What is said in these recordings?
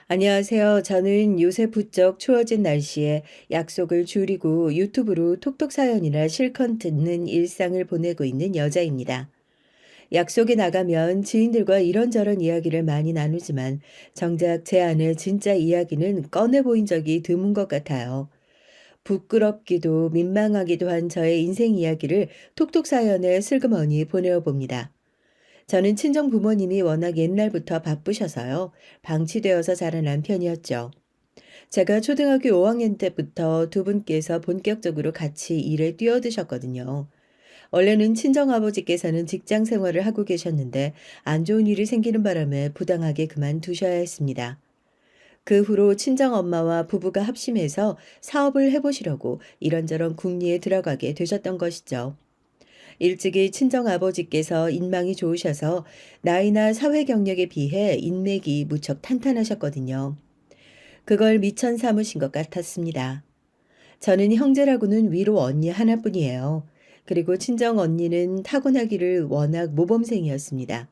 안녕하세요. 저는 요새 부쩍 추워진 날씨에 약속을 줄이고 유튜브로 톡톡 사연이나 실컷 듣는 일상을 보내고 있는 여자입니다. 약속에 나가면 지인들과 이런저런 이야기를 많이 나누지만 정작 제 안의 진짜 이야기는 꺼내 보인 적이 드문 것 같아요. 부끄럽기도 민망하기도 한 저의 인생 이야기를 톡톡 사연에 슬그머니 보내어 봅니다. 저는 친정 부모님이 워낙 옛날부터 바쁘셔서요. 방치되어서 자라난 편이었죠. 제가 초등학교 5학년 때부터 두 분께서 본격적으로 같이 일에 뛰어드셨거든요. 원래는 친정아버지께서는 직장 생활을 하고 계셨는데 안 좋은 일이 생기는 바람에 부당하게 그만두셔야 했습니다. 그 후로 친정엄마와 부부가 합심해서 사업을 해보시려고 이런저런 궁리에 들어가게 되셨던 것이죠. 일찍이 친정아버지께서 인망이 좋으셔서 나이나 사회 경력에 비해 인맥이 무척 탄탄하셨거든요. 그걸 미천 삼으신 것 같았습니다. 저는 형제라고는 위로 언니 하나뿐이에요. 그리고 친정 언니는 타고나기를 워낙 모범생이었습니다.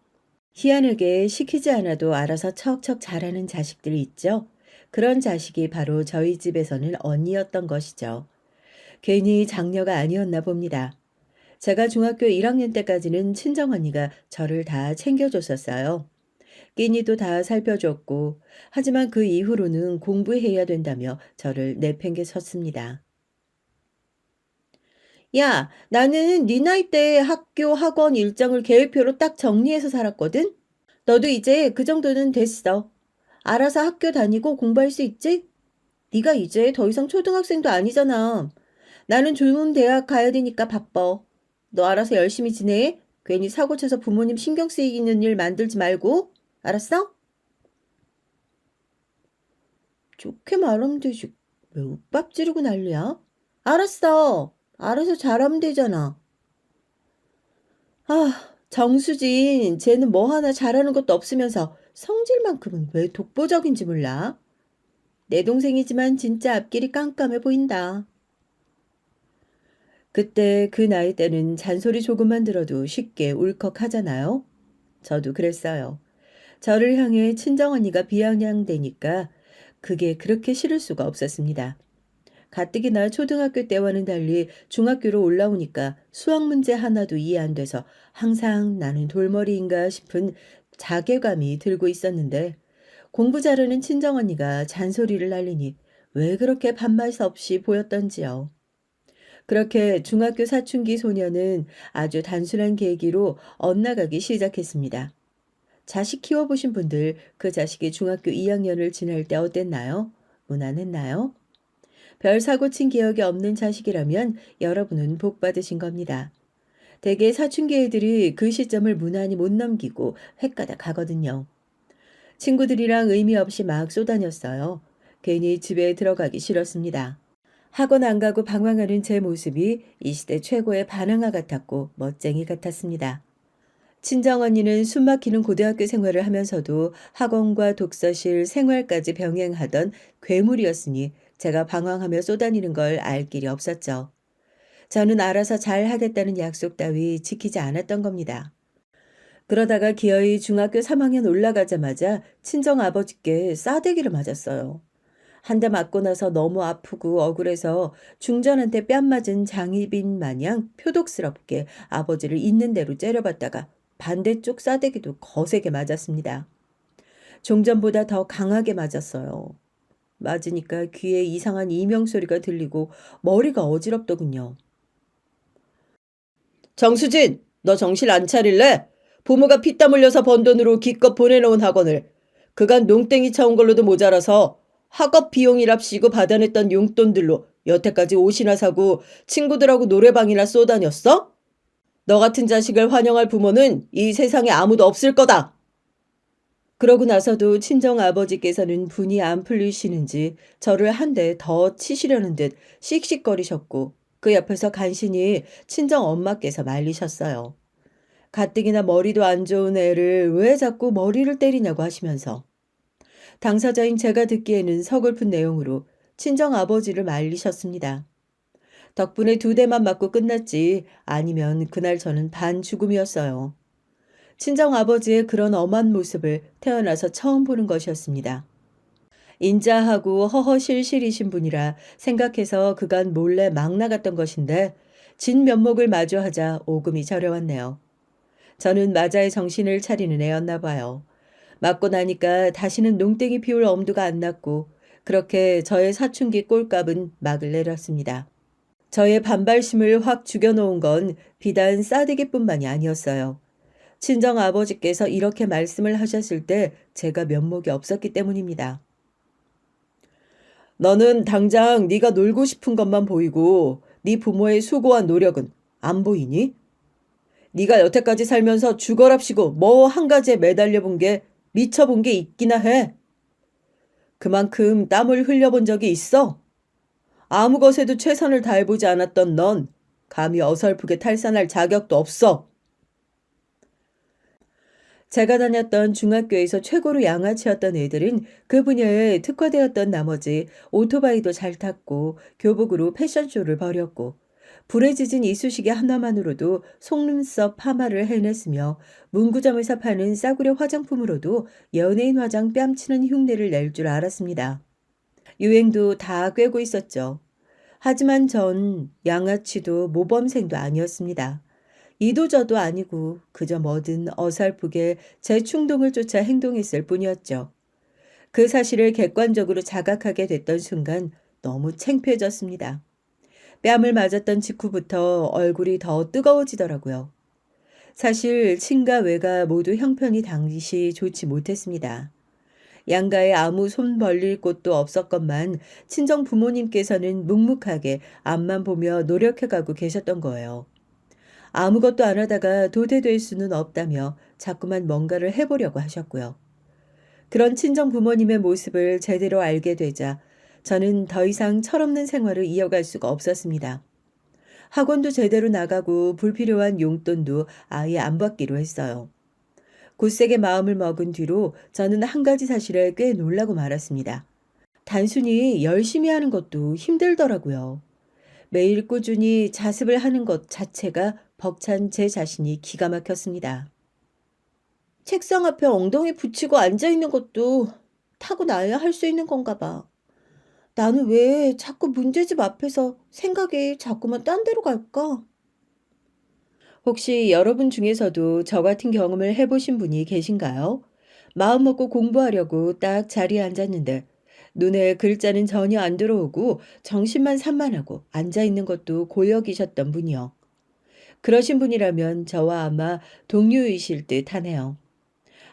희한하게 시키지 않아도 알아서 척척 잘하는 자식들이 있죠. 그런 자식이 바로 저희 집에서는 언니였던 것이죠. 괜히 장녀가 아니었나 봅니다. 제가 중학교 1학년 때까지는 친정언니가 저를 다 챙겨줬었어요. 끼니도 다 살펴줬고, 하지만 그 이후로는 공부해야 된다며 저를 내팽개쳤습니다. 야, 나는 네 나이 때 학교, 학원 일정을 계획표로 딱 정리해서 살았거든? 너도 이제 그 정도는 됐어. 알아서 학교 다니고 공부할 수 있지? 네가 이제 더 이상 초등학생도 아니잖아. 나는 좋은 대학 가야 되니까 바빠. 너 알아서 열심히 지내. 괜히 사고 쳐서 부모님 신경 쓰이는 일 만들지 말고. 알았어? 좋게 말하면 되지. 왜 윽박 지르고 난리야? 알았어. 알아서 잘하면 되잖아. 아, 정수진, 쟤는 뭐 하나 잘하는 것도 없으면서 성질만큼은 왜 독보적인지 몰라? 내 동생이지만 진짜 앞길이 깜깜해 보인다. 그때 그 나이 때는 잔소리 조금만 들어도 쉽게 울컥하잖아요. 저도 그랬어요. 저를 향해 친정언니가 비아냥대니까 그게 그렇게 싫을 수가 없었습니다. 가뜩이나 초등학교 때와는 달리 중학교로 올라오니까 수학 문제 하나도 이해 안 돼서 항상 나는 돌머리인가 싶은 자괴감이 들고 있었는데 공부 잘하는 친정언니가 잔소리를 날리니 왜 그렇게 밥맛 없이 보였던지요. 그렇게 중학교 사춘기 소녀는 아주 단순한 계기로 엇나가기 시작했습니다. 자식 키워보신 분들 그 자식이 중학교 2학년을 지날 때 어땠나요? 무난했나요? 별 사고 친 기억이 없는 자식이라면 여러분은 복 받으신 겁니다. 대개 사춘기 애들이 그 시점을 무난히 못 넘기고 횟가닥 가거든요. 친구들이랑 의미 없이 막 쏘다녔어요. 괜히 집에 들어가기 싫었습니다. 학원 안 가고 방황하는 제 모습이 이 시대 최고의 반항아 같았고 멋쟁이 같았습니다. 친정언니는 숨막히는 고등학교 생활을 하면서도 학원과 독서실 생활까지 병행하던 괴물이었으니 제가 방황하며 쏘다니는 걸 알 길이 없었죠. 저는 알아서 잘 하겠다는 약속 따위 지키지 않았던 겁니다. 그러다가 기어이 중학교 3학년 올라가자마자 친정아버지께 싸대기를 맞았어요. 한 대 맞고 나서 너무 아프고 억울해서 중전한테 뺨 맞은 장희빈 마냥 표독스럽게 아버지를 있는 대로 째려봤다가 반대쪽 싸대기도 거세게 맞았습니다. 종전보다 더 강하게 맞았어요. 맞으니까 귀에 이상한 이명소리가 들리고 머리가 어지럽더군요. 정수진, 너 정신 안 차릴래? 부모가 피땀 흘려서 번 돈으로 기껏 보내놓은 학원을 그간 농땡이 차온 걸로도 모자라서 학업 비용이랍시고 받아냈던 용돈들로 여태까지 옷이나 사고 친구들하고 노래방이나 쏘다녔어? 너 같은 자식을 환영할 부모는 이 세상에 아무도 없을 거다. 그러고 나서도 친정 아버지께서는 분이 안 풀리시는지 저를 한 대 더 치시려는 듯 씩씩거리셨고 그 옆에서 간신히 친정 엄마께서 말리셨어요. 가뜩이나 머리도 안 좋은 애를 왜 자꾸 머리를 때리냐고 하시면서 당사자인 제가 듣기에는 서글픈 내용으로 친정 아버지를 말리셨습니다. 덕분에 두 대만 맞고 끝났지 아니면 그날 저는 반죽음이었어요. 친정 아버지의 그런 엄한 모습을 태어나서 처음 보는 것이었습니다. 인자하고 허허실실이신 분이라 생각해서 그간 몰래 막 나갔던 것인데 진 면목을 마주하자 오금이 저려왔네요. 저는 마자의 정신을 차리는 애였나 봐요. 맞고 나니까 다시는 농땡이 피울 엄두가 안 났고 그렇게 저의 사춘기 꼴값은 막을 내렸습니다. 저의 반발심을 확 죽여놓은 건 비단 싸대기뿐만이 아니었어요. 친정 아버지께서 이렇게 말씀을 하셨을 때 제가 면목이 없었기 때문입니다. 너는 당장 네가 놀고 싶은 것만 보이고 네 부모의 수고와 노력은 안 보이니? 네가 여태까지 살면서 죽어랍시고 뭐 한 가지에 매달려 본 게 미쳐본 게 있기나 해. 그만큼 땀을 흘려본 적이 있어? 아무 것에도 최선을 다해보지 않았던 넌 감히 어설프게 탈선할 자격도 없어. 제가 다녔던 중학교에서 최고로 양아치였던 애들은 그 분야에 특화되었던 나머지 오토바이도 잘 탔고 교복으로 패션쇼를 벌였고 불에 지진 이쑤시개 하나만으로도 속눈썹 파마를 해냈으며 문구점에서 파는 싸구려 화장품으로도 연예인 화장 뺨치는 흉내를 낼 줄 알았습니다. 유행도 다 꿰고 있었죠. 하지만 전 양아치도 모범생도 아니었습니다. 이도저도 아니고 그저 뭐든 어설프게 제 충동을 쫓아 행동했을 뿐이었죠. 그 사실을 객관적으로 자각하게 됐던 순간 너무 창피해졌습니다. 뺨을 맞았던 직후부터 얼굴이 더 뜨거워지더라고요. 사실 친가 외가 모두 형편이 당시 좋지 못했습니다. 양가에 아무 손 벌릴 곳도 없었건만 친정 부모님께서는 묵묵하게 앞만 보며 노력해가고 계셨던 거예요. 아무것도 안 하다가 도태될 수는 없다며 자꾸만 뭔가를 해보려고 하셨고요. 그런 친정 부모님의 모습을 제대로 알게 되자 저는 더 이상 철없는 생활을 이어갈 수가 없었습니다. 학원도 제대로 나가고 불필요한 용돈도 아예 안 받기로 했어요. 굳세게 마음을 먹은 뒤로 저는 한 가지 사실에 꽤 놀라고 말았습니다. 단순히 열심히 하는 것도 힘들더라고요. 매일 꾸준히 자습을 하는 것 자체가 벅찬 제 자신이 기가 막혔습니다. 책상 앞에 엉덩이 붙이고 앉아 있는 것도 타고나야 할 수 있는 건가 봐. 나는 왜 자꾸 문제집 앞에서 생각이 자꾸만 딴 데로 갈까? 혹시 여러분 중에서도 저 같은 경험을 해보신 분이 계신가요? 마음 먹고 공부하려고 딱 자리에 앉았는데 눈에 글자는 전혀 안 들어오고 정신만 산만하고 앉아 있는 것도 고역이셨던 분이요. 그러신 분이라면 저와 아마 동료이실 듯 하네요.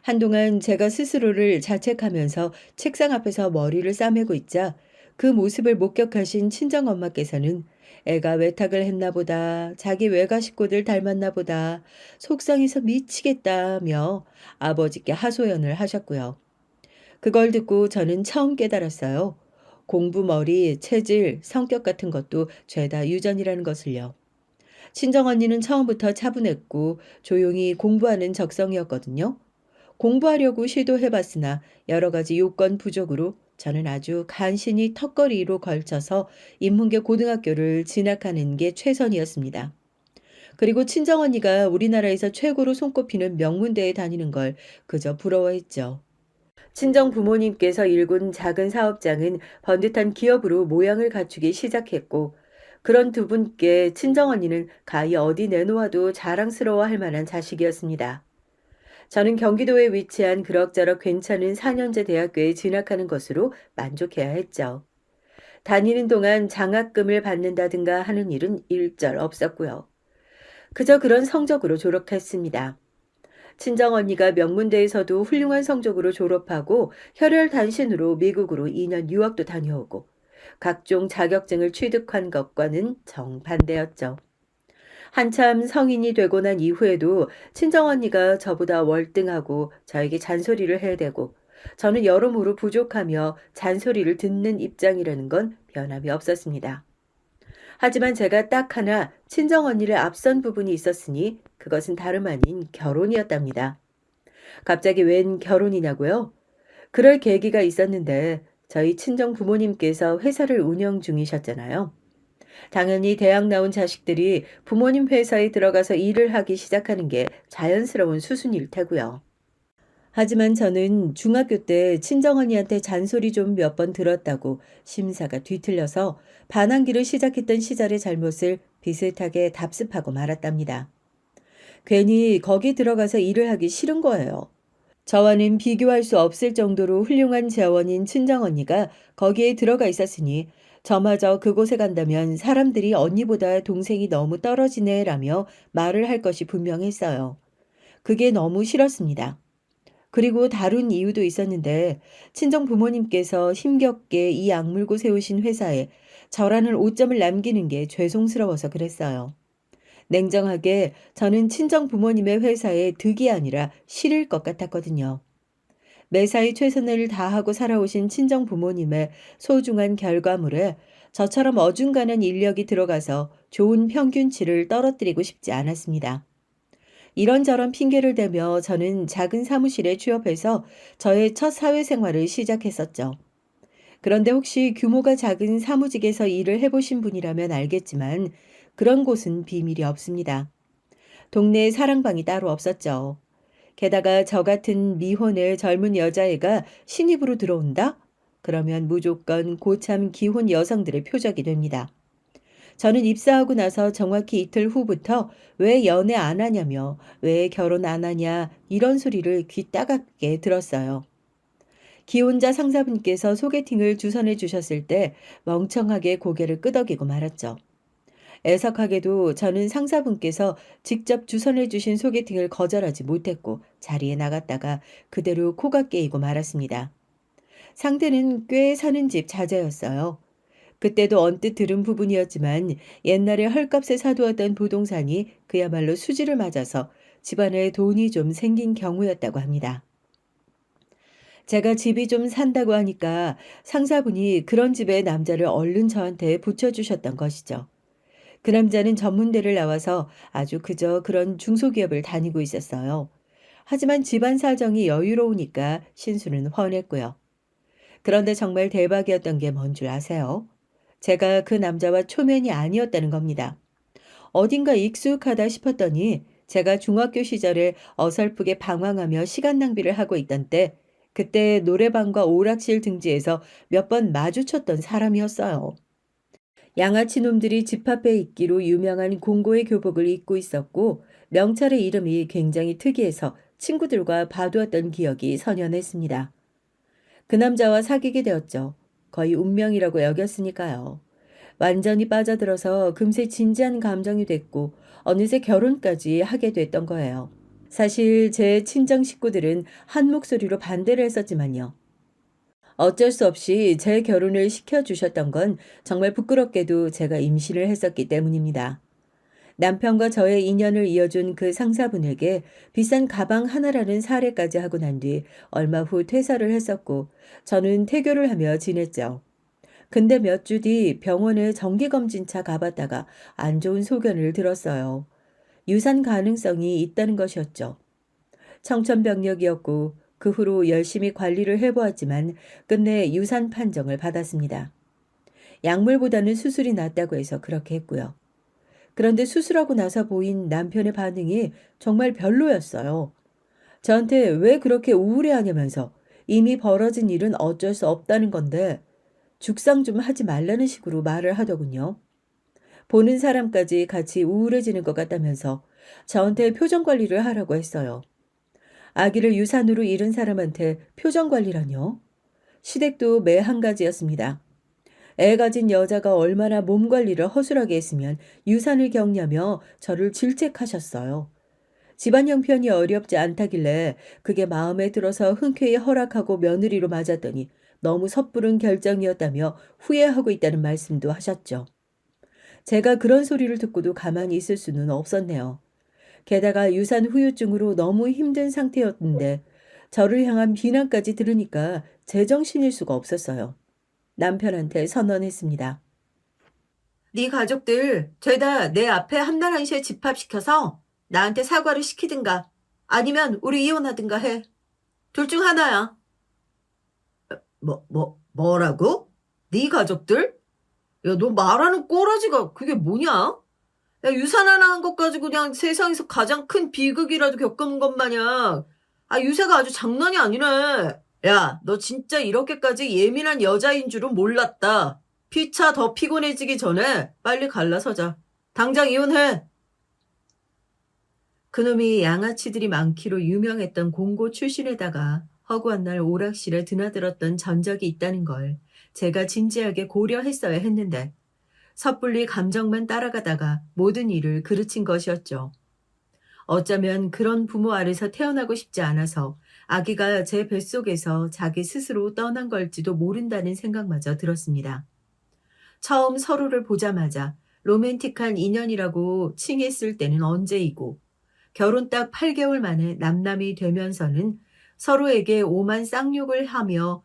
한동안 제가 스스로를 자책하면서 책상 앞에서 머리를 싸매고 있자 그 모습을 목격하신 친정엄마께서는 애가 외탁을 했나 보다, 자기 외가 식구들 닮았나 보다, 속상해서 미치겠다며 아버지께 하소연을 하셨고요. 그걸 듣고 저는 처음 깨달았어요. 공부머리, 체질, 성격 같은 것도 죄다 유전이라는 것을요. 친정언니는 처음부터 차분했고 조용히 공부하는 적성이었거든요. 공부하려고 시도해봤으나 여러 가지 요건 부족으로 저는 아주 간신히 턱걸이로 걸쳐서 인문계 고등학교를 진학하는 게 최선이었습니다. 그리고 친정언니가 우리나라에서 최고로 손꼽히는 명문대에 다니는 걸 그저 부러워했죠. 친정 부모님께서 일군 작은 사업장은 번듯한 기업으로 모양을 갖추기 시작했고 그런 두 분께 친정언니는 가히 어디 내놓아도 자랑스러워할 만한 자식이었습니다. 저는 경기도에 위치한 그럭저럭 괜찮은 4년제 대학교에 진학하는 것으로 만족해야 했죠. 다니는 동안 장학금을 받는다든가 하는 일은 일절 없었고요. 그저 그런 성적으로 졸업했습니다. 친정언니가 명문대에서도 훌륭한 성적으로 졸업하고 혈혈단신으로 미국으로 2년 유학도 다녀오고 각종 자격증을 취득한 것과는 정반대였죠. 한참 성인이 되고 난 이후에도 친정언니가 저보다 월등하고 저에게 잔소리를 해대고 저는 여러모로 부족하며 잔소리를 듣는 입장이라는 건 변함이 없었습니다. 하지만 제가 딱 하나 친정언니를 앞선 부분이 있었으니 그것은 다름 아닌 결혼이었답니다. 갑자기 웬 결혼이냐고요? 그럴 계기가 있었는데 저희 친정 부모님께서 회사를 운영 중이셨잖아요. 당연히 대학 나온 자식들이 부모님 회사에 들어가서 일을 하기 시작하는 게 자연스러운 수순일 테고요. 하지만 저는 중학교 때 친정언니한테 잔소리 좀 몇 번 들었다고 심사가 뒤틀려서 반항기를 시작했던 시절의 잘못을 비슷하게 답습하고 말았답니다. 괜히 거기 들어가서 일을 하기 싫은 거예요. 저와는 비교할 수 없을 정도로 훌륭한 재원인 친정언니가 거기에 들어가 있었으니 저마저 그곳에 간다면 사람들이 언니보다 동생이 너무 떨어지네라며 말을 할 것이 분명했어요. 그게 너무 싫었습니다. 그리고 다른 이유도 있었는데 친정 부모님께서 힘겹게 이 악물고 세우신 회사에 저라는 오점을 남기는 게 죄송스러워서 그랬어요. 냉정하게 저는 친정 부모님의 회사에 득이 아니라 실일 것 같았거든요. 매사에 최선을 다하고 살아오신 친정 부모님의 소중한 결과물에 저처럼 어중간한 인력이 들어가서 좋은 평균치를 떨어뜨리고 싶지 않았습니다. 이런저런 핑계를 대며 저는 작은 사무실에 취업해서 저의 첫 사회생활을 시작했었죠. 그런데 혹시 규모가 작은 사무직에서 일을 해보신 분이라면 알겠지만 그런 곳은 비밀이 없습니다. 동네에 사랑방이 따로 없었죠. 게다가 저 같은 미혼의 젊은 여자애가 신입으로 들어온다? 그러면 무조건 고참 기혼 여성들의 표적이 됩니다. 저는 입사하고 나서 정확히 이틀 후부터 왜 연애 안 하냐며 왜 결혼 안 하냐 이런 소리를 귀 따갑게 들었어요. 기혼자 상사분께서 소개팅을 주선해 주셨을 때 멍청하게 고개를 끄덕이고 말았죠. 애석하게도 저는 상사분께서 직접 주선해 주신 소개팅을 거절하지 못했고 자리에 나갔다가 그대로 코가 깨이고 말았습니다. 상대는 꽤 사는 집 자제였어요. 그때도 언뜻 들은 부분이었지만 옛날에 헐값에 사두었던 부동산이 그야말로 수지를 맞아서 집안에 돈이 좀 생긴 경우였다고 합니다. 제가 집이 좀 산다고 하니까 상사분이 그런 집의 남자를 얼른 저한테 붙여주셨던 것이죠. 그 남자는 전문대를 나와서 아주 그저 그런 중소기업을 다니고 있었어요. 하지만 집안 사정이 여유로우니까 신수는 훤했고요. 그런데 정말 대박이었던 게 뭔 줄 아세요? 제가 그 남자와 초면이 아니었다는 겁니다. 어딘가 익숙하다 싶었더니 제가 중학교 시절에 어설프게 방황하며 시간 낭비를 하고 있던 때 그때 노래방과 오락실 등지에서 몇 번 마주쳤던 사람이었어요. 양아치 놈들이 집 앞에 있기로 유명한 공고의 교복을 입고 있었고 명찰의 이름이 굉장히 특이해서 친구들과 봐두었던 기억이 선연했습니다. 그 남자와 사귀게 되었죠. 거의 운명이라고 여겼으니까요. 완전히 빠져들어서 금세 진지한 감정이 됐고 어느새 결혼까지 하게 됐던 거예요. 사실 제 친정 식구들은 한 목소리로 반대를 했었지만요. 어쩔 수 없이 제 결혼을 시켜주셨던 건 정말 부끄럽게도 제가 임신을 했었기 때문입니다. 남편과 저의 인연을 이어준 그 상사분에게 비싼 가방 하나라는 사례까지 하고 난 뒤 얼마 후 퇴사를 했었고 저는 태교를 하며 지냈죠. 근데 몇 주 뒤 병원에 정기검진차 가봤다가 안 좋은 소견을 들었어요. 유산 가능성이 있다는 것이었죠. 청천벽력이었고 그 후로 열심히 관리를 해보았지만 끝내 유산 판정을 받았습니다. 약물보다는 수술이 낫다고 해서 그렇게 했고요. 그런데 수술하고 나서 보인 남편의 반응이 정말 별로였어요. 저한테 왜 그렇게 우울해하냐면서 이미 벌어진 일은 어쩔 수 없다는 건데 죽상 좀 하지 말라는 식으로 말을 하더군요. 보는 사람까지 같이 우울해지는 것 같다면서 저한테 표정 관리를 하라고 했어요. 아기를 유산으로 잃은 사람한테 표정 관리라뇨? 시댁도 매 한 가지였습니다. 애 가진 여자가 얼마나 몸 관리를 허술하게 했으면 유산을 겪냐며 저를 질책하셨어요. 집안 형편이 어렵지 않다길래 그게 마음에 들어서 흔쾌히 허락하고 며느리로 맞았더니 너무 섣부른 결정이었다며 후회하고 있다는 말씀도 하셨죠. 제가 그런 소리를 듣고도 가만히 있을 수는 없었네요. 게다가 유산 후유증으로 너무 힘든 상태였는데 저를 향한 비난까지 들으니까 제정신일 수가 없었어요. 남편한테 선언했습니다. 네 가족들 죄다 내 앞에 한날 한시에 집합시켜서 나한테 사과를 시키든가 아니면 우리 이혼하든가 해. 둘 중 하나야. 뭐라고? 네 가족들? 야, 너 말하는 꼬라지가 그게 뭐냐? 야, 유산 하나 한 것 가지고 그냥 세상에서 가장 큰 비극이라도 겪은 것 마냥 아, 유세가 아주 장난이 아니네. 야, 너 진짜 이렇게까지 예민한 여자인 줄은 몰랐다. 피차 더 피곤해지기 전에 빨리 갈라서자. 당장 이혼해. 그놈이 양아치들이 많기로 유명했던 공고 출신에다가 허구한 날 오락실에 드나들었던 전적이 있다는 걸 제가 진지하게 고려했어야 했는데 섣불리 감정만 따라가다가 모든 일을 그르친 것이었죠. 어쩌면 그런 부모 아래서 태어나고 싶지 않아서 아기가 제 뱃속에서 자기 스스로 떠난 걸지도 모른다는 생각마저 들었습니다. 처음 서로를 보자마자 로맨틱한 인연이라고 칭했을 때는 언제이고 결혼 딱 8개월 만에 남남이 되면서는 서로에게 오만 쌍욕을 하며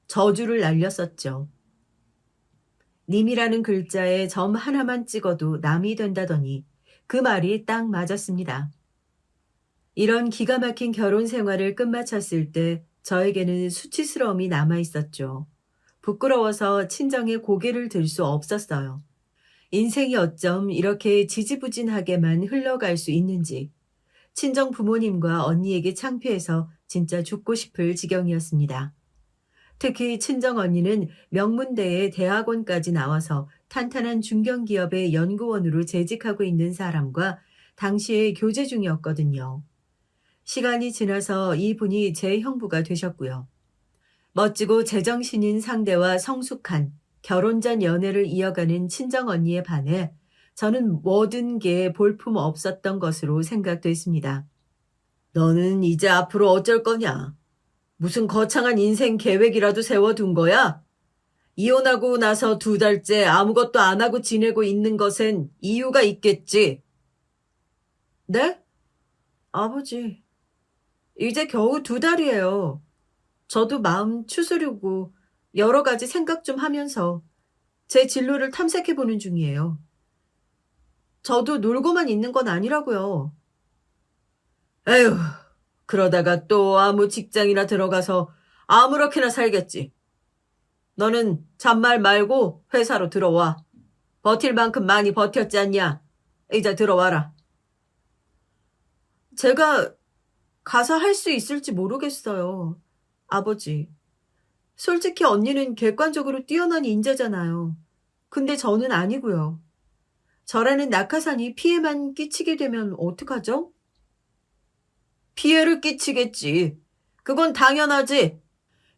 저주를 날렸었죠. 님이라는 글자에 점 하나만 찍어도 남이 된다더니 그 말이 딱 맞았습니다. 이런 기가 막힌 결혼 생활을 끝마쳤을 때 저에게는 수치스러움이 남아 있었죠. 부끄러워서 친정에 고개를 들 수 없었어요. 인생이 어쩜 이렇게 지지부진하게만 흘러갈 수 있는지 친정 부모님과 언니에게 창피해서 진짜 죽고 싶을 지경이었습니다. 특히 친정 언니는 명문대의 대학원까지 나와서 탄탄한 중견기업의 연구원으로 재직하고 있는 사람과 당시에 교제 중이었거든요. 시간이 지나서 이분이 제 형부가 되셨고요. 멋지고 제정신인 상대와 성숙한 결혼 전 연애를 이어가는 친정 언니에 반해 저는 모든 게 볼품 없었던 것으로 생각됐습니다. 너는 이제 앞으로 어쩔 거냐? 무슨 거창한 인생 계획이라도 세워둔 거야? 이혼하고 나서 2달째 아무것도 안 하고 지내고 있는 것엔 이유가 있겠지. 네? 아버지, 이제 겨우 2달이에요. 저도 마음 추스르고 여러 가지 생각 좀 하면서 제 진로를 탐색해보는 중이에요. 저도 놀고만 있는 건 아니라고요. 에휴, 그러다가 또 아무 직장이나 들어가서 아무렇게나 살겠지. 너는 잔말 말고 회사로 들어와. 버틸 만큼 많이 버텼지 않냐? 이제 들어와라. 제가 가서 할 수 있을지 모르겠어요. 아버지. 솔직히 언니는 객관적으로 뛰어난 인재잖아요. 근데 저는 아니고요. 저라는 낙하산이 피해만 끼치게 되면 어떡하죠? 피해를 끼치겠지. 그건 당연하지.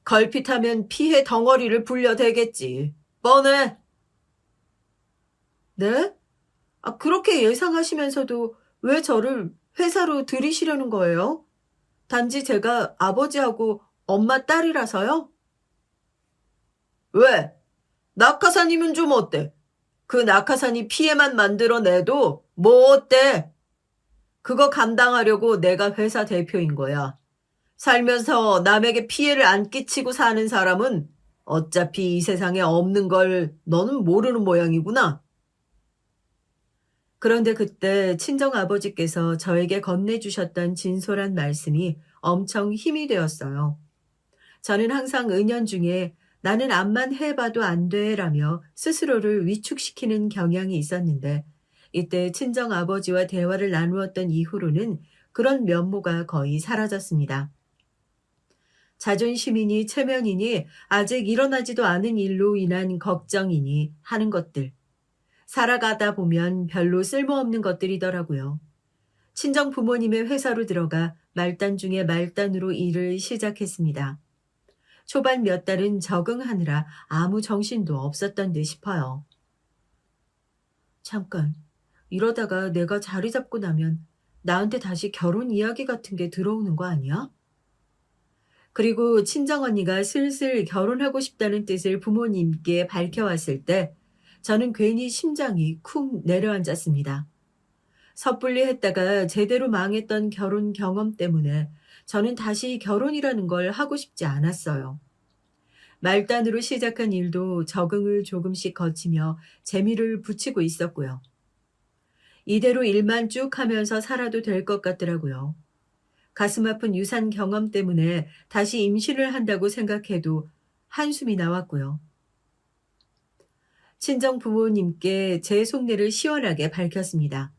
걸핏하면 피해 덩어리를 불려대겠지. 뻔해. 네? 아, 그렇게 예상하시면서도 왜 저를 회사로 들이시려는 거예요? 단지 제가 아버지하고 엄마 딸이라서요? 왜? 낙하산이면 좀 어때? 그 낙하산이 피해만 만들어내도 뭐 어때? 그거 감당하려고 내가 회사 대표인 거야. 살면서 남에게 피해를 안 끼치고 사는 사람은 어차피 이 세상에 없는 걸 너는 모르는 모양이구나. 그런데 그때 친정아버지께서 저에게 건네주셨던 진솔한 말씀이 엄청 힘이 되었어요. 저는 항상 은연중에 나는 암만 해봐도 안 돼라며 스스로를 위축시키는 경향이 있었는데 이때 친정아버지와 대화를 나누었던 이후로는 그런 면모가 거의 사라졌습니다. 자존심이니 체면이니 아직 일어나지도 않은 일로 인한 걱정이니 하는 것들. 살아가다 보면 별로 쓸모없는 것들이더라고요. 친정 부모님의 회사로 들어가 말단 중에 말단으로 일을 시작했습니다. 초반 몇 달은 적응하느라 아무 정신도 없었던 듯 싶어요. 잠깐, 이러다가 내가 자리 잡고 나면 나한테 다시 결혼 이야기 같은 게 들어오는 거 아니야? 그리고 친정언니가 슬슬 결혼하고 싶다는 뜻을 부모님께 밝혀왔을 때 저는 괜히 심장이 쿵 내려앉았습니다. 섣불리 했다가 제대로 망했던 결혼 경험 때문에 저는 다시 결혼이라는 걸 하고 싶지 않았어요. 말단으로 시작한 일도 적응을 조금씩 거치며 재미를 붙이고 있었고요. 이대로 일만 쭉 하면서 살아도 될 것 같더라고요. 가슴 아픈 유산 경험 때문에 다시 임신을 한다고 생각해도 한숨이 나왔고요. 친정 부모님께 제 속내를 시원하게 밝혔습니다.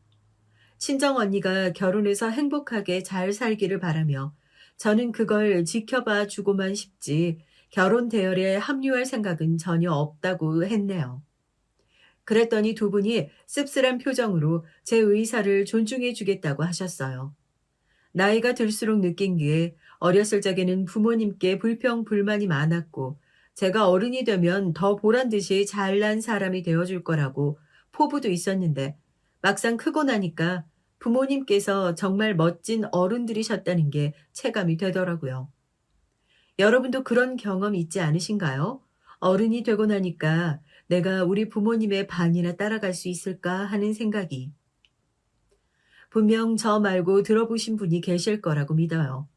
친정 언니가 결혼해서 행복하게 잘 살기를 바라며 저는 그걸 지켜봐 주고만 싶지 결혼 대열에 합류할 생각은 전혀 없다고 했네요. 그랬더니 두 분이 씁쓸한 표정으로 제 의사를 존중해 주겠다고 하셨어요. 나이가 들수록 느낀 게 어렸을 적에는 부모님께 불평 불만이 많았고 제가 어른이 되면 더 보란 듯이 잘난 사람이 되어줄 거라고 포부도 있었는데 막상 크고 나니까 부모님께서 정말 멋진 어른들이셨다는 게 체감이 되더라고요. 여러분도 그런 경험 있지 않으신가요? 어른이 되고 나니까 내가 우리 부모님의 반이나 따라갈 수 있을까 하는 생각이. 분명 저 말고 들어보신 분이 계실 거라고 믿어요.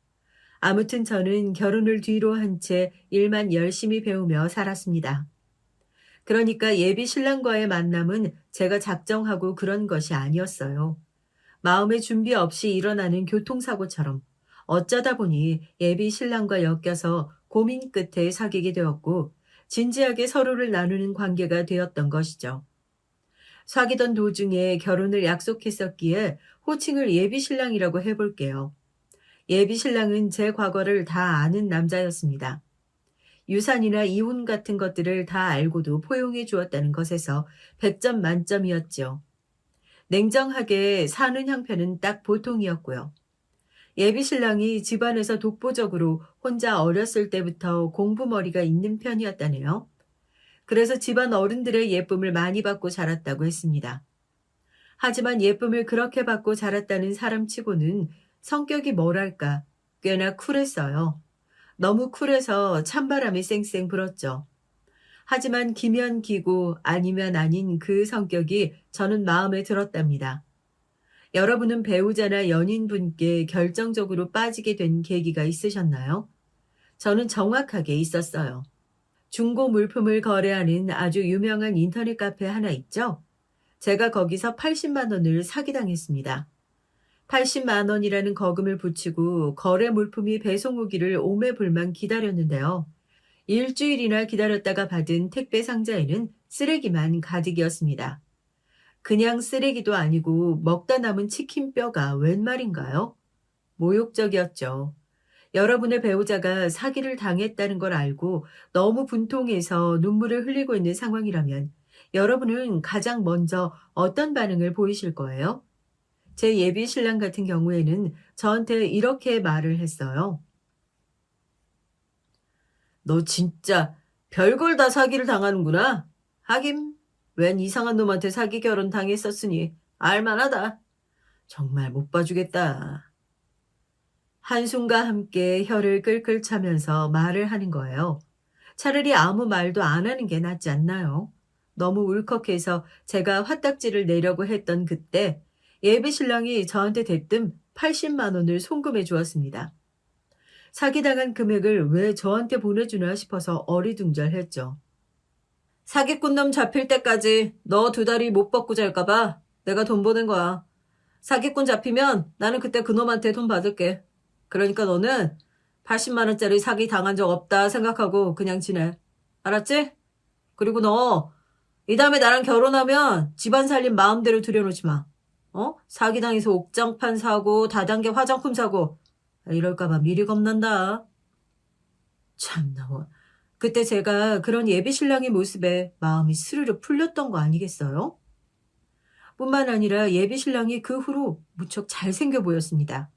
아무튼 저는 결혼을 뒤로 한 채 일만 열심히 배우며 살았습니다. 그러니까 예비 신랑과의 만남은 제가 작정하고 그런 것이 아니었어요. 마음의 준비 없이 일어나는 교통사고처럼 어쩌다 보니 예비 신랑과 엮여서 고민 끝에 사귀게 되었고 진지하게 서로를 나누는 관계가 되었던 것이죠. 사귀던 도중에 결혼을 약속했었기에 호칭을 예비 신랑이라고 해볼게요. 예비 신랑은 제 과거를 다 아는 남자였습니다. 유산이나 이혼 같은 것들을 다 알고도 포용해 주었다는 것에서 100점 만점이었죠. 냉정하게 사는 형편은 딱 보통이었고요. 예비 신랑이 집안에서 독보적으로 혼자 어렸을 때부터 공부머리가 있는 편이었다네요. 그래서 집안 어른들의 예쁨을 많이 받고 자랐다고 했습니다. 하지만 예쁨을 그렇게 받고 자랐다는 사람치고는 성격이 뭐랄까 꽤나 쿨했어요. 너무 쿨해서 찬바람이 쌩쌩 불었죠. 하지만 기면 기고 아니면 아닌 그 성격이 저는 마음에 들었답니다. 여러분은 배우자나 연인분께 결정적으로 빠지게 된 계기가 있으셨나요? 저는 정확하게 있었어요. 중고 물품을 거래하는 아주 유명한 인터넷 카페 하나 있죠? 제가 거기서 80만 원을 사기당했습니다. 80만 원이라는 거금을 붙이고 거래 물품이 배송 오기를 오매불만 기다렸는데요. 일주일이나 기다렸다가 받은 택배 상자에는 쓰레기만 가득이었습니다. 그냥 쓰레기도 아니고 먹다 남은 치킨 뼈가 웬 말인가요? 모욕적이었죠. 여러분의 배우자가 사기를 당했다는 걸 알고 너무 분통해서 눈물을 흘리고 있는 상황이라면 여러분은 가장 먼저 어떤 반응을 보이실 거예요? 제 예비 신랑 같은 경우에는 저한테 이렇게 말을 했어요. 너 진짜 별걸 다 사기를 당하는구나. 하긴 웬 이상한 놈한테 사기 결혼 당했었으니 알만하다. 정말 못 봐주겠다. 한숨과 함께 혀를 끌끌 차면서 말을 하는 거예요. 차라리 아무 말도 안 하는 게 낫지 않나요? 너무 울컥해서 제가 화딱지를 내려고 했던 그때 예비 신랑이 저한테 대뜸 80만 원을 송금해 주었습니다. 사기당한 금액을 왜 저한테 보내주나 싶어서 어리둥절했죠. 사기꾼 놈 잡힐 때까지 너 2다리 못 벗고 잘까봐 내가 돈 보낸 거야. 사기꾼 잡히면 나는 그때 그놈한테 돈 받을게. 그러니까 너는 80만 원짜리 사기 당한 적 없다 생각하고 그냥 지내. 알았지? 그리고 너 이 다음에 나랑 결혼하면 집안 살림 마음대로 들여놓지 마. 사기당해서 옥장판 사고 다단계 화장품 사고 이럴까봐 미리 겁난다. 참나 뭐. 그때 제가 그런 예비 신랑의 모습에 마음이 스르르 풀렸던 거 아니겠어요? 뿐만 아니라 예비 신랑이 그 후로 무척 잘생겨 보였습니다.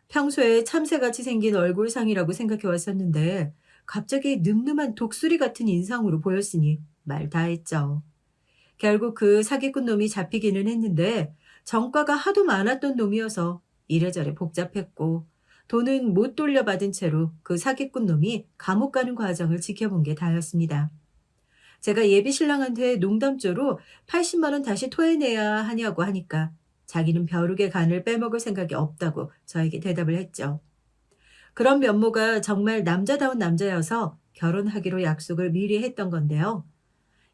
평소에 참새같이 생긴 얼굴상이라고 생각해 왔었는데 갑자기 늠름한 독수리 같은 인상으로 보였으니 말 다 했죠. 결국 그 사기꾼 놈이 잡히기는 했는데 정과가 하도 많았던 놈이어서 이래저래 복잡했고 돈은 못 돌려받은 채로 그 사기꾼 놈이 감옥 가는 과정을 지켜본 게 다였습니다. 제가 예비 신랑한테 농담조로 80만 원 다시 토해내야 하냐고 하니까 자기는 벼룩의 간을 빼먹을 생각이 없다고 저에게 대답을 했죠. 그런 면모가 정말 남자다운 남자여서 결혼하기로 약속을 미리 했던 건데요.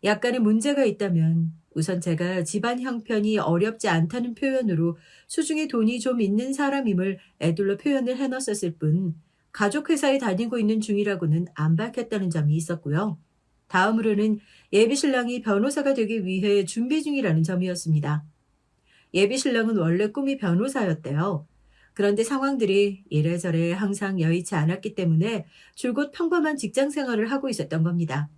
약간의 문제가 있다면 우선 제가 집안 형편이 어렵지 않다는 표현으로 수중에 돈이 좀 있는 사람임을 애둘러 표현을 해놨었을 뿐 가족회사에 다니고 있는 중이라고는 안 밝혔다는 점이 있었고요. 다음으로는 예비 신랑이 변호사가 되기 위해 준비 중이라는 점이었습니다. 예비 신랑은 원래 꿈이 변호사였대요. 그런데 상황들이 이래저래 항상 여의치 않았기 때문에 줄곧 평범한 직장 생활을 하고 있었던 겁니다.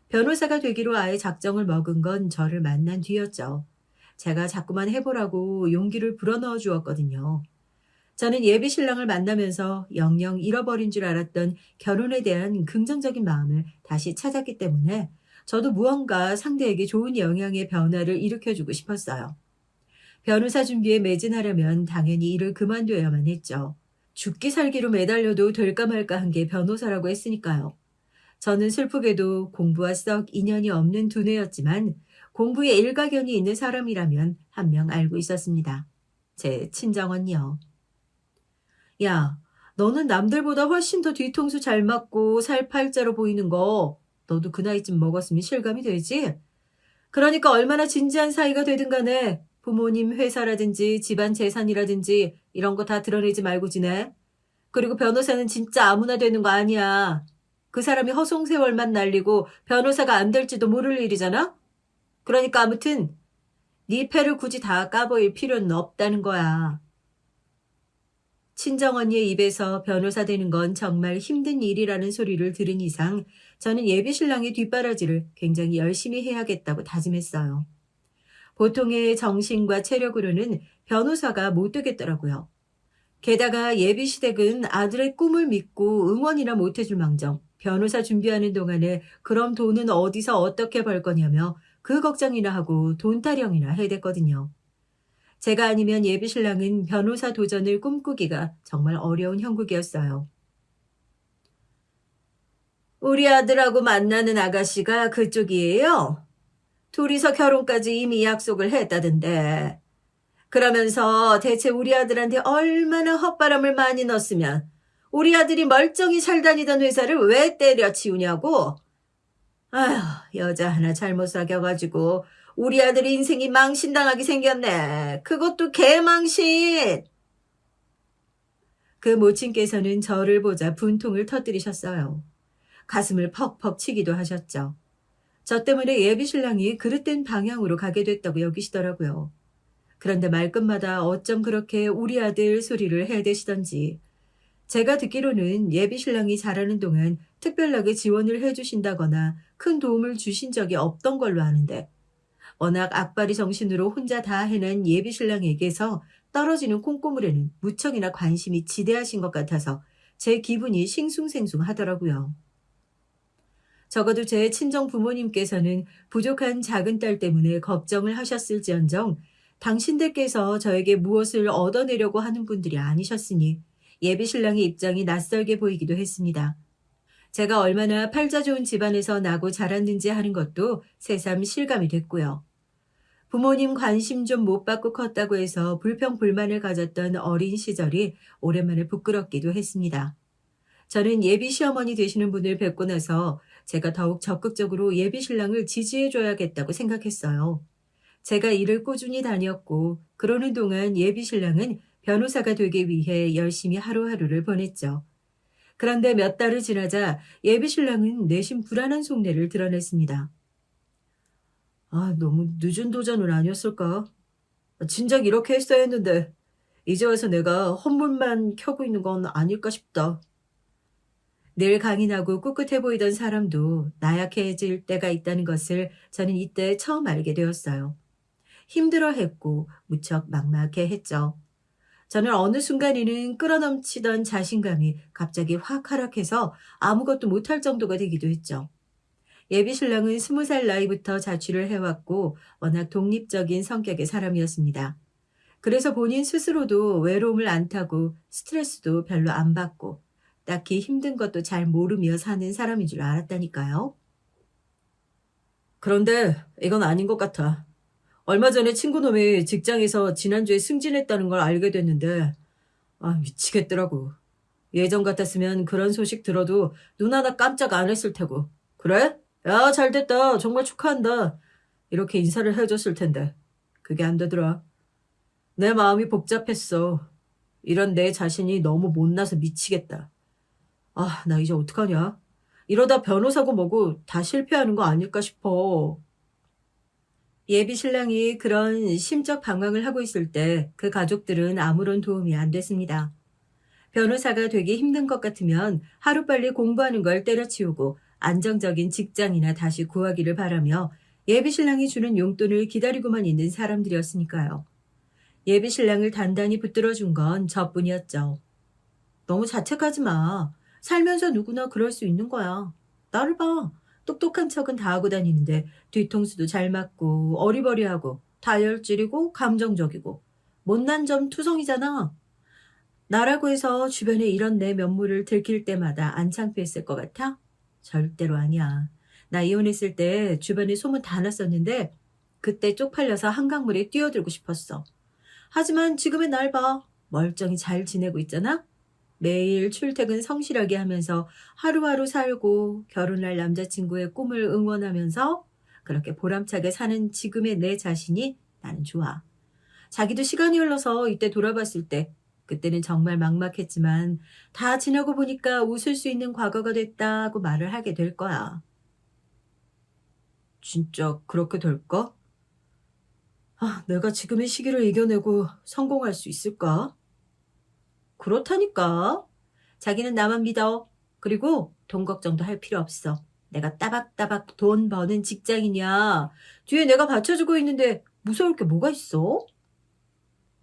변호사가 되기로 아예 작정을 먹은 건 저를 만난 뒤였죠. 제가 자꾸만 해보라고 용기를 불어넣어 주었거든요. 저는 예비 신랑을 만나면서 영영 잃어버린 줄 알았던 결혼에 대한 긍정적인 마음을 다시 찾았기 때문에 저도 무언가 상대에게 좋은 영향의 변화를 일으켜주고 싶었어요. 변호사 준비에 매진하려면 당연히 일을 그만둬야만 했죠. 죽기 살기로 매달려도 될까 말까 한 게 변호사라고 했으니까요. 저는 슬프게도 공부와 썩 인연이 없는 두뇌였지만 공부에 일가견이 있는 사람이라면 한 명 알고 있었습니다. 제 친정언니요. 야, 너는 남들보다 훨씬 더 뒤통수 잘 맞고 살 팔자로 보이는 거 너도 그 나이쯤 먹었으면 실감이 되지? 그러니까 얼마나 진지한 사이가 되든 간에 부모님 회사라든지 집안 재산이라든지 이런 거 다 드러내지 말고 지내. 그리고 변호사는 진짜 아무나 되는 거 아니야. 그 사람이 허송세월만 날리고 변호사가 안 될지도 모를 일이잖아? 그러니까 아무튼 네 패를 굳이 다 까보일 필요는 없다는 거야. 친정언니의 입에서 변호사 되는 건 정말 힘든 일이라는 소리를 들은 이상 저는 예비 신랑의 뒷바라지를 굉장히 열심히 해야겠다고 다짐했어요. 보통의 정신과 체력으로는 변호사가 못 되겠더라고요. 게다가 예비 시댁은 아들의 꿈을 믿고 응원이나 못 해줄 망정 변호사 준비하는 동안에 그럼 돈은 어디서 어떻게 벌 거냐며 그 걱정이나 하고 돈 타령이나 해댔거든요. 제가 아니면 예비 신랑은 변호사 도전을 꿈꾸기가 정말 어려운 형국이었어요. 우리 아들하고 만나는 아가씨가 그쪽이에요? 둘이서 결혼까지 이미 약속을 했다던데. 그러면서 대체 우리 아들한테 얼마나 헛바람을 많이 넣었으면 우리 아들이 멀쩡히 잘 다니던 회사를 왜 때려치우냐고? 아휴, 여자 하나 잘못 사귀어가지고 우리 아들 인생이 망신당하게 생겼네. 그것도 개망신. 그 모친께서는 저를 보자 분통을 터뜨리셨어요. 가슴을 퍽퍽 치기도 하셨죠. 저 때문에 예비 신랑이 그릇된 방향으로 가게 됐다고 여기시더라고요. 그런데 말끝마다 어쩜 그렇게 우리 아들 소리를 해대시던지 제가 듣기로는 예비 신랑이 자라는 동안 특별하게 지원을 해주신다거나 큰 도움을 주신 적이 없던 걸로 아는데 워낙 악바리 정신으로 혼자 다 해낸 예비 신랑에게서 떨어지는 콩고물에는 무척이나 관심이 지대하신 것 같아서 제 기분이 싱숭생숭하더라고요. 적어도 제 친정 부모님께서는 부족한 작은 딸 때문에 걱정을 하셨을지언정 당신들께서 저에게 무엇을 얻어내려고 하는 분들이 아니셨으니 예비 신랑의 입장이 낯설게 보이기도 했습니다. 제가 얼마나 팔자 좋은 집안에서 나고 자랐는지 하는 것도 새삼 실감이 됐고요. 부모님 관심 좀 못 받고 컸다고 해서 불평불만을 가졌던 어린 시절이 오랜만에 부끄럽기도 했습니다. 저는 예비 시어머니 되시는 분을 뵙고 나서 제가 더욱 적극적으로 예비 신랑을 지지해줘야겠다고 생각했어요. 제가 일을 꾸준히 다녔고 그러는 동안 예비 신랑은 변호사가 되기 위해 열심히 하루하루를 보냈죠. 그런데 몇 달을 지나자 예비 신랑은 내심 불안한 속내를 드러냈습니다. 아, 너무 늦은 도전은 아니었을까? 진작 이렇게 했어야 했는데 이제 와서 내가 헛물만 켜고 있는 건 아닐까 싶다. 늘 강인하고 꿋꿋해 보이던 사람도 나약해질 때가 있다는 것을 저는 이때 처음 알게 되었어요. 힘들어했고 무척 막막해했죠. 저는 어느 순간에는 끌어넘치던 자신감이 갑자기 확 하락해서 아무것도 못할 정도가 되기도 했죠. 예비 신랑은 20살 나이부터 자취를 해왔고 워낙 독립적인 성격의 사람이었습니다. 그래서 본인 스스로도 외로움을 안 타고 스트레스도 별로 안 받고 딱히 힘든 것도 잘 모르며 사는 사람인 줄 알았다니까요. 그런데 이건 아닌 것 같아. 얼마 전에 친구놈이 직장에서 지난주에 승진했다는 걸 알게 됐는데 미치겠더라고. 예전 같았으면 그런 소식 들어도 눈 하나 깜짝 안 했을 테고. 그래? 야, 잘됐다. 정말 축하한다. 이렇게 인사를 해줬을 텐데. 그게 안 되더라. 내 마음이 복잡했어. 이런 내 자신이 너무 못나서 미치겠다. 나 이제 어떡하냐? 이러다 변호사고 뭐고 다 실패하는 거 아닐까 싶어. 예비 신랑이 그런 심적 방황을 하고 있을 때 그 가족들은 아무런 도움이 안 됐습니다. 변호사가 되기 힘든 것 같으면 하루빨리 공부하는 걸 때려치우고 안정적인 직장이나 다시 구하기를 바라며 예비 신랑이 주는 용돈을 기다리고만 있는 사람들이었으니까요. 예비 신랑을 단단히 붙들어준 건 저뿐이었죠. 너무 자책하지 마. 살면서 누구나 그럴 수 있는 거야. 나를 봐. 똑똑한 척은 다 하고 다니는데 뒤통수도 잘 맞고 어리버리하고 다혈질이고 감정적이고 못난 점 투성이잖아. 나라고 해서 주변에 이런 내 면모를 들킬 때마다 안 창피했을 것 같아? 절대로 아니야. 나 이혼했을 때 주변에 소문 다 났었는데 그때 쪽팔려서 한강물에 뛰어들고 싶었어. 하지만 지금의 날 봐. 멀쩡히 잘 지내고 있잖아? 매일 출퇴근 성실하게 하면서 하루하루 살고 결혼할 남자친구의 꿈을 응원하면서 그렇게 보람차게 사는 지금의 내 자신이 나는 좋아. 자기도 시간이 흘러서 이때 돌아봤을 때 그때는 정말 막막했지만 다 지나고 보니까 웃을 수 있는 과거가 됐다고 말을 하게 될 거야. 진짜 그렇게 될까? 내가 지금의 시기를 이겨내고 성공할 수 있을까? 그렇다니까. 자기는 나만 믿어. 그리고 돈 걱정도 할 필요 없어. 내가 따박따박 돈 버는 직장이냐. 뒤에 내가 받쳐주고 있는데 무서울 게 뭐가 있어?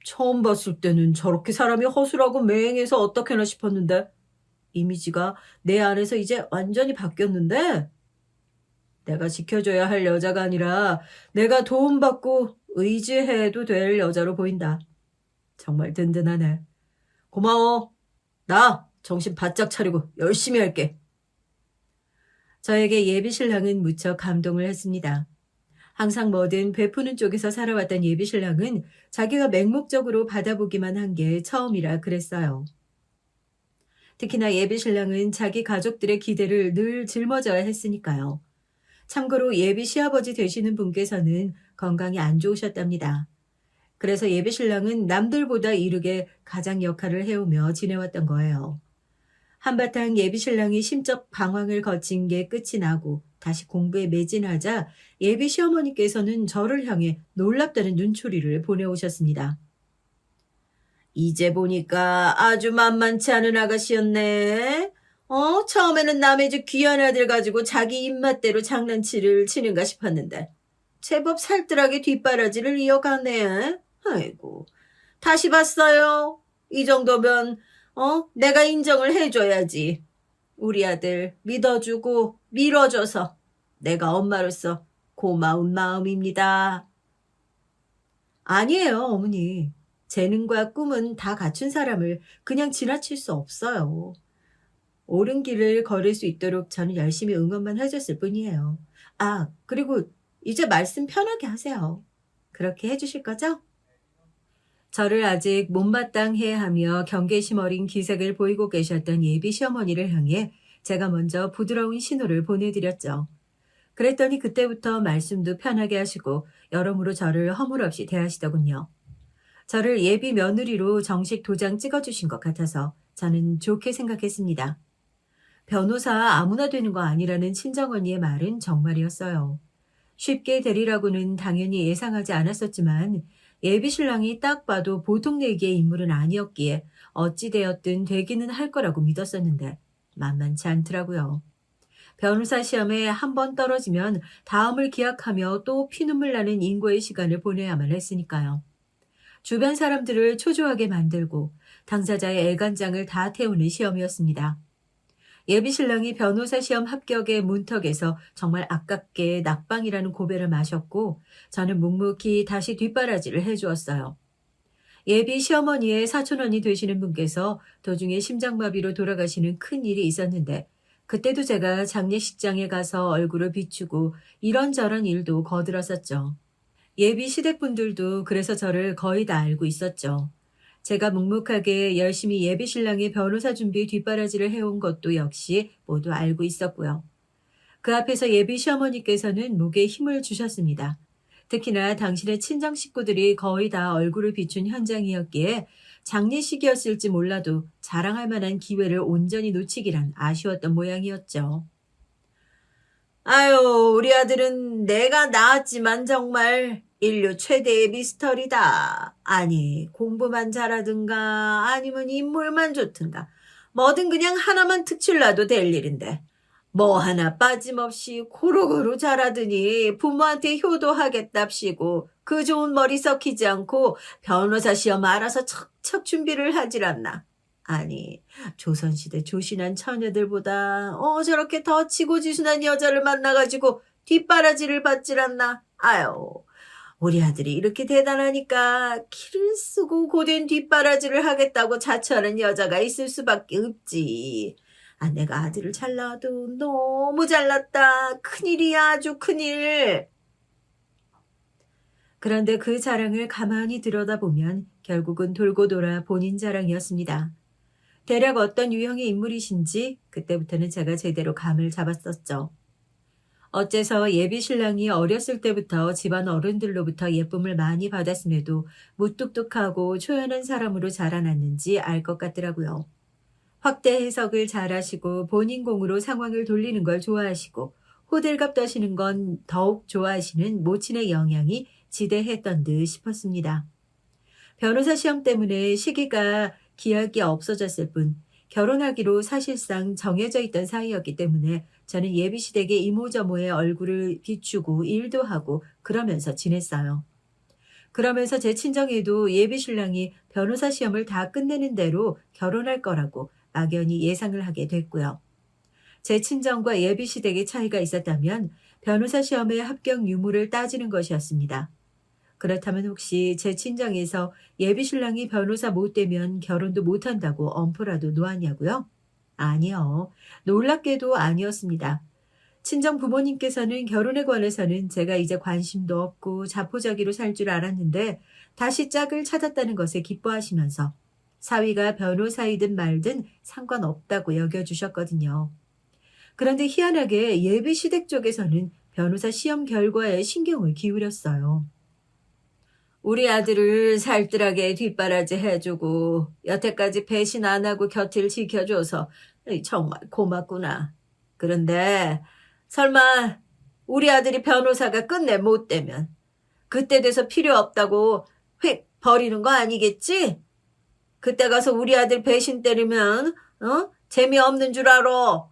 처음 봤을 때는 저렇게 사람이 허술하고 맹해서 어떡하나 싶었는데 이미지가 내 안에서 이제 완전히 바뀌었는데 내가 지켜줘야 할 여자가 아니라 내가 도움받고 의지해도 될 여자로 보인다. 정말 든든하네. 고마워. 나 정신 바짝 차리고 열심히 할게. 저에게 예비 신랑은 무척 감동을 했습니다. 항상 뭐든 베푸는 쪽에서 살아왔던 예비 신랑은 자기가 맹목적으로 받아보기만 한 게 처음이라 그랬어요. 특히나 예비 신랑은 자기 가족들의 기대를 늘 짊어져야 했으니까요. 참고로 예비 시아버지 되시는 분께서는 건강이 안 좋으셨답니다. 그래서 예비 신랑은 남들보다 이르게 가장 역할을 해오며 지내왔던 거예요. 한바탕 예비 신랑이 심적 방황을 거친 게 끝이 나고 다시 공부에 매진하자 예비 시어머니께서는 저를 향해 놀랍다는 눈초리를 보내오셨습니다. 이제 보니까 아주 만만치 않은 아가씨였네. 처음에는 남의 집 귀한 아들 가지고 자기 입맛대로 장난치를 치는가 싶었는데 제법 살뜰하게 뒷바라지를 이어가네. 아이고, 다시 봤어요. 이 정도면 내가 인정을 해줘야지. 우리 아들 믿어주고 밀어줘서 내가 엄마로서 고마운 마음입니다. 아니에요, 어머니. 재능과 꿈은 다 갖춘 사람을 그냥 지나칠 수 없어요. 옳은 길을 걸을 수 있도록 저는 열심히 응원만 해줬을 뿐이에요. 그리고 이제 말씀 편하게 하세요. 그렇게 해주실 거죠? 저를 아직 못마땅해 하며 경계심 어린 기색을 보이고 계셨던 예비 시어머니를 향해 제가 먼저 부드러운 신호를 보내드렸죠. 그랬더니 그때부터 말씀도 편하게 하시고 여러모로 저를 허물없이 대하시더군요. 저를 예비 며느리로 정식 도장 찍어주신 것 같아서 저는 좋게 생각했습니다. 변호사 아무나 되는 거 아니라는 친정언니의 말은 정말이었어요. 쉽게 되리라고는 당연히 예상하지 않았었지만 예비 신랑이 딱 봐도 보통 내기의 인물은 아니었기에 어찌되었든 되기는 할 거라고 믿었었는데 만만치 않더라고요. 변호사 시험에 한 번 떨어지면 다음을 기약하며 또 피눈물 나는 인고의 시간을 보내야만 했으니까요. 주변 사람들을 초조하게 만들고 당사자의 애간장을 다 태우는 시험이었습니다. 예비 신랑이 변호사 시험 합격의 문턱에서 정말 아깝게 낙방이라는 고배를 마셨고 저는 묵묵히 다시 뒷바라지를 해주었어요. 예비 시어머니의 사촌언니 되시는 분께서 도중에 심장마비로 돌아가시는 큰 일이 있었는데 그때도 제가 장례식장에 가서 얼굴을 비추고 이런저런 일도 거들었었죠. 예비 시댁분들도 그래서 저를 거의 다 알고 있었죠. 제가 묵묵하게 열심히 예비 신랑의 변호사 준비 뒷바라지를 해온 것도 역시 모두 알고 있었고요. 그 앞에서 예비 시어머니께서는 목에 힘을 주셨습니다. 특히나 당신의 친정 식구들이 거의 다 얼굴을 비춘 현장이었기에 장례식이었을지 몰라도 자랑할 만한 기회를 온전히 놓치기란 아쉬웠던 모양이었죠. 아유, 우리 아들은 내가 낳았지만 정말 인류 최대의 미스터리다. 아니, 공부만 잘하든가 아니면 인물만 좋든가 뭐든 그냥 하나만 특출나도 될 일인데 뭐 하나 빠짐없이 고루고루 잘하더니 부모한테 효도하겠답시고 그 좋은 머리 썩히지 않고 변호사 시험 알아서 척척 준비를 하질 않나. 아니, 조선시대 조신한 처녀들보다 저렇게 더 지고지순한 여자를 만나가지고 뒷바라지를 받질 않나. 아유, 우리 아들이 이렇게 대단하니까 키를 쓰고 고된 뒷바라지를 하겠다고 자처하는 여자가 있을 수밖에 없지. 아, 내가 아들을 잘 낳아도 너무 잘났다. 큰일이야, 아주 큰일. 그런데 그 자랑을 가만히 들여다보면 결국은 돌고 돌아 본인 자랑이었습니다. 대략 어떤 유형의 인물이신지 그때부터는 제가 제대로 감을 잡았었죠. 어째서 예비 신랑이 어렸을 때부터 집안 어른들로부터 예쁨을 많이 받았음에도 무뚝뚝하고 초연한 사람으로 자라났는지 알 것 같더라고요. 확대 해석을 잘하시고 본인 공으로 상황을 돌리는 걸 좋아하시고 호들갑 떠시는 건 더욱 좋아하시는 모친의 영향이 지대했던 듯 싶었습니다. 변호사 시험 때문에 시기가 기약이 없어졌을 뿐 결혼하기로 사실상 정해져 있던 사이였기 때문에 저는 예비시댁의 이모저모의 얼굴을 비추고 일도 하고 그러면서 지냈어요. 그러면서 제 친정에도 예비신랑이 변호사 시험을 다 끝내는 대로 결혼할 거라고 막연히 예상을 하게 됐고요. 제 친정과 예비시댁의 차이가 있었다면 변호사 시험의 합격 유무를 따지는 것이었습니다. 그렇다면 혹시 제 친정에서 예비신랑이 변호사 못 되면 결혼도 못한다고 엄포라도 놓았냐고요? 아니요. 놀랍게도 아니었습니다. 친정 부모님께서는 결혼에 관해서는 제가 이제 관심도 없고 자포자기로 살 줄 알았는데 다시 짝을 찾았다는 것에 기뻐하시면서 사위가 변호사이든 말든 상관없다고 여겨주셨거든요. 그런데 희한하게 예비시댁 쪽에서는 변호사 시험 결과에 신경을 기울였어요. 우리 아들을 살뜰하게 뒷바라지 해주고 여태까지 배신 안 하고 곁을 지켜줘서 정말 고맙구나. 그런데 설마 우리 아들이 변호사가 끝내 못 되면 그때 돼서 필요 없다고 휙 버리는 거 아니겠지? 그때 가서 우리 아들 배신 때리면 재미없는 줄 알아.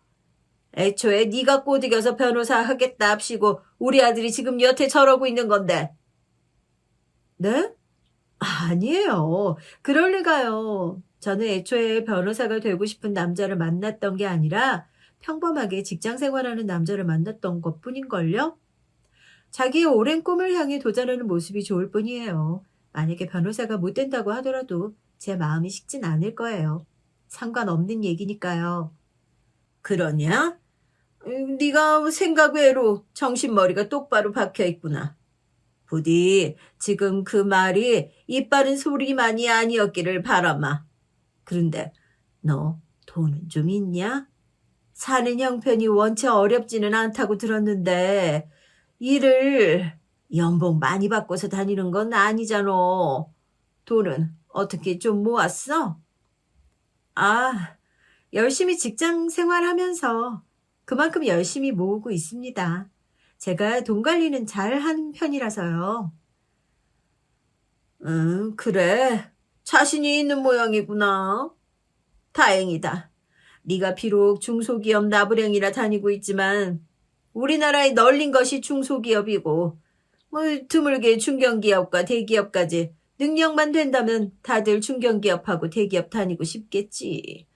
애초에 네가 꼬드겨서 변호사 하겠다 합시고 우리 아들이 지금 여태 저러고 있는 건데. 네? 아니에요. 그럴 리가요. 저는 애초에 변호사가 되고 싶은 남자를 만났던 게 아니라 평범하게 직장 생활하는 남자를 만났던 것뿐인걸요? 자기의 오랜 꿈을 향해 도전하는 모습이 좋을 뿐이에요. 만약에 변호사가 못 된다고 하더라도 제 마음이 식진 않을 거예요. 상관없는 얘기니까요. 그러냐? 네가 생각 외로 정신머리가 똑바로 박혀 있구나. 부디 지금 그 말이 입 바른 소리만이 아니었기를 바라마. 그런데 너 돈은 좀 있냐? 사는 형편이 원체 어렵지는 않다고 들었는데 일을 연봉 많이 받고서 다니는 건 아니잖아. 돈은 어떻게 좀 모았어? 아, 열심히 직장 생활하면서 그만큼 열심히 모으고 있습니다. 제가 돈 관리는 잘 하는 편이라서요. 그래. 자신이 있는 모양이구나. 다행이다. 네가 비록 중소기업 나부랭이라 다니고 있지만 우리나라에 널린 것이 중소기업이고 뭐 드물게 중견기업과 대기업까지 능력만 된다면 다들 중견기업하고 대기업 다니고 싶겠지.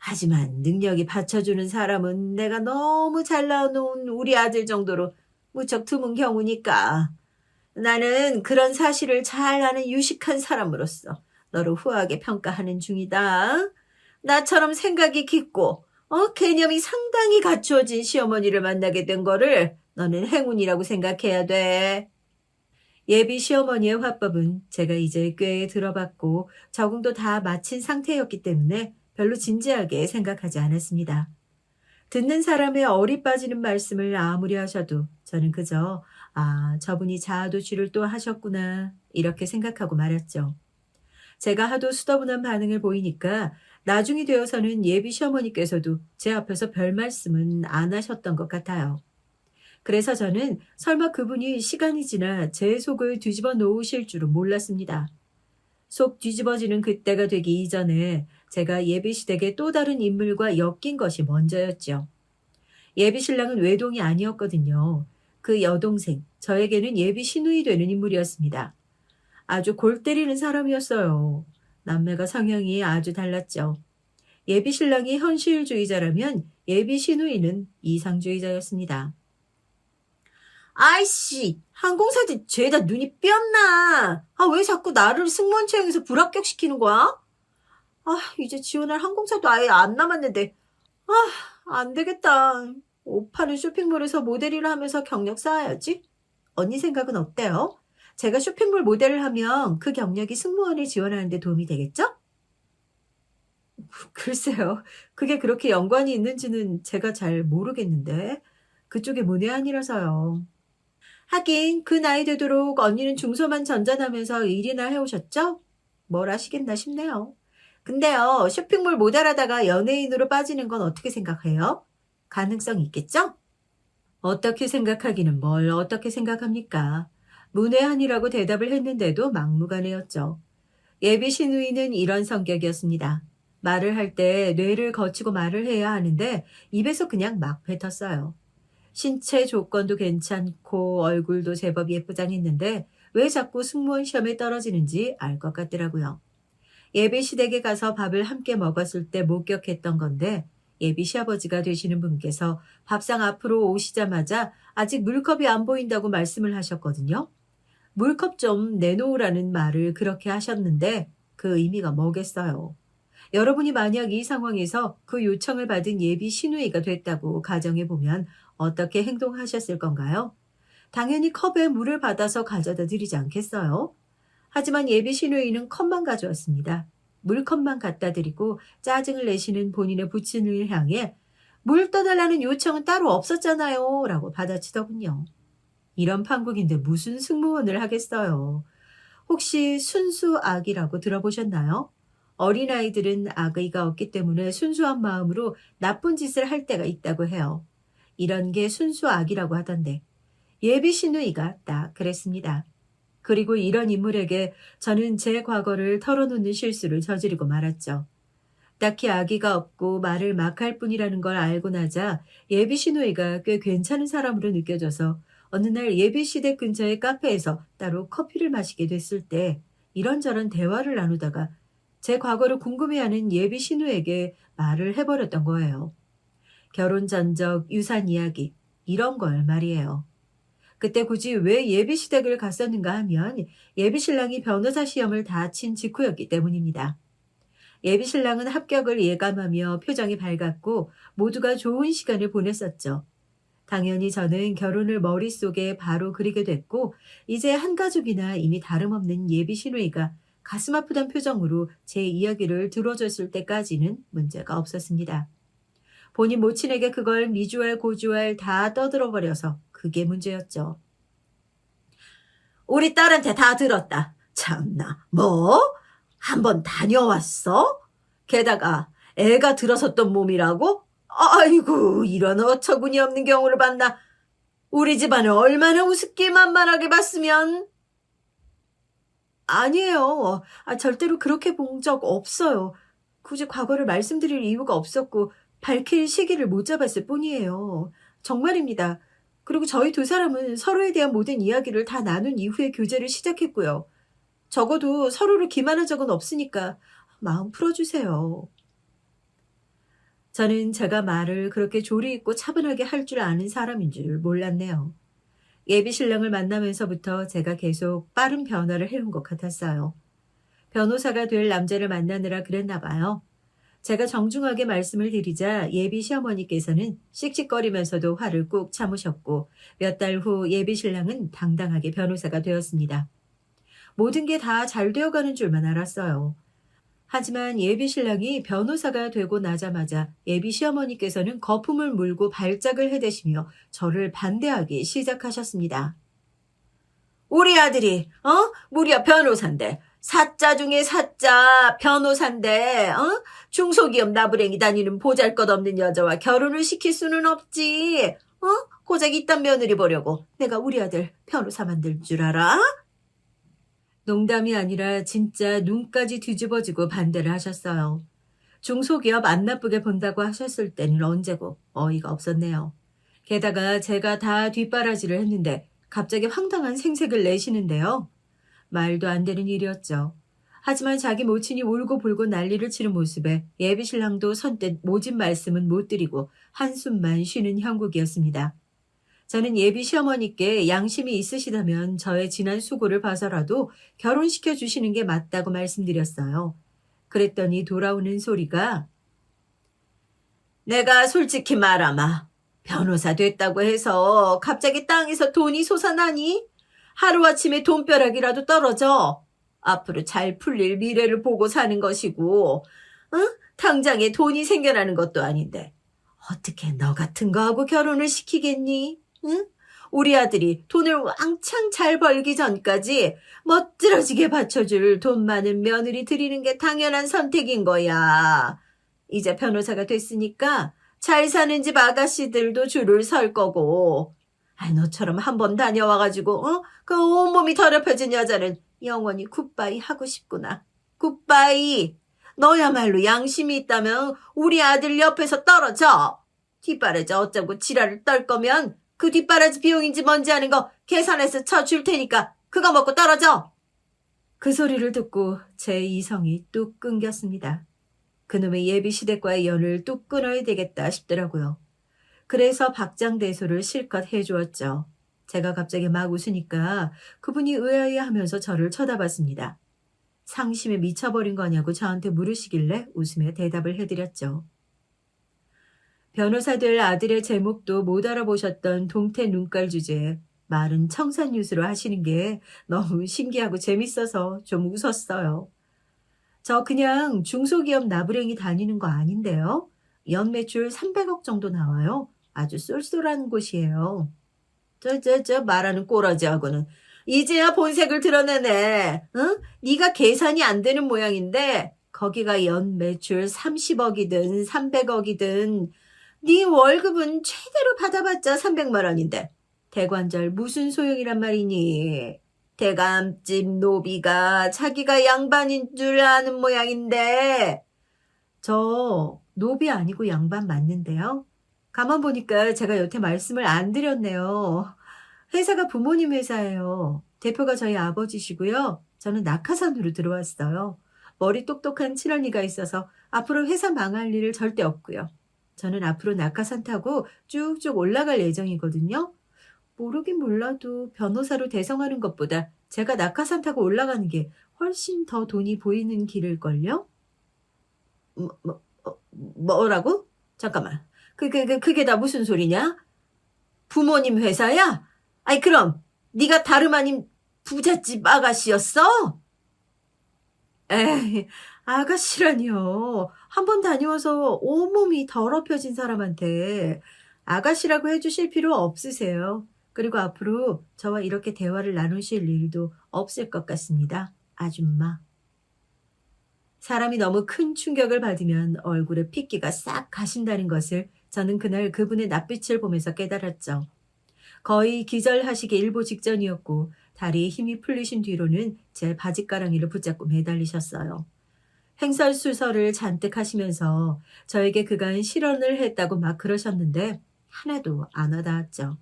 하지만 능력이 받쳐주는 사람은 내가 너무 잘 나와놓은 우리 아들 정도로 무척 드문 경우니까. 나는 그런 사실을 잘 아는 유식한 사람으로서 너를 후하게 평가하는 중이다. 나처럼 생각이 깊고 개념이 상당히 갖추어진 시어머니를 만나게 된 거를 너는 행운이라고 생각해야 돼. 예비 시어머니의 화법은 제가 이제 꽤 들어봤고 적응도 다 마친 상태였기 때문에 별로 진지하게 생각하지 않았습니다. 듣는 사람의 어리 빠지는 말씀을 아무리 하셔도 저는 그저 저분이 자아도취를 또 하셨구나 이렇게 생각하고 말았죠. 제가 하도 수더분한 반응을 보이니까 나중이 되어서는 예비 시어머니께서도 제 앞에서 별 말씀은 안 하셨던 것 같아요. 그래서 저는 설마 그분이 시간이 지나 제 속을 뒤집어 놓으실 줄은 몰랐습니다. 속 뒤집어지는 그때가 되기 이전에 제가 예비시댁의 또 다른 인물과 엮인 것이 먼저였죠. 예비신랑은 외동이 아니었거든요. 그 여동생, 저에게는 예비 시누이 되는 인물이었습니다. 아주 골 때리는 사람이었어요. 남매가 성향이 아주 달랐죠. 예비 신랑이 현실주의자라면 예비 시누이는 이상주의자였습니다. 아이씨, 항공사들 죄다 눈이 삐었나? 왜 자꾸 나를 승무원 채용해서 불합격시키는 거야? 이제 지원할 항공사도 아예 안 남았는데. 안 되겠다. 옷 파는 쇼핑몰에서 모델 일을 하면서 경력 쌓아야지. 언니 생각은 어때요? 제가 쇼핑몰 모델을 하면 그 경력이 승무원을 지원하는 데 도움이 되겠죠? 글쎄요. 그게 그렇게 연관이 있는지는 제가 잘 모르겠는데. 그쪽이 문외한이라서요. 하긴 그 나이 되도록 언니는 중소만 전전하면서 일이나 해오셨죠? 뭘 아시겠나 싶네요. 근데요, 쇼핑몰 모델하다가 연예인으로 빠지는 건 어떻게 생각해요? 가능성이 있겠죠? 어떻게 생각하기는 뭘 어떻게 생각합니까? 문외한이라고 대답을 했는데도 막무가내였죠. 예비 시누이는 이런 성격이었습니다. 말을 할 때 뇌를 거치고 말을 해야 하는데 입에서 그냥 막 뱉었어요. 신체 조건도 괜찮고 얼굴도 제법 예쁘장했는데 왜 자꾸 승무원 시험에 떨어지는지 알 것 같더라고요. 예비 시댁에 가서 밥을 함께 먹었을 때 목격했던 건데 예비 시아버지가 되시는 분께서 밥상 앞으로 오시자마자 아직 물컵이 안 보인다고 말씀을 하셨거든요. 물컵 좀 내놓으라는 말을 그렇게 하셨는데 그 의미가 뭐겠어요. 여러분이 만약 이 상황에서 그 요청을 받은 예비 시누이가 됐다고 가정해보면 어떻게 행동하셨을 건가요? 당연히 컵에 물을 받아서 가져다 드리지 않겠어요? 하지만 예비 시누이는 컵만 가져왔습니다. 물컵만 갖다 드리고 짜증을 내시는 본인의 부친을 향해 물 떠달라는 요청은 따로 없었잖아요 라고 받아치더군요. 이런 판국인데 무슨 승무원을 하겠어요. 혹시 순수악이라고 들어보셨나요? 어린아이들은 악의가 없기 때문에 순수한 마음으로 나쁜 짓을 할 때가 있다고 해요. 이런 게 순수악이라고 하던데 예비 시누이가 딱 그랬습니다. 그리고 이런 인물에게 저는 제 과거를 털어놓는 실수를 저지르고 말았죠. 딱히 악의가 없고 말을 막 할 뿐이라는 걸 알고 나자 예비 시누이가 꽤 괜찮은 사람으로 느껴져서 어느 날 예비 시댁 근처의 카페에서 따로 커피를 마시게 됐을 때 이런저런 대화를 나누다가 제 과거를 궁금해하는 예비 시누에게 말을 해버렸던 거예요. 결혼 전적, 유산 이야기 이런 걸 말이에요. 그때 굳이 왜 예비 시댁을 갔었는가 하면 예비 신랑이 변호사 시험을 다 친 직후였기 때문입니다. 예비 신랑은 합격을 예감하며 표정이 밝았고 모두가 좋은 시간을 보냈었죠. 당연히 저는 결혼을 머릿속에 바로 그리게 됐고 이제 한 가족이나 이미 다름없는 예비 시누이가 가슴 아프단 표정으로 제 이야기를 들어줬을 때까지는 문제가 없었습니다. 본인 모친에게 그걸 미주알 고주알 다 떠들어버려서 그게 문제였죠. 우리 딸한테 다 들었다. 참나, 뭐? 한번 다녀왔어? 게다가 애가 들어섰던 몸이라고? 아이고, 이런 어처구니 없는 경우를 봤나? 우리 집안을 얼마나 우습게 만만하게 봤으면. 아니에요. 절대로 그렇게 본 적 없어요. 굳이 과거를 말씀드릴 이유가 없었고 밝힐 시기를 못 잡았을 뿐이에요. 정말입니다. 그리고 저희 두 사람은 서로에 대한 모든 이야기를 다 나눈 이후에 교제를 시작했고요. 적어도 서로를 기만한 적은 없으니까 마음 풀어주세요. 저는 제가 말을 그렇게 조리 있고 차분하게 할 줄 아는 사람인 줄 몰랐네요. 예비 신랑을 만나면서부터 제가 계속 빠른 변화를 해온 것 같았어요. 변호사가 될 남자를 만나느라 그랬나 봐요. 제가 정중하게 말씀을 드리자 예비 시어머니께서는 씩씩거리면서도 화를 꾹 참으셨고 몇 달 후 예비 신랑은 당당하게 변호사가 되었습니다. 모든 게 다 잘 되어가는 줄만 알았어요. 하지만 예비 신랑이 변호사가 되고 나자마자 예비 시어머니께서는 거품을 물고 발작을 해대시며 저를 반대하기 시작하셨습니다. 우리 아들이 무려 변호사인데 사자 중에 사자 변호사인데 중소기업 나부랭이 다니는 보잘것없는 여자와 결혼을 시킬 수는 없지. 고작 이딴 며느리 보려고 내가 우리 아들 변호사 만들 줄 알아? 농담이 아니라 진짜 눈까지 뒤집어지고 반대를 하셨어요. 중소기업 안 나쁘게 본다고 하셨을 때는 언제고 어이가 없었네요. 게다가 제가 다 뒷바라지를 했는데 갑자기 황당한 생색을 내시는데요. 말도 안 되는 일이었죠. 하지만 자기 모친이 울고불고 난리를 치는 모습에 예비신랑도 선뜻 모진 말씀은 못 드리고 한숨만 쉬는 형국이었습니다. 저는 예비 시어머니께 양심이 있으시다면 저의 지난 수고를 봐서라도 결혼시켜 주시는 게 맞다고 말씀드렸어요. 그랬더니 돌아오는 소리가 내가 솔직히 말하마. 변호사 됐다고 해서 갑자기 땅에서 돈이 솟아나니? 하루아침에 돈벼락이라도 떨어져. 앞으로 잘 풀릴 미래를 보고 사는 것이고, 응? 당장에 돈이 생겨나는 것도 아닌데 어떻게 너 같은 거하고 결혼을 시키겠니? 응? 우리 아들이 돈을 왕창 잘 벌기 전까지 멋들어지게 받쳐줄 돈 많은 며느리 드리는 게 당연한 선택인 거야. 이제 변호사가 됐으니까 잘 사는 집 아가씨들도 줄을 설 거고. 너처럼 한 번 다녀와가지고 그 온몸이 더럽혀진 여자는 영원히 굿바이 하고 싶구나. 굿바이. 너야말로 양심이 있다면 우리 아들 옆에서 떨어져. 뒷바라지 어쩌고 지랄을 떨 거면 그 뒷바라지 비용인지 뭔지 아는 거 계산해서 쳐줄 테니까 그거 먹고 떨어져. 그 소리를 듣고 제 이성이 뚝 끊겼습니다. 그놈의 예비시댁과의 연을 뚝 끊어야 되겠다 싶더라고요. 그래서 박장대소를 실컷 해주었죠. 제가 갑자기 막 웃으니까 그분이 의아해하면서 저를 쳐다봤습니다. 상심에 미쳐버린 거냐고 저한테 물으시길래 웃으며 대답을 해드렸죠. 변호사 될 아들의 제목도 못 알아보셨던 동태 눈깔 주제에 말은 청산유수로 하시는 게 너무 신기하고 재밌어서 좀 웃었어요. 저 그냥 중소기업 나부랭이 다니는 거 아닌데요. 연 매출 300억 정도 나와요. 아주 쏠쏠한 곳이에요. 저 말하는 꼬라지하고는 이제야 본색을 드러내네. 응? 네가 계산이 안 되는 모양인데 거기가 연 매출 30억이든 300억이든 네 월급은 최대로 받아봤자 300만 원인데 대관절 무슨 소용이란 말이니. 대감집 노비가 자기가 양반인 줄 아는 모양인데. 저 노비 아니고 양반 맞는데요. 가만 보니까 제가 여태 말씀을 안 드렸네요. 회사가 부모님 회사예요. 대표가 저희 아버지시고요. 저는 낙하산으로 들어왔어요. 머리 똑똑한 친언니가 있어서 앞으로 회사 망할 일을 절대 없고요. 저는 앞으로 낙하산 타고 쭉쭉 올라갈 예정이거든요. 모르긴 몰라도 변호사로 대성하는 것보다 제가 낙하산 타고 올라가는 게 훨씬 더 돈이 보이는 길일걸요? 뭐라고? 잠깐만. 그게 다 무슨 소리냐? 부모님 회사야? 아니 그럼 네가 다름 아닌 부잣집 아가씨였어? 에이, 아가씨라니요. 한 번 다녀와서 온몸이 더럽혀진 사람한테 아가씨라고 해주실 필요 없으세요. 그리고 앞으로 저와 이렇게 대화를 나누실 일도 없을 것 같습니다. 아줌마. 사람이 너무 큰 충격을 받으면 얼굴에 핏기가 싹 가신다는 것을 저는 그날 그분의 낯빛을 보면서 깨달았죠. 거의 기절하시기 일보 직전이었고 다리에 힘이 풀리신 뒤로는 제 바지가랑이를 붙잡고 매달리셨어요. 횡설수설을 잔뜩 하시면서 저에게 그간 실언을 했다고 막 그러셨는데 하나도 안 와닿았죠.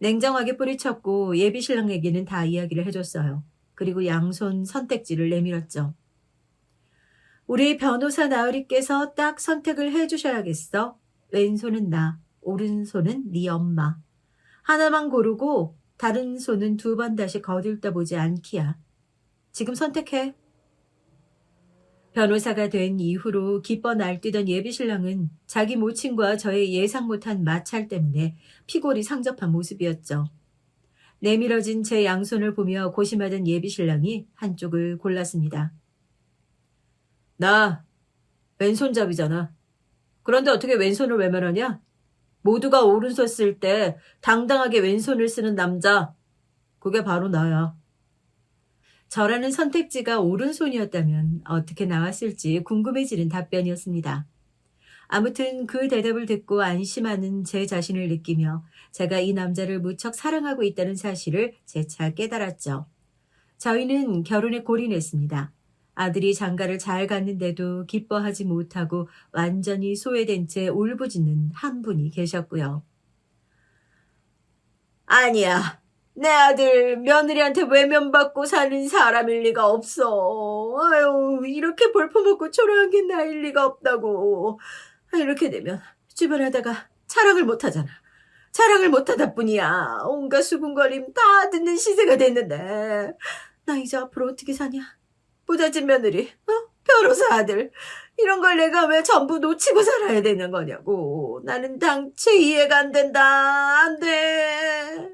냉정하게 뿌리쳤고 예비신랑에게는 다 이야기를 해줬어요. 그리고 양손 선택지를 내밀었죠. 우리 변호사 나으리께서 딱 선택을 해주셔야겠어. 왼손은 나, 오른손은 네 엄마. 하나만 고르고 다른 손은 2번 다시 거들떠보지 않기야. 지금 선택해. 변호사가 된 이후로 기뻐 날뛰던 예비신랑은 자기 모친과 저의 예상 못한 마찰 때문에 피골이 상접한 모습이었죠. 내밀어진 제 양손을 보며 고심하던 예비신랑이 한쪽을 골랐습니다. 나 왼손잡이잖아. 그런데 어떻게 왼손을 외면하냐? 모두가 오른손 쓸 때 당당하게 왼손을 쓰는 남자. 그게 바로 나야. 저라는 선택지가 오른손이었다면 어떻게 나왔을지 궁금해지는 답변이었습니다. 아무튼 그 대답을 듣고 안심하는 제 자신을 느끼며 제가 이 남자를 무척 사랑하고 있다는 사실을 재차 깨달았죠. 저희는 결혼에 골인했습니다. 아들이 장가를 잘 갔는데도 기뻐하지 못하고 완전히 소외된 채 울부짖는 한 분이 계셨고요. 아니야. 내 아들 며느리한테 외면받고 사는 사람일 리가 없어. 아유, 이렇게 볼품없고 초라한 게 나일 리가 없다고. 이렇게 되면 주변에다가 자랑을 못하잖아. 자랑을 못하다 뿐이야. 온갖 수군거림 다 듣는 시세가 됐는데. 나 이제 앞으로 어떻게 사냐? 부잣집 며느리, 변호사 아들. 이런 걸 내가 왜 전부 놓치고 살아야 되는 거냐고. 나는 당최 이해가 안 된다. 안 돼.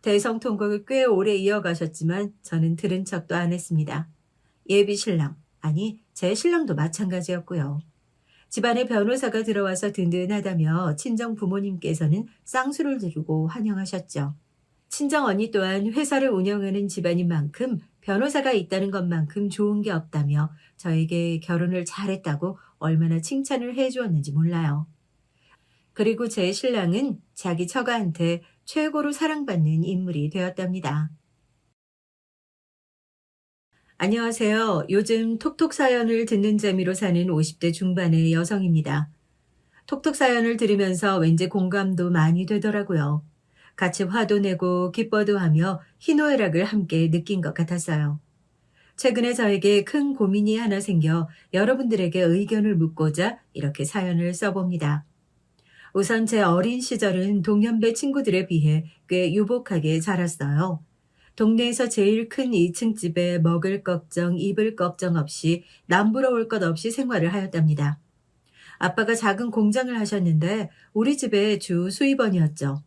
대성통곡을 꽤 오래 이어가셨지만 저는 들은 척도 안 했습니다. 예비 신랑, 아니 제 신랑도 마찬가지였고요. 집안에 변호사가 들어와서 든든하다며 친정 부모님께서는 쌍수를 두르고 환영하셨죠. 친정 언니 또한 회사를 운영하는 집안인 만큼 변호사가 있다는 것만큼 좋은 게 없다며 저에게 결혼을 잘했다고 얼마나 칭찬을 해주었는지 몰라요. 그리고 제 신랑은 자기 처가한테 최고로 사랑받는 인물이 되었답니다. 안녕하세요. 요즘 톡톡 사연을 듣는 재미로 사는 50대 중반의 여성입니다. 톡톡 사연을 들으면서 왠지 공감도 많이 되더라고요. 같이 화도 내고 기뻐도 하며 희노애락을 함께 느낀 것 같았어요. 최근에 저에게 큰 고민이 하나 생겨 여러분들에게 의견을 묻고자 이렇게 사연을 써봅니다. 우선 제 어린 시절은 동년배 친구들에 비해 꽤 유복하게 자랐어요. 동네에서 제일 큰 2층 집에 먹을 걱정, 입을 걱정 없이 남부러울 것 없이 생활을 하였답니다. 아빠가 작은 공장을 하셨는데 우리 집의 주 수입원이었죠.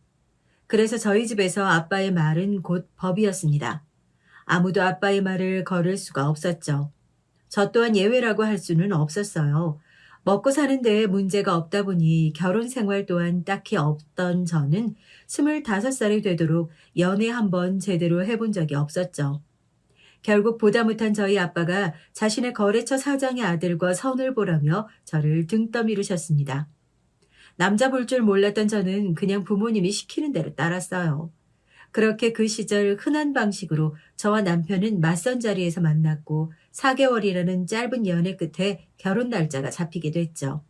그래서 저희 집에서 아빠의 말은 곧 법이었습니다. 아무도 아빠의 말을 걸을 수가 없었죠. 저 또한 예외라고 할 수는 없었어요. 먹고 사는 데에 문제가 없다 보니 결혼 생활 또한 딱히 없던 저는 25살이 되도록 연애 한번 제대로 해본 적이 없었죠. 결국 보다 못한 저희 아빠가 자신의 거래처 사장의 아들과 선을 보라며 저를 등 떠밀으셨습니다. 남자 볼 줄 몰랐던 저는 그냥 부모님이 시키는 대로 따랐어요. 그렇게 그 시절 흔한 방식으로 저와 남편은 맞선 자리에서 만났고 4개월이라는 짧은 연애 끝에 결혼 날짜가 잡히게 됐죠.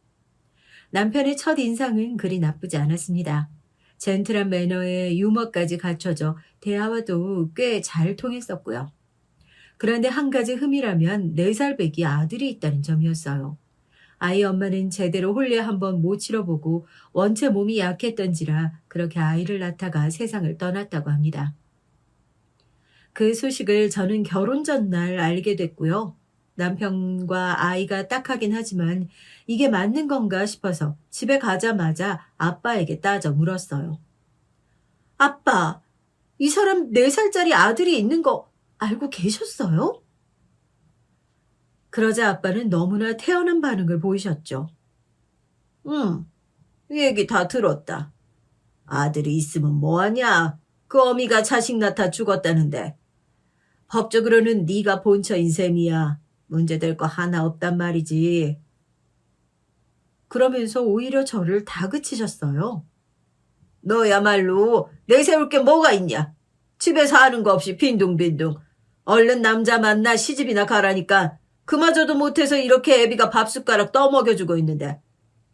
남편의 첫 인상은 그리 나쁘지 않았습니다. 젠틀한 매너에 유머까지 갖춰져 대화와도 꽤 잘 통했었고요. 그런데 한 가지 흠이라면 4살 배기 아들이 있다는 점이었어요. 아이 엄마는 제대로 혼례 한번 못 치러보고 원체 몸이 약했던지라 그렇게 아이를 낳다가 세상을 떠났다고 합니다. 그 소식을 저는 결혼 전날 알게 됐고요. 남편과 아이가 딱하긴 하지만 이게 맞는 건가 싶어서 집에 가자마자 아빠에게 따져 물었어요. 아빠, 이 사람 4살짜리 아들이 있는 거 알고 계셨어요? 그러자 아빠는 너무나 태연한 반응을 보이셨죠. 응, 얘기 다 들었다. 아들이 있으면 뭐하냐? 그 어미가 자식 낳다 죽었다는데. 법적으로는 네가 본처인 셈이야. 문제될 거 하나 없단 말이지. 그러면서 오히려 저를 다그치셨어요. 너야말로 내세울 게 뭐가 있냐? 집에서 하는 거 없이 빈둥빈둥. 얼른 남자 만나 시집이나 가라니까. 그마저도 못해서 이렇게 애비가 밥숟가락 떠먹여주고 있는데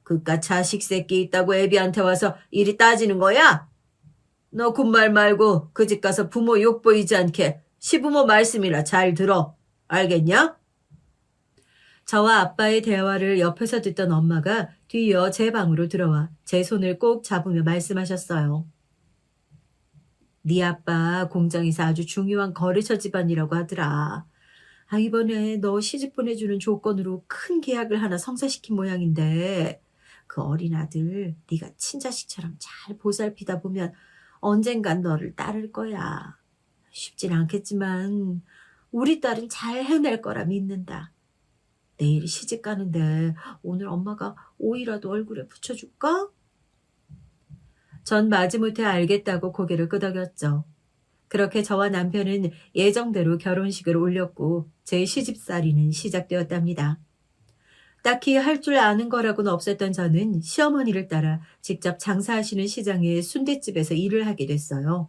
그깟 자식 새끼 있다고 애비한테 와서 이리 따지는 거야? 너 군말 말고 그 집 가서 부모 욕 보이지 않게 시부모 말씀이나 잘 들어. 알겠냐? 저와 아빠의 대화를 옆에서 듣던 엄마가 뒤이어 제 방으로 들어와 제 손을 꼭 잡으며 말씀하셨어요. 네 아빠 공장에서 아주 중요한 거래처 집안이라고 하더라. 이번에 너 시집 보내주는 조건으로 큰 계약을 하나 성사시킨 모양인데 그 어린 아들 네가 친자식처럼 잘 보살피다 보면 언젠간 너를 따를 거야. 쉽진 않겠지만 우리 딸은 잘 해낼 거라 믿는다. 내일 시집 가는데 오늘 엄마가 오이라도 얼굴에 붙여줄까? 전 마지못해 알겠다고 고개를 끄덕였죠. 그렇게 저와 남편은 예정대로 결혼식을 올렸고 제 시집살이는 시작되었답니다. 딱히 할 줄 아는 거라고는 없었던 저는 시어머니를 따라 직접 장사하시는 시장의 순댓집에서 일을 하게 됐어요.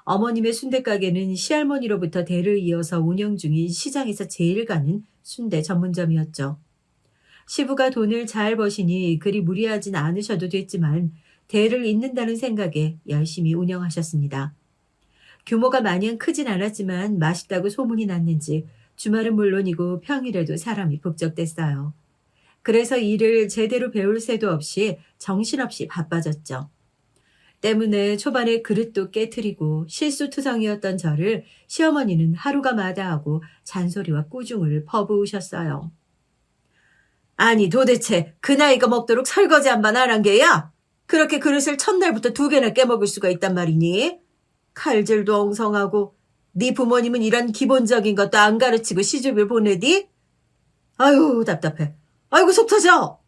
어머님의 순댓가게는 시할머니로부터 대를 이어서 운영 중인 시장에서 제일 가는 순대 전문점이었죠. 시부가 돈을 잘 버시니 그리 무리하진 않으셔도 됐지만 대를 잇는다는 생각에 열심히 운영하셨습니다. 규모가 마냥 크진 않았지만 맛있다고 소문이 났는지 주말은 물론이고 평일에도 사람이 북적댔어요. 그래서 일을 제대로 배울 새도 없이 정신없이 바빠졌죠. 때문에 초반에 그릇도 깨트리고 실수투성이었던 저를 시어머니는 하루가 마다하고 잔소리와 꾸중을 퍼부으셨어요. 아니 도대체 그 나이가 먹도록 설거지 한 번 안 한 게야? 그렇게 그릇을 첫날부터 2개나 깨먹을 수가 있단 말이니? 칼질도 엉성하고 네 부모님은 이런 기본적인 것도 안 가르치고 시집을 보내디? 아유 답답해. 아이고 속 터져.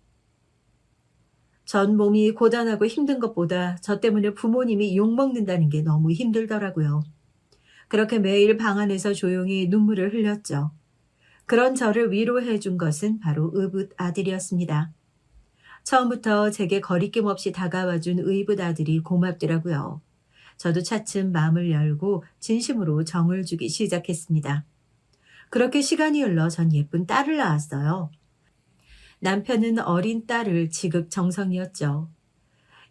전 몸이 고단하고 힘든 것보다 저 때문에 부모님이 욕먹는다는 게 너무 힘들더라고요. 그렇게 매일 방 안에서 조용히 눈물을 흘렸죠. 그런 저를 위로해 준 것은 바로 의붓 아들이었습니다. 처음부터 제게 거리낌 없이 다가와 준 의붓 아들이 고맙더라고요. 저도 차츰 마음을 열고 진심으로 정을 주기 시작했습니다. 그렇게 시간이 흘러 전 예쁜 딸을 낳았어요. 남편은 어린 딸을 지극정성이었죠.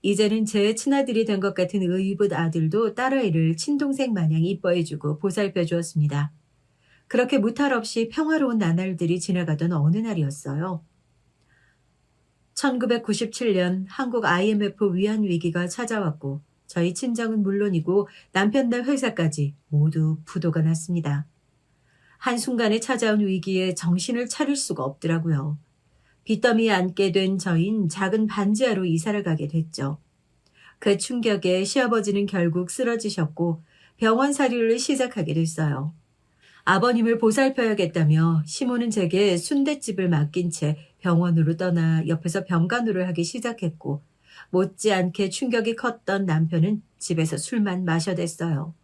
이제는 제 친아들이 된 것 같은 의붓 아들도 딸아이를 친동생 마냥 이뻐해주고 보살펴 주었습니다. 그렇게 무탈 없이 평화로운 나날들이 지나가던 어느 날이었어요. 1997년 한국 IMF 위안 위기가 찾아왔고 저희 친정은 물론이고 남편네 회사까지 모두 부도가 났습니다. 한순간에 찾아온 위기에 정신을 차릴 수가 없더라고요. 빚더미에 앉게 된 저흰 작은 반지하로 이사를 가게 됐죠. 그 충격에 시아버지는 결국 쓰러지셨고 병원살이를 시작하게 됐어요. 아버님을 보살펴야겠다며 시모는 제게 순댓집을 맡긴 채 병원으로 떠나 옆에서 병간호를 하기 시작했고 못지않게 충격이 컸던 남편은 집에서 술만 마셔댔어요.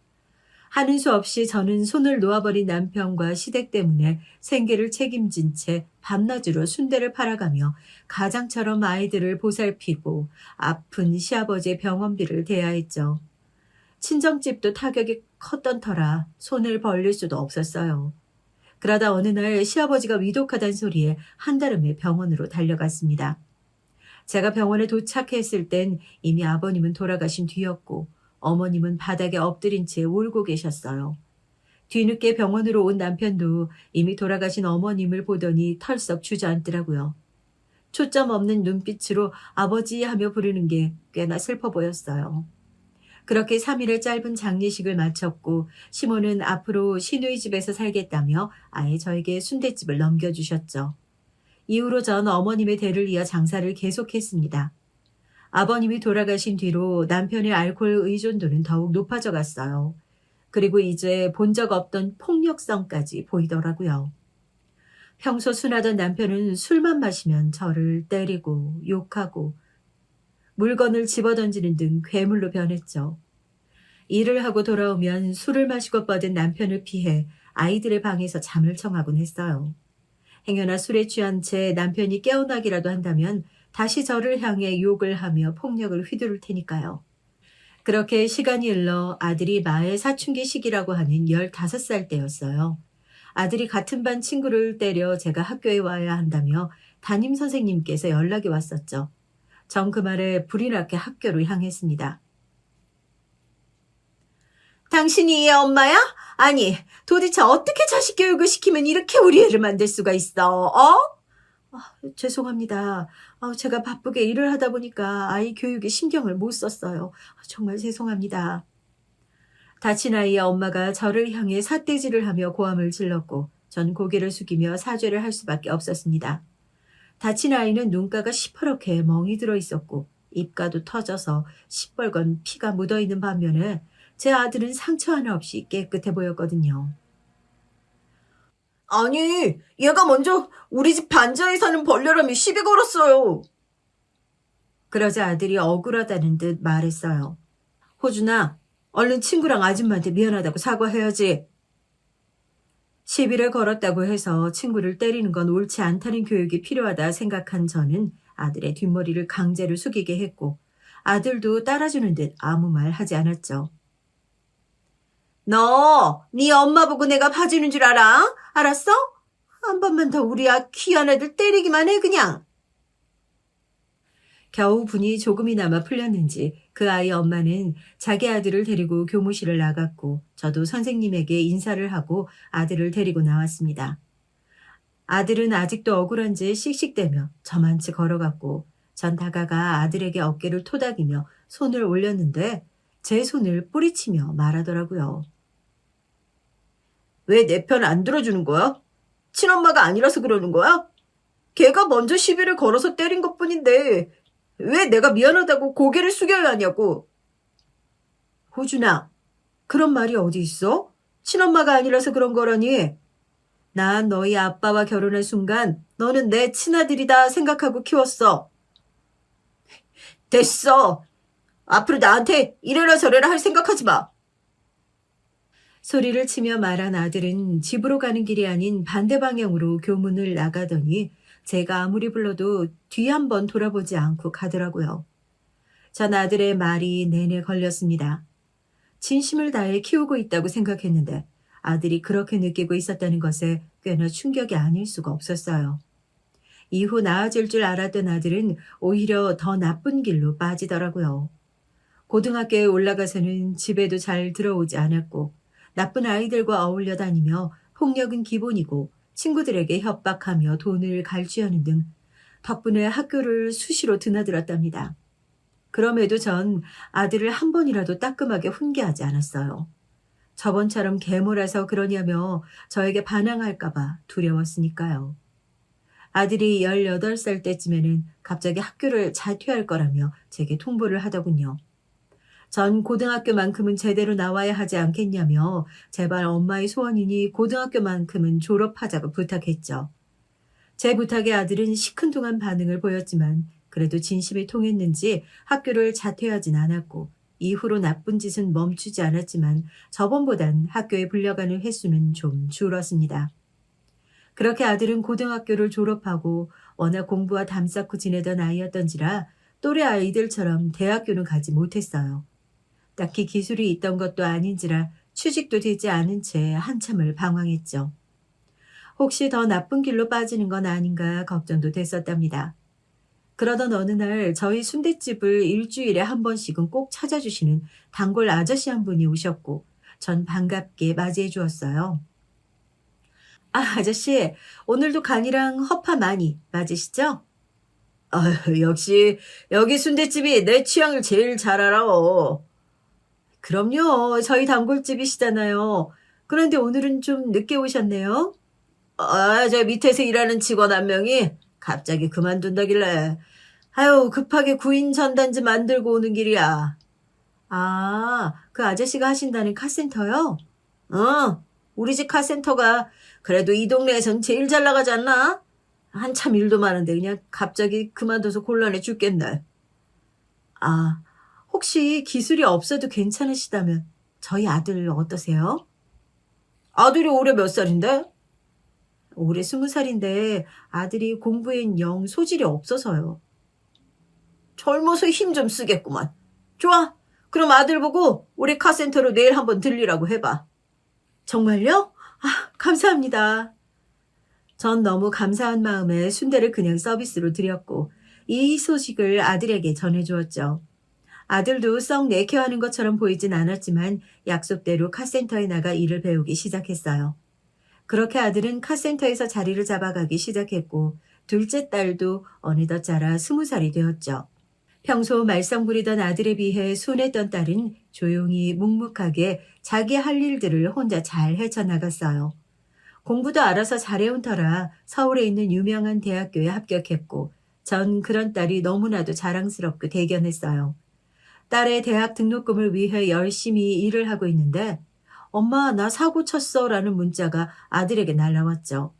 하는 수 없이 저는 손을 놓아버린 남편과 시댁 때문에 생계를 책임진 채 밤낮으로 순대를 팔아가며 가장처럼 아이들을 보살피고 아픈 시아버지의 병원비를 대야 했죠. 친정집도 타격이 컸던 터라 손을 벌릴 수도 없었어요. 그러다 어느 날 시아버지가 위독하다는 소리에 한달음에 병원으로 달려갔습니다. 제가 병원에 도착했을 땐 이미 아버님은 돌아가신 뒤였고 어머님은 바닥에 엎드린 채 울고 계셨어요. 뒤늦게 병원으로 온 남편도 이미 돌아가신 어머님을 보더니 털썩 주저앉더라고요. 초점 없는 눈빛으로 아버지 하며 부르는 게 꽤나 슬퍼 보였어요. 그렇게 3일의 짧은 장례식을 마쳤고 시모는 앞으로 시누이 집에서 살겠다며 아예 저에게 순댓집을 넘겨주셨죠. 이후로 전 어머님의 대를 이어 장사를 계속했습니다. 아버님이 돌아가신 뒤로 남편의 알코올 의존도는 더욱 높아져 갔어요. 그리고 이제 본 적 없던 폭력성까지 보이더라고요. 평소 순하던 남편은 술만 마시면 저를 때리고 욕하고 물건을 집어던지는 등 괴물로 변했죠. 일을 하고 돌아오면 술을 마시고 뻗은 남편을 피해 아이들의 방에서 잠을 청하곤 했어요. 행여나 술에 취한 채 남편이 깨어나기라도 한다면 다시 저를 향해 욕을 하며 폭력을 휘두를 테니까요. 그렇게 시간이 흘러 아들이 마의 사춘기 시기라고 하는 15살 때였어요. 아들이 같은 반 친구를 때려 제가 학교에 와야 한다며 담임 선생님께서 연락이 왔었죠. 전 그 말에 불이 나게 학교로 향했습니다. 당신이 얘 엄마야? 아니, 도대체 어떻게 자식 교육을 시키면 이렇게 우리 애를 만들 수가 있어? 죄송합니다. 제가 바쁘게 일을 하다 보니까 아이 교육에 신경을 못 썼어요. 정말 죄송합니다. 다친 아이의 엄마가 저를 향해 삿대질을 하며 고함을 질렀고 전 고개를 숙이며 사죄를 할 수밖에 없었습니다. 다친 아이는 눈가가 시퍼렇게 멍이 들어 있었고 입가도 터져서 시뻘건 피가 묻어있는 반면에 제 아들은 상처 하나 없이 깨끗해 보였거든요. 아니, 얘가 먼저 우리 집 반지하에 사는 벌레라며 시비 걸었어요. 그러자 아들이 억울하다는 듯 말했어요. 호준아, 얼른 친구랑 아줌마한테 미안하다고 사과해야지. 시비를 걸었다고 해서 친구를 때리는 건 옳지 않다는 교육이 필요하다 생각한 저는 아들의 뒷머리를 강제로 숙이게 했고 아들도 따라주는 듯 아무 말 하지 않았죠. 너, 네 엄마 보고 내가 봐주는 줄 알아? 알았어? 한 번만 더 우리 귀한 애들 때리기만 해 그냥. 겨우 분이 조금이나마 풀렸는지 그 아이 엄마는 자기 아들을 데리고 교무실을 나갔고 저도 선생님에게 인사를 하고 아들을 데리고 나왔습니다. 아들은 아직도 억울한지 씩씩대며 저만치 걸어갔고 전 다가가 아들에게 어깨를 토닥이며 손을 올렸는데 제 손을 뿌리치며 말하더라고요. 왜 내 편 안 들어주는 거야? 친엄마가 아니라서 그러는 거야? 걔가 먼저 시비를 걸어서 때린 것뿐인데 왜 내가 미안하다고 고개를 숙여야 하냐고. 호준아, 그런 말이 어디 있어? 친엄마가 아니라서 그런 거라니. 난 너희 아빠와 결혼한 순간 너는 내 친아들이다 생각하고 키웠어. 됐어. 앞으로 나한테 이래라 저래라 할 생각하지 마. 소리를 치며 말한 아들은 집으로 가는 길이 아닌 반대 방향으로 교문을 나가더니 제가 아무리 불러도 뒤 한번 돌아보지 않고 가더라고요. 전 아들의 말이 내내 걸렸습니다. 진심을 다해 키우고 있다고 생각했는데 아들이 그렇게 느끼고 있었다는 것에 꽤나 충격이 아닐 수가 없었어요. 이후 나아질 줄 알았던 아들은 오히려 더 나쁜 길로 빠지더라고요. 고등학교에 올라가서는 집에도 잘 들어오지 않았고 나쁜 아이들과 어울려 다니며 폭력은 기본이고 친구들에게 협박하며 돈을 갈취하는 등 덕분에 학교를 수시로 드나들었답니다. 그럼에도 전 아들을 한 번이라도 따끔하게 훈계하지 않았어요. 저번처럼 개몰아서 그러냐며 저에게 반항할까봐 두려웠으니까요. 아들이 18살 때쯤에는 갑자기 학교를 자퇴할 거라며 제게 통보를 하더군요. 전 고등학교만큼은 제대로 나와야 하지 않겠냐며 제발 엄마의 소원이니 고등학교만큼은 졸업하자고 부탁했죠. 제 부탁에 아들은 시큰둥한 반응을 보였지만 그래도 진심이 통했는지 학교를 자퇴하진 않았고 이후로 나쁜 짓은 멈추지 않았지만 저번보단 학교에 불려가는 횟수는 좀 줄었습니다. 그렇게 아들은 고등학교를 졸업하고 워낙 공부와 담쌓고 지내던 아이였던지라 또래 아이들처럼 대학교는 가지 못했어요. 딱히 기술이 있던 것도 아닌지라 취직도 되지 않은 채 한참을 방황했죠. 혹시 더 나쁜 길로 빠지는 건 아닌가 걱정도 됐었답니다. 그러던 어느 날 저희 순댓집을 일주일에 한 번씩은 꼭 찾아주시는 단골 아저씨 한 분이 오셨고 전 반갑게 맞이해 주었어요. 아저씨, 오늘도 간이랑 허파 많이 맞으시죠? 역시 여기 순댓집이 내 취향을 제일 잘 알아. 그럼요. 저희 단골집이시잖아요. 그런데 오늘은 좀 늦게 오셨네요. 저 밑에서 일하는 직원 한 명이 갑자기 그만둔다길래 급하게 구인 전단지 만들고 오는 길이야. 그 아저씨가 하신다는 카센터요? 우리 집 카센터가 그래도 이 동네에선 제일 잘 나가지 않나? 한참 일도 많은데 그냥 갑자기 그만둬서 곤란해 죽겠네. 혹시 기술이 없어도 괜찮으시다면 저희 아들 어떠세요? 아들이 올해 몇 살인데? 올해 20살인데 아들이 공부엔 영 소질이 없어서요. 젊어서 힘 좀 쓰겠구만. 좋아. 그럼 아들 보고 우리 카센터로 내일 한번 들리라고 해봐. 정말요? 감사합니다. 전 너무 감사한 마음에 순대를 그냥 서비스로 드렸고 이 소식을 아들에게 전해주었죠. 아들도 썩 내켜하는 것처럼 보이진 않았지만 약속대로 카센터에 나가 일을 배우기 시작했어요. 그렇게 아들은 카센터에서 자리를 잡아가기 시작했고 둘째 딸도 어느덧 자라 20살이 되었죠. 평소 말썽 부리던 아들에 비해 순했던 딸은 조용히 묵묵하게 자기 할 일들을 혼자 잘 헤쳐나갔어요. 공부도 알아서 잘해온 터라 서울에 있는 유명한 대학교에 합격했고 전 그런 딸이 너무나도 자랑스럽고 대견했어요. 딸의 대학 등록금을 위해 열심히 일을 하고 있는데 엄마 나 사고 쳤어 라는 문자가 아들에게 날라왔죠.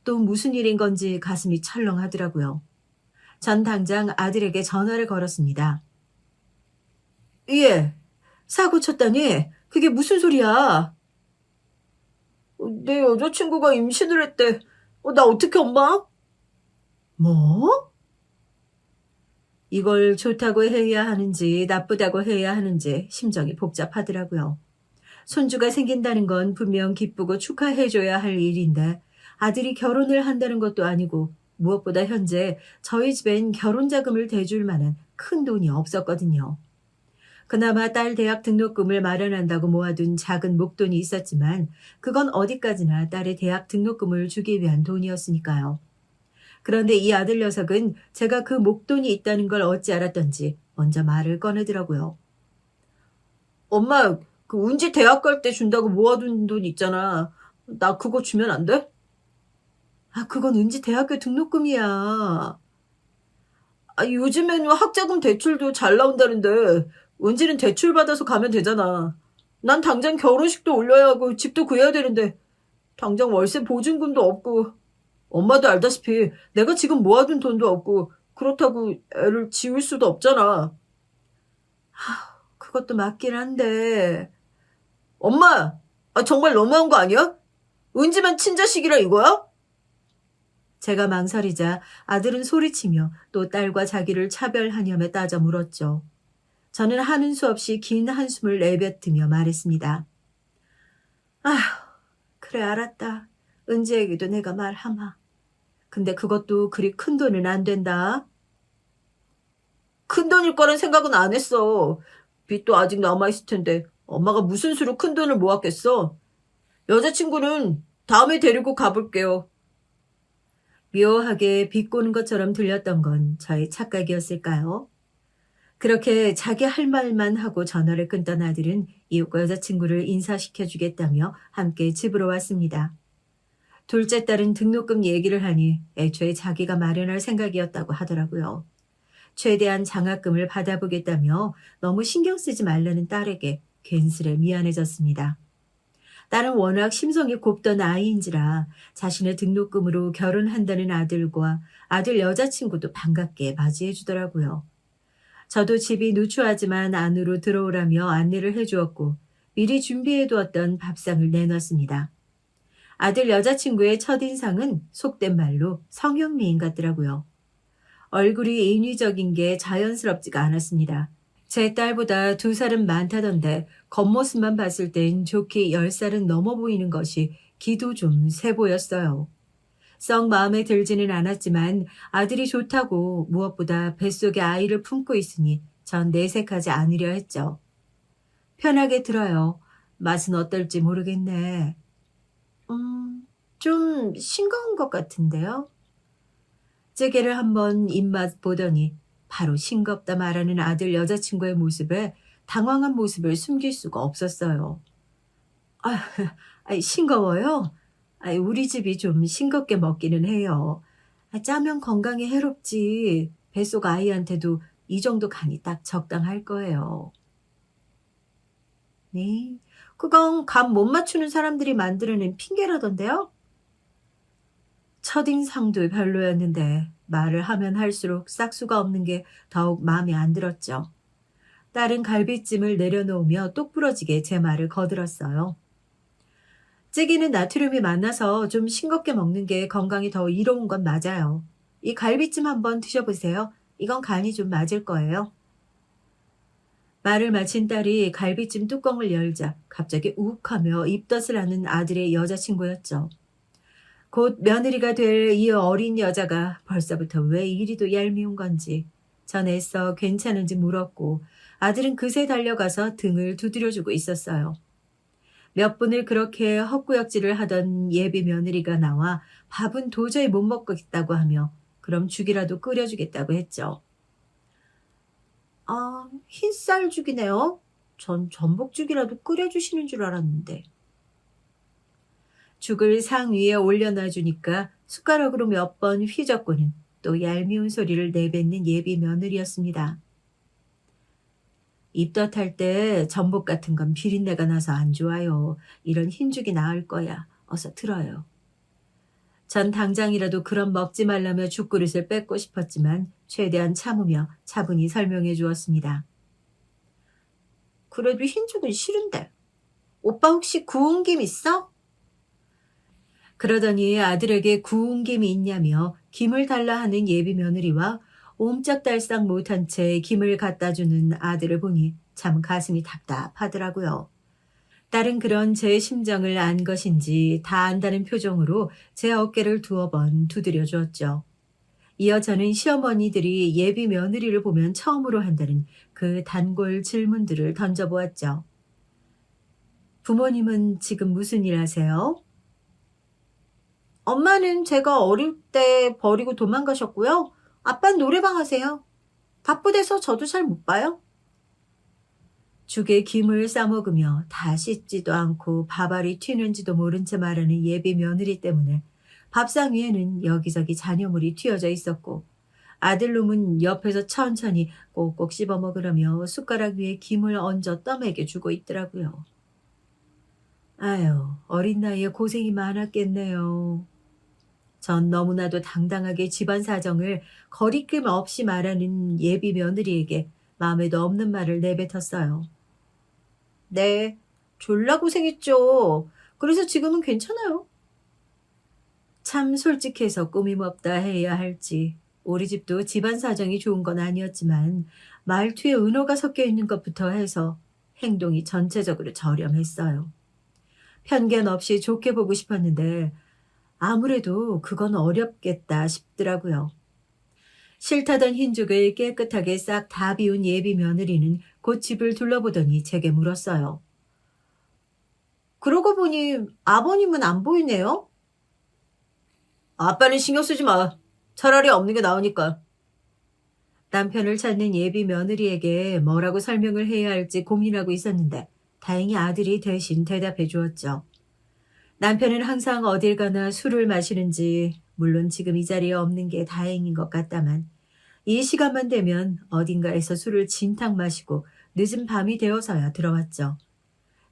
또 무슨 일인 건지 가슴이 철렁하더라고요. 전 당장 아들에게 전화를 걸었습니다. 예, 사고 쳤다니? 그게 무슨 소리야? 내 여자친구가 임신을 했대. 나 어떻게 엄마? 뭐? 이걸 좋다고 해야 하는지 나쁘다고 해야 하는지 심정이 복잡하더라고요. 손주가 생긴다는 건 분명 기쁘고 축하해줘야 할 일인데 아들이 결혼을 한다는 것도 아니고 무엇보다 현재 저희 집엔 결혼 자금을 대줄 만한 큰 돈이 없었거든요. 그나마 딸 대학 등록금을 마련한다고 모아둔 작은 목돈이 있었지만 그건 어디까지나 딸의 대학 등록금을 주기 위한 돈이었으니까요. 그런데 이 아들 녀석은 제가 그 목돈이 있다는 걸 어찌 알았던지 먼저 말을 꺼내더라고요. 엄마, 그 운지 대학 갈 때 준다고 모아둔 돈 있잖아. 나 그거 주면 안 돼? 그건 은지 대학교 등록금이야. 요즘엔 학자금 대출도 잘 나온다는데 은지는 대출 받아서 가면 되잖아. 난 당장 결혼식도 올려야 하고 집도 구해야 되는데 당장 월세 보증금도 없고 엄마도 알다시피 내가 지금 모아둔 돈도 없고 그렇다고 애를 지울 수도 없잖아. 그것도 맞긴 한데 엄마, 정말 너무한 거 아니야? 은지만 친자식이라 이거야? 제가 망설이자 아들은 소리치며 또 딸과 자기를 차별하냐며 따져 물었죠. 저는 하는 수 없이 긴 한숨을 내뱉으며 말했습니다. 그래 알았다. 은지에게도 내가 말하마. 근데 그것도 그리 큰 돈은 안 된다. 큰 돈일 거란 생각은 안 했어. 빚도 아직 남아있을 텐데 엄마가 무슨 수로 큰 돈을 모았겠어. 여자친구는 다음에 데리고 가볼게요. 묘하게 비꼬는 것처럼 들렸던 건 저의 착각이었을까요? 그렇게 자기 할 말만 하고 전화를 끊던 아들은 이웃과 여자친구를 인사시켜주겠다며 함께 집으로 왔습니다. 둘째 딸은 등록금 얘기를 하니 애초에 자기가 마련할 생각이었다고 하더라고요. 최대한 장학금을 받아보겠다며 너무 신경 쓰지 말라는 딸에게 괜스레 미안해졌습니다. 딸은 워낙 심성이 곱던 아이인지라 자신의 등록금으로 결혼한다는 아들과 아들 여자친구도 반갑게 맞이해 주더라고요. 저도 집이 누추하지만 안으로 들어오라며 안내를 해주었고 미리 준비해두었던 밥상을 내놨습니다. 아들 여자친구의 첫인상은 속된 말로 성형미인 같더라고요. 얼굴이 인위적인 게 자연스럽지가 않았습니다. 제 딸보다 2살은 많다던데 겉모습만 봤을 땐 좋게 10살은 넘어 보이는 것이 기도 좀 세 보였어요. 썩 마음에 들지는 않았지만 아들이 좋다고 무엇보다 뱃속에 아이를 품고 있으니 전 내색하지 않으려 했죠. 편하게 들어요. 맛은 어떨지 모르겠네. 좀 싱거운 것 같은데요? 찌개를 한번 입맛 보더니 바로 싱겁다 말하는 아들 여자친구의 모습에 당황한 모습을 숨길 수가 없었어요. 싱거워요? 우리 집이 좀 싱겁게 먹기는 해요. 짜면 건강에 해롭지. 뱃속 아이한테도 이 정도 간이 딱 적당할 거예요. 네, 그건 간 못 맞추는 사람들이 만들어낸 핑계라던데요? 첫인상도 별로였는데 말을 하면 할수록 싹수가 없는 게 더욱 마음에 안 들었죠. 딸은 갈비찜을 내려놓으며 똑부러지게 제 말을 거들었어요. 찌개는 나트륨이 많아서 좀 싱겁게 먹는 게 건강에 더 이로운 건 맞아요. 이 갈비찜 한번 드셔보세요. 이건 간이 좀 맞을 거예요. 말을 마친 딸이 갈비찜 뚜껑을 열자 갑자기 우욱하며 입덧을 하는 아들의 여자친구였죠. 곧 며느리가 될 이 어린 여자가 벌써부터 왜 이리도 얄미운 건지 전 애써 괜찮은지 물었고 아들은 그새 달려가서 등을 두드려주고 있었어요. 몇 분을 그렇게 헛구역질을 하던 예비 며느리가 나와 밥은 도저히 못 먹겠다고 하며 그럼 죽이라도 끓여주겠다고 했죠. 흰쌀죽이네요. 전 전복죽이라도 끓여주시는 줄 알았는데. 죽을 상 위에 올려놔주니까 숟가락으로 몇 번 휘젓고는 또 얄미운 소리를 내뱉는 예비 며느리였습니다. 입덧할 때 전복 같은 건 비린내가 나서 안 좋아요. 이런 흰죽이 나을 거야. 어서 들어요. 전 당장이라도 그런 먹지 말라며 죽그릇을 뺏고 싶었지만 최대한 참으며 차분히 설명해 주었습니다. 그래도 흰죽은 싫은데. 오빠 혹시 구운 김 있어? 그러더니 아들에게 구운 김이 있냐며 김을 달라 하는 예비 며느리와 옴짝달싹 못한 채 김을 갖다 주는 아들을 보니 참 가슴이 답답하더라고요. 딸은 그런 제 심정을 안 것인지 다 안다는 표정으로 제 어깨를 두어 번 두드려 주었죠. 이어 저는 시어머니들이 예비 며느리를 보면 처음으로 한다는 그 단골 질문들을 던져보았죠. 부모님은 지금 무슨 일 하세요? 엄마는 제가 어릴 때 버리고 도망가셨고요. 아빠는 노래방 하세요. 바쁘대서 저도 잘 못 봐요. 죽에 김을 싸먹으며 다 씻지도 않고 밥알이 튀는지도 모른 채 말하는 예비 며느리 때문에 밥상 위에는 여기저기 잔여물이 튀어져 있었고 아들놈은 옆에서 천천히 꼭꼭 씹어 먹으려며 숟가락 위에 김을 얹어 떠먹여 주고 있더라고요. 아유, 어린 나이에 고생이 많았겠네요. 전 너무나도 당당하게 집안 사정을 거리낌 없이 말하는 예비 며느리에게 마음에도 없는 말을 내뱉었어요. 네, 졸라 고생했죠. 그래서 지금은 괜찮아요. 참 솔직해서 꾸밈없다 해야 할지 우리 집도 집안 사정이 좋은 건 아니었지만 말투에 은어가 섞여 있는 것부터 해서 행동이 전체적으로 저렴했어요. 편견 없이 좋게 보고 싶었는데 아무래도 그건 어렵겠다 싶더라고요. 싫다던 흰죽을 깨끗하게 싹 다 비운 예비 며느리는 곧 집을 둘러보더니 제게 물었어요. 그러고 보니 아버님은 안 보이네요? 아빠는 신경 쓰지 마. 차라리 없는 게 나으니까. 남편을 찾는 예비 며느리에게 뭐라고 설명을 해야 할지 고민하고 있었는데 다행히 아들이 대신 대답해 주었죠. 남편은 항상 어딜 가나 술을 마시는지 물론 지금 이 자리에 없는 게 다행인 것 같다만 이 시간만 되면 어딘가에서 술을 진탕 마시고 늦은 밤이 되어서야 들어왔죠.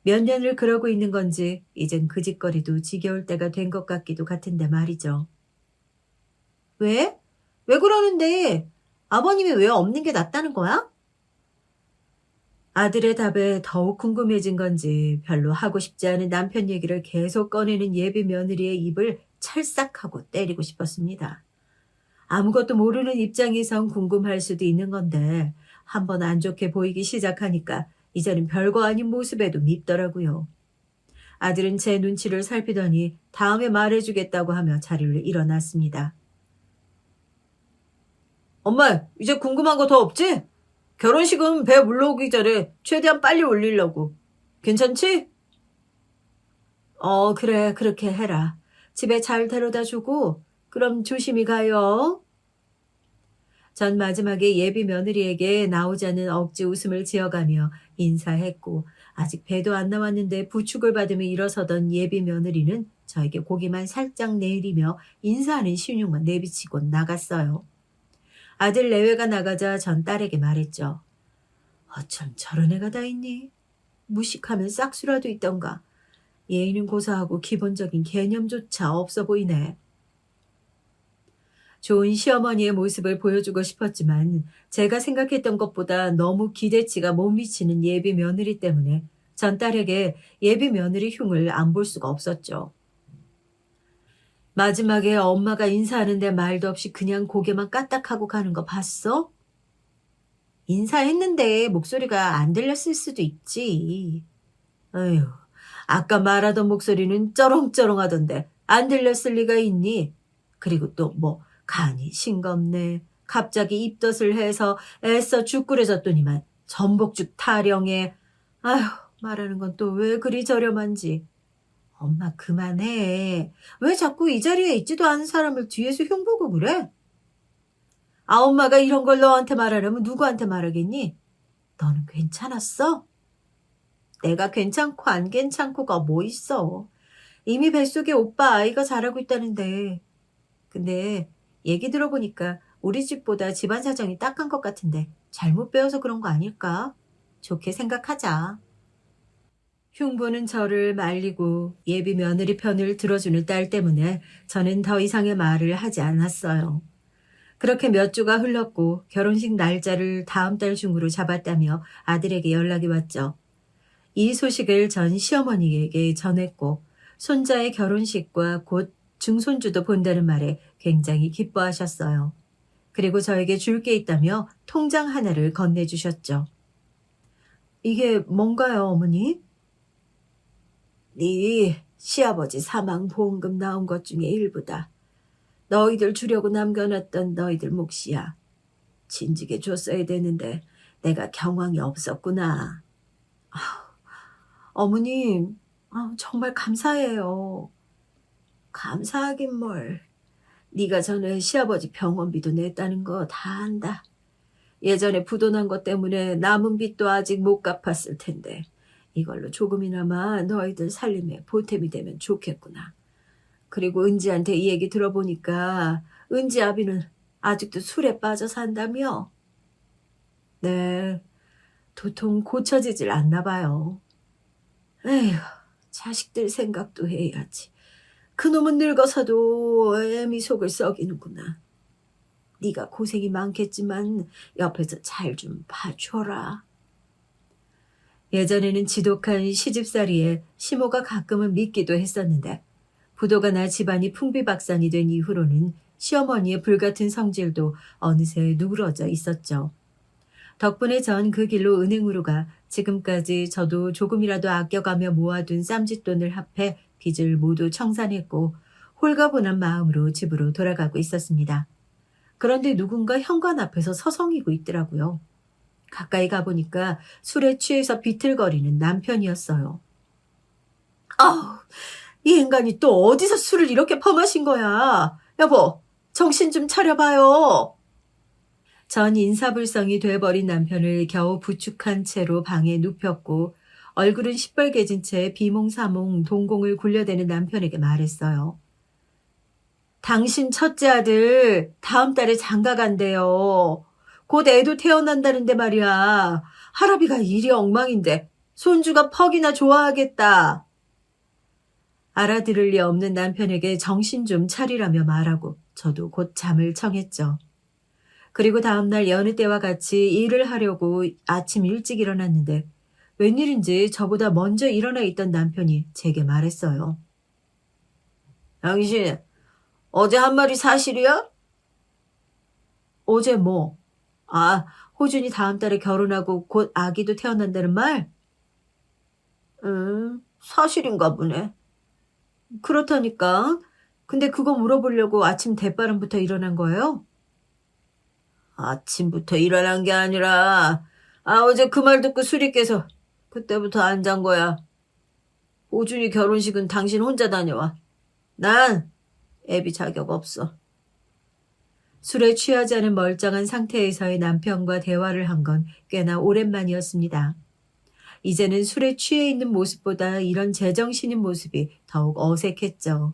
몇 년을 그러고 있는 건지 이젠 그 짓거리도 지겨울 때가 된 것 같기도 같은데 말이죠. 왜? 왜 그러는데? 아버님이 왜 없는 게 낫다는 거야? 아들의 답에 더욱 궁금해진 건지 별로 하고 싶지 않은 남편 얘기를 계속 꺼내는 예비 며느리의 입을 찰싹하고 때리고 싶었습니다. 아무것도 모르는 입장에선 궁금할 수도 있는 건데 한번 안 좋게 보이기 시작하니까 이제는 별거 아닌 모습에도 밉더라고요. 아들은 제 눈치를 살피더니 다음에 말해주겠다고 하며 자리를 일어났습니다. 엄마, 이제 궁금한 거 더 없지? 결혼식은 배 물러오기 전에 최대한 빨리 올리려고. 괜찮지? 그래, 그렇게 해라. 집에 잘 데려다 주고, 그럼 조심히 가요. 전 마지막에 예비 며느리에게 나오지 않는 억지 웃음을 지어가며 인사했고, 아직 배도 안 나왔는데 부축을 받으며 일어서던 예비 며느리는 저에게 고개만 살짝 내리며 인사하는 신용만 내비치고 나갔어요. 아들 내외가 나가자 전 딸에게 말했죠. 어쩜 저런 애가 다 있니? 무식하면 싹수라도 있던가. 예의는 고사하고 기본적인 개념조차 없어 보이네. 좋은 시어머니의 모습을 보여주고 싶었지만 제가 생각했던 것보다 너무 기대치가 못 미치는 예비 며느리 때문에 전 딸에게 예비 며느리 흉을 안 볼 수가 없었죠. 마지막에 엄마가 인사하는데 말도 없이 그냥 고개만 까딱하고 가는 거 봤어? 인사했는데 목소리가 안 들렸을 수도 있지. 에휴, 아까 말하던 목소리는 쩌렁쩌렁하던데 안 들렸을 리가 있니? 그리고 또 뭐 간이 싱겁네. 갑자기 입덧을 해서 애써 죽 끓여졌더니만 전복죽 타령에. 아휴, 말하는 건 또 왜 그리 저렴한지. 엄마 그만해. 왜 자꾸 이 자리에 있지도 않은 사람을 뒤에서 흉보고 그래? 아, 엄마가 이런 걸 너한테 말하려면 누구한테 말하겠니? 너는 괜찮았어? 내가 괜찮고 안 괜찮고가 뭐 있어. 이미 뱃속에 오빠 아이가 자라고 있다는데. 근데 얘기 들어보니까 우리 집보다 집안 사정이 딱한 것 같은데 잘못 배워서 그런 거 아닐까? 좋게 생각하자. 흉보는 저를 말리고 예비 며느리 편을 들어주는 딸 때문에 저는 더 이상의 말을 하지 않았어요. 그렇게 몇 주가 흘렀고 결혼식 날짜를 다음 달 중으로 잡았다며 아들에게 연락이 왔죠. 이 소식을 전 시어머니에게 전했고 손자의 결혼식과 곧 중손주도 본다는 말에 굉장히 기뻐하셨어요. 그리고 저에게 줄 게 있다며 통장 하나를 건네주셨죠. 이게 뭔가요, 어머니? 네 시아버지 사망보험금 나온 것 중에 일부다. 너희들 주려고 남겨놨던 너희들 몫이야. 진즉에 줬어야 되는데 내가 경황이 없었구나. 어머님, 정말 감사해요. 감사하긴 뭘. 네가 전에 시아버지 병원비도 냈다는 거 다 안다. 예전에 부도 난 것 때문에 남은 빚도 아직 못 갚았을 텐데 이걸로 조금이나마 너희들 살림에 보탬이 되면 좋겠구나. 그리고 은지한테 이 얘기 들어보니까 은지 아비는 아직도 술에 빠져 산다며? 네, 도통 고쳐지질 않나 봐요. 에휴, 자식들 생각도 해야지. 그놈은 늙어서도 애미 속을 썩이는구나. 네가 고생이 많겠지만 옆에서 잘 좀 봐줘라. 예전에는 지독한 시집살이에 시모가 가끔은 믿기도 했었는데 부도가 나 집안이 풍비박산이 된 이후로는 시어머니의 불같은 성질도 어느새 누그러져 있었죠. 덕분에 전 그 길로 은행으로 가 지금까지 저도 조금이라도 아껴가며 모아둔 쌈짓돈을 합해 빚을 모두 청산했고 홀가분한 마음으로 집으로 돌아가고 있었습니다. 그런데 누군가 현관 앞에서 서성이고 있더라고요. 가까이 가보니까 술에 취해서 비틀거리는 남편이었어요. 아우, 이 인간이 또 어디서 술을 이렇게 퍼마신 거야. 여보, 정신 좀 차려봐요. 전 인사불성이 돼버린 남편을 겨우 부축한 채로 방에 눕혔고 얼굴은 시뻘개진 채 비몽사몽 동공을 굴려대는 남편에게 말했어요. 당신 첫째 아들 다음 달에 장가 간대요. 곧 애도 태어난다는데 말이야. 할아비가 일이 엉망인데 손주가 퍽이나 좋아하겠다. 알아들을 리 없는 남편에게 정신 좀 차리라며 말하고 저도 곧 잠을 청했죠. 그리고 다음날 여느 때와 같이 일을 하려고 아침 일찍 일어났는데 웬일인지 저보다 먼저 일어나 있던 남편이 제게 말했어요. 당신 어제 한 말이 사실이야? 어제 뭐? 호준이 다음 달에 결혼하고 곧 아기도 태어난다는 말? 사실인가 보네. 그렇다니까. 근데 그거 물어보려고 아침 대바람부터 일어난 거예요? 아침부터 일어난 게 아니라 어제 그 말 듣고 술이 깨서 그때부터 안 잔 거야. 호준이 결혼식은 당신 혼자 다녀와. 난 애비 자격 없어. 술에 취하지 않은 멀쩡한 상태에서의 남편과 대화를 한 건 꽤나 오랜만이었습니다. 이제는 술에 취해 있는 모습보다 이런 제정신인 모습이 더욱 어색했죠.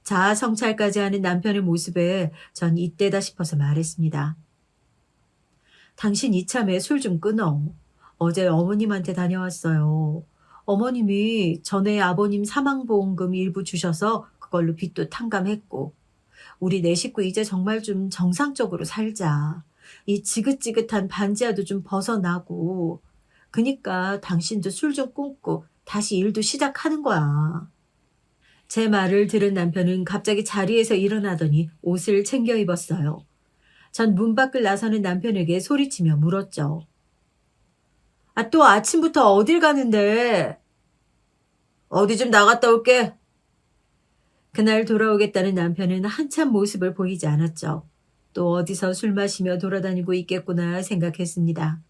자아 성찰까지 하는 남편의 모습에 전 이때다 싶어서 말했습니다. 당신 이참에 술 좀 끊어. 어제 어머님한테 다녀왔어요. 어머님이 전에 아버님 사망보험금 일부 주셔서 그걸로 빚도 탕감했고 우리 네 식구 이제 정말 좀 정상적으로 살자. 이 지긋지긋한 반지하도 좀 벗어나고 그니까 당신도 술 좀 끊고 다시 일도 시작하는 거야. 제 말을 들은 남편은 갑자기 자리에서 일어나더니 옷을 챙겨 입었어요. 전 문 밖을 나서는 남편에게 소리치며 물었죠. 또 아침부터 어딜 가는데? 어디 좀 나갔다 올게. 그날 돌아오겠다는 남편은 한참 모습을 보이지 않았죠. 또 어디서 술 마시며 돌아다니고 있겠구나 생각했습니다.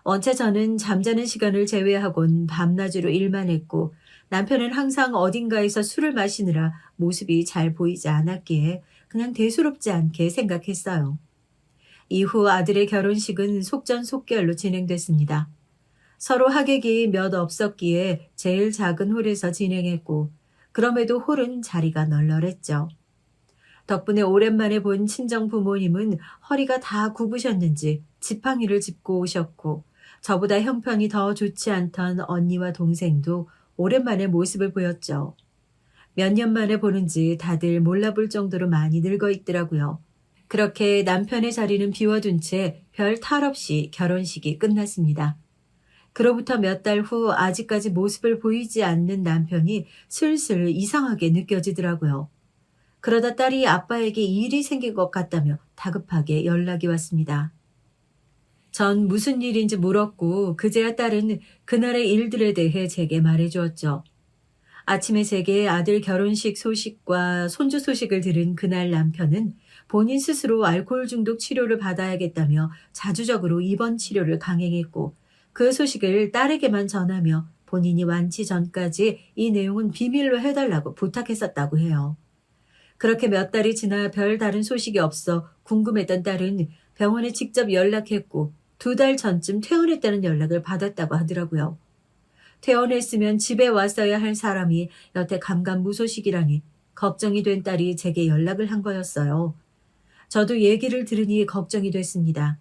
언제 저는 잠자는 시간을 제외하곤 밤낮으로 일만 했고 남편은 항상 어딘가에서 술을 마시느라 모습이 잘 보이지 않았기에 그냥 대수롭지 않게 생각했어요. 이후 아들의 결혼식은 속전속결로 진행됐습니다. 서로 하객이 몇 없었기에 제일 작은 홀에서 진행했고 그럼에도 홀은 자리가 널널했죠. 덕분에 오랜만에 본 친정 부모님은 허리가 다 굽으셨는지 지팡이를 짚고 오셨고 저보다 형편이 더 좋지 않던 언니와 동생도 오랜만에 모습을 보였죠. 몇 년 만에 보는지 다들 몰라볼 정도로 많이 늙어 있더라고요. 그렇게 남편의 자리는 비워둔 채 별 탈 없이 결혼식이 끝났습니다. 그로부터 몇 달 후 아직까지 모습을 보이지 않는 남편이 슬슬 이상하게 느껴지더라고요. 그러다 딸이 아빠에게 일이 생긴 것 같다며 다급하게 연락이 왔습니다. 전 무슨 일인지 물었고 그제야 딸은 그날의 일들에 대해 제게 말해주었죠. 아침에 제게 아들 결혼식 소식과 손주 소식을 들은 그날 남편은 본인 스스로 알코올 중독 치료를 받아야겠다며 자주적으로 입원 치료를 강행했고 그 소식을 딸에게만 전하며 본인이 완치 전까지 이 내용은 비밀로 해달라고 부탁했었다고 해요. 그렇게 몇 달이 지나 별 다른 소식이 없어 궁금했던 딸은 병원에 직접 연락했고 2달 전쯤 퇴원했다는 연락을 받았다고 하더라고요. 퇴원했으면 집에 왔어야 할 사람이 여태 감감무소식이라니 걱정이 된 딸이 제게 연락을 한 거였어요. 저도 얘기를 들으니 걱정이 됐습니다.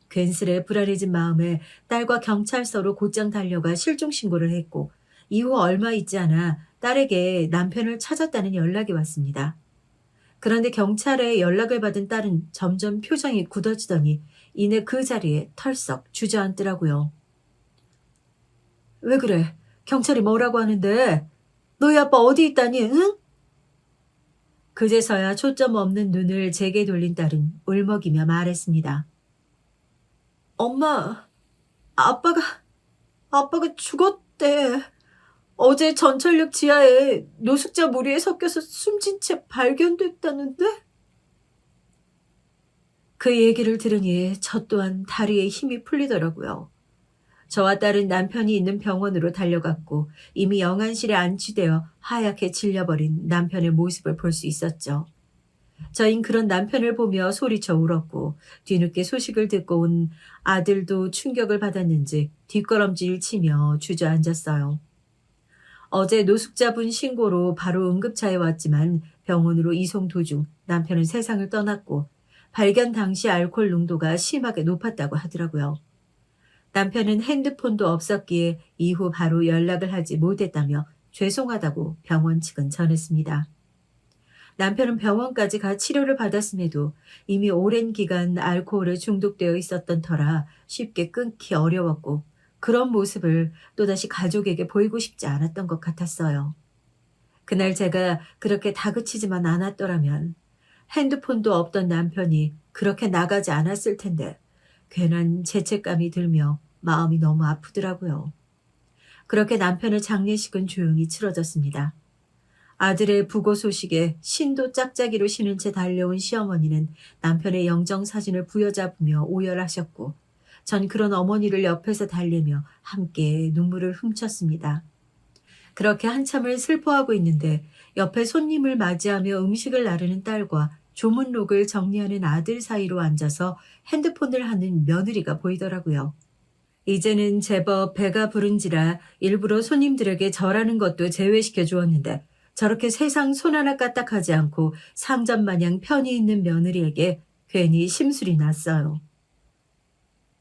괜스레 불안해진 마음에 딸과 경찰서로 곧장 달려가 실종 신고를 했고 이후 얼마 있지 않아 딸에게 남편을 찾았다는 연락이 왔습니다. 그런데 경찰에 연락을 받은 딸은 점점 표정이 굳어지더니 이내 그 자리에 털썩 주저앉더라고요. 왜 그래? 경찰이 뭐라고 하는데? 너희 아빠 어디 있다니, 응? 그제서야 초점 없는 눈을 제게 돌린 딸은 울먹이며 말했습니다. 엄마, 아빠가 죽었대. 어제 전철역 지하에 노숙자 무리에 섞여서 숨진 채 발견됐다는데? 그 얘기를 들으니 저 또한 다리에 힘이 풀리더라고요. 저와 딸은 남편이 있는 병원으로 달려갔고 이미 영안실에 안치되어 하얗게 질려버린 남편의 모습을 볼 수 있었죠. 저흰 그런 남편을 보며 소리쳐 울었고 뒤늦게 소식을 듣고 온 아들도 충격을 받았는지 뒷걸음질 치며 주저앉았어요. 어제 노숙자분 신고로 바로 응급차에 왔지만 병원으로 이송 도중 남편은 세상을 떠났고 발견 당시 알코올 농도가 심하게 높았다고 하더라고요. 남편은 핸드폰도 없었기에 이후 바로 연락을 하지 못했다며 죄송하다고 병원 측은 전했습니다. 남편은 병원까지 가 치료를 받았음에도 이미 오랜 기간 알코올에 중독되어 있었던 터라 쉽게 끊기 어려웠고 그런 모습을 또다시 가족에게 보이고 싶지 않았던 것 같았어요. 그날 제가 그렇게 다그치지만 않았더라면 핸드폰도 없던 남편이 그렇게 나가지 않았을 텐데 괜한 죄책감이 들며 마음이 너무 아프더라고요. 그렇게 남편의 장례식은 조용히 치러졌습니다. 아들의 부고 소식에 신도 짝짝이로 신은 채 달려온 시어머니는 남편의 영정사진을 부여잡으며 오열하셨고 전 그런 어머니를 옆에서 달래며 함께 눈물을 훔쳤습니다. 그렇게 한참을 슬퍼하고 있는데 옆에 손님을 맞이하며 음식을 나르는 딸과 조문록을 정리하는 아들 사이로 앉아서 핸드폰을 하는 며느리가 보이더라고요. 이제는 제법 배가 부른지라 일부러 손님들에게 절하는 것도 제외시켜 주었는데 저렇게 세상 손 하나 까딱하지 않고 상전마냥 편히 있는 며느리에게 괜히 심술이 났어요.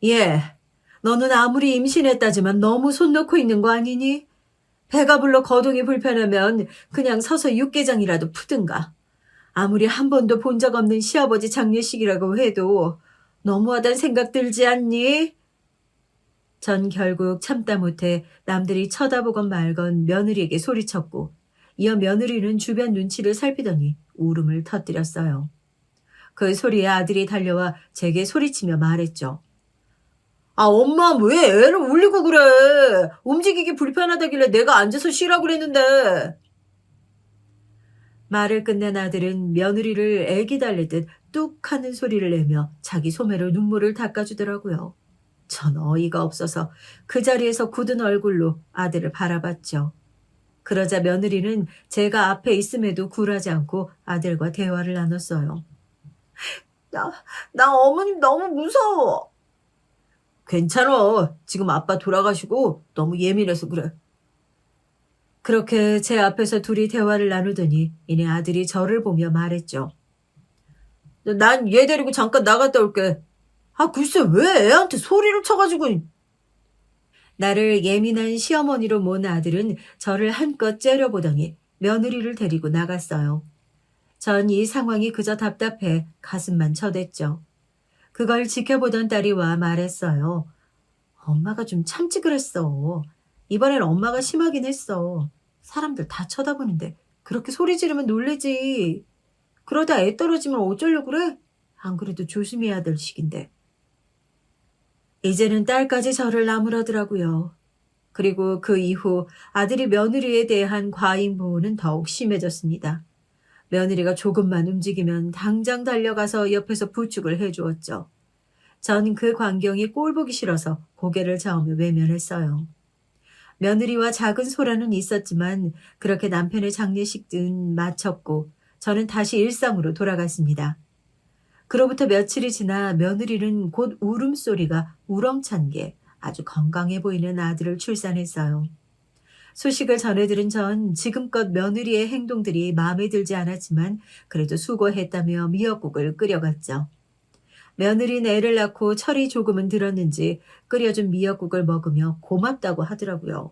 예, 너는 아무리 임신했다지만 너무 손 놓고 있는 거 아니니? 배가 불러 거동이 불편하면 그냥 서서 육개장이라도 푸든가. 아무리 한 번도 본 적 없는 시아버지 장례식이라고 해도 너무하단 생각 들지 않니? 전 결국 참다 못해 남들이 쳐다보건 말건 며느리에게 소리쳤고 이어 며느리는 주변 눈치를 살피더니 울음을 터뜨렸어요. 그 소리에 아들이 달려와 제게 소리치며 말했죠. 아, 엄마 왜 애를 울리고 그래? 움직이기 불편하다길래 내가 앉아서 쉬라고 그랬는데. 말을 끝낸 아들은 며느리를 애기 달래듯 뚝 하는 소리를 내며 자기 소매로 눈물을 닦아주더라고요. 전 어이가 없어서 그 자리에서 굳은 얼굴로 아들을 바라봤죠. 그러자 며느리는 제가 앞에 있음에도 굴하지 않고 아들과 대화를 나눴어요. 나 어머님 너무 무서워. 괜찮아. 지금 아빠 돌아가시고 너무 예민해서 그래. 그렇게 제 앞에서 둘이 대화를 나누더니 이내 아들이 저를 보며 말했죠. 난 얘 데리고 잠깐 나갔다 올게. 아, 글쎄 왜 애한테 소리를 쳐가지고. 나를 예민한 시어머니로 모은 아들은 저를 한껏 째려보더니 며느리를 데리고 나갔어요. 전 이 상황이 그저 답답해 가슴만 쳐댔죠. 그걸 지켜보던 딸이 와 말했어요. 엄마가 좀 참지 그랬어. 이번엔 엄마가 심하긴 했어. 사람들 다 쳐다보는데 그렇게 소리 지르면 놀래지. 그러다 애 떨어지면 어쩌려고 그래? 안 그래도 조심해야 될 시기인데. 이제는 딸까지 저를 나무라더라고요. 그리고 그 이후 아들이 며느리에 대한 과잉 보호는 더욱 심해졌습니다. 며느리가 조금만 움직이면 당장 달려가서 옆에서 부축을 해주었죠. 전 그 광경이 꼴보기 싫어서 고개를 저으며 외면했어요. 며느리와 작은 소란은 있었지만 그렇게 남편의 장례식은 마쳤고 저는 다시 일상으로 돌아갔습니다. 그로부터 며칠이 지나 며느리는 곧 울음소리가 우렁찬 게 아주 건강해 보이는 아들을 출산했어요. 소식을 전해들은 전 지금껏 며느리의 행동들이 마음에 들지 않았지만 그래도 수고했다며 미역국을 끓여갔죠. 며느리 애를 낳고 철이 조금은 들었는지 끓여준 미역국을 먹으며 고맙다고 하더라고요.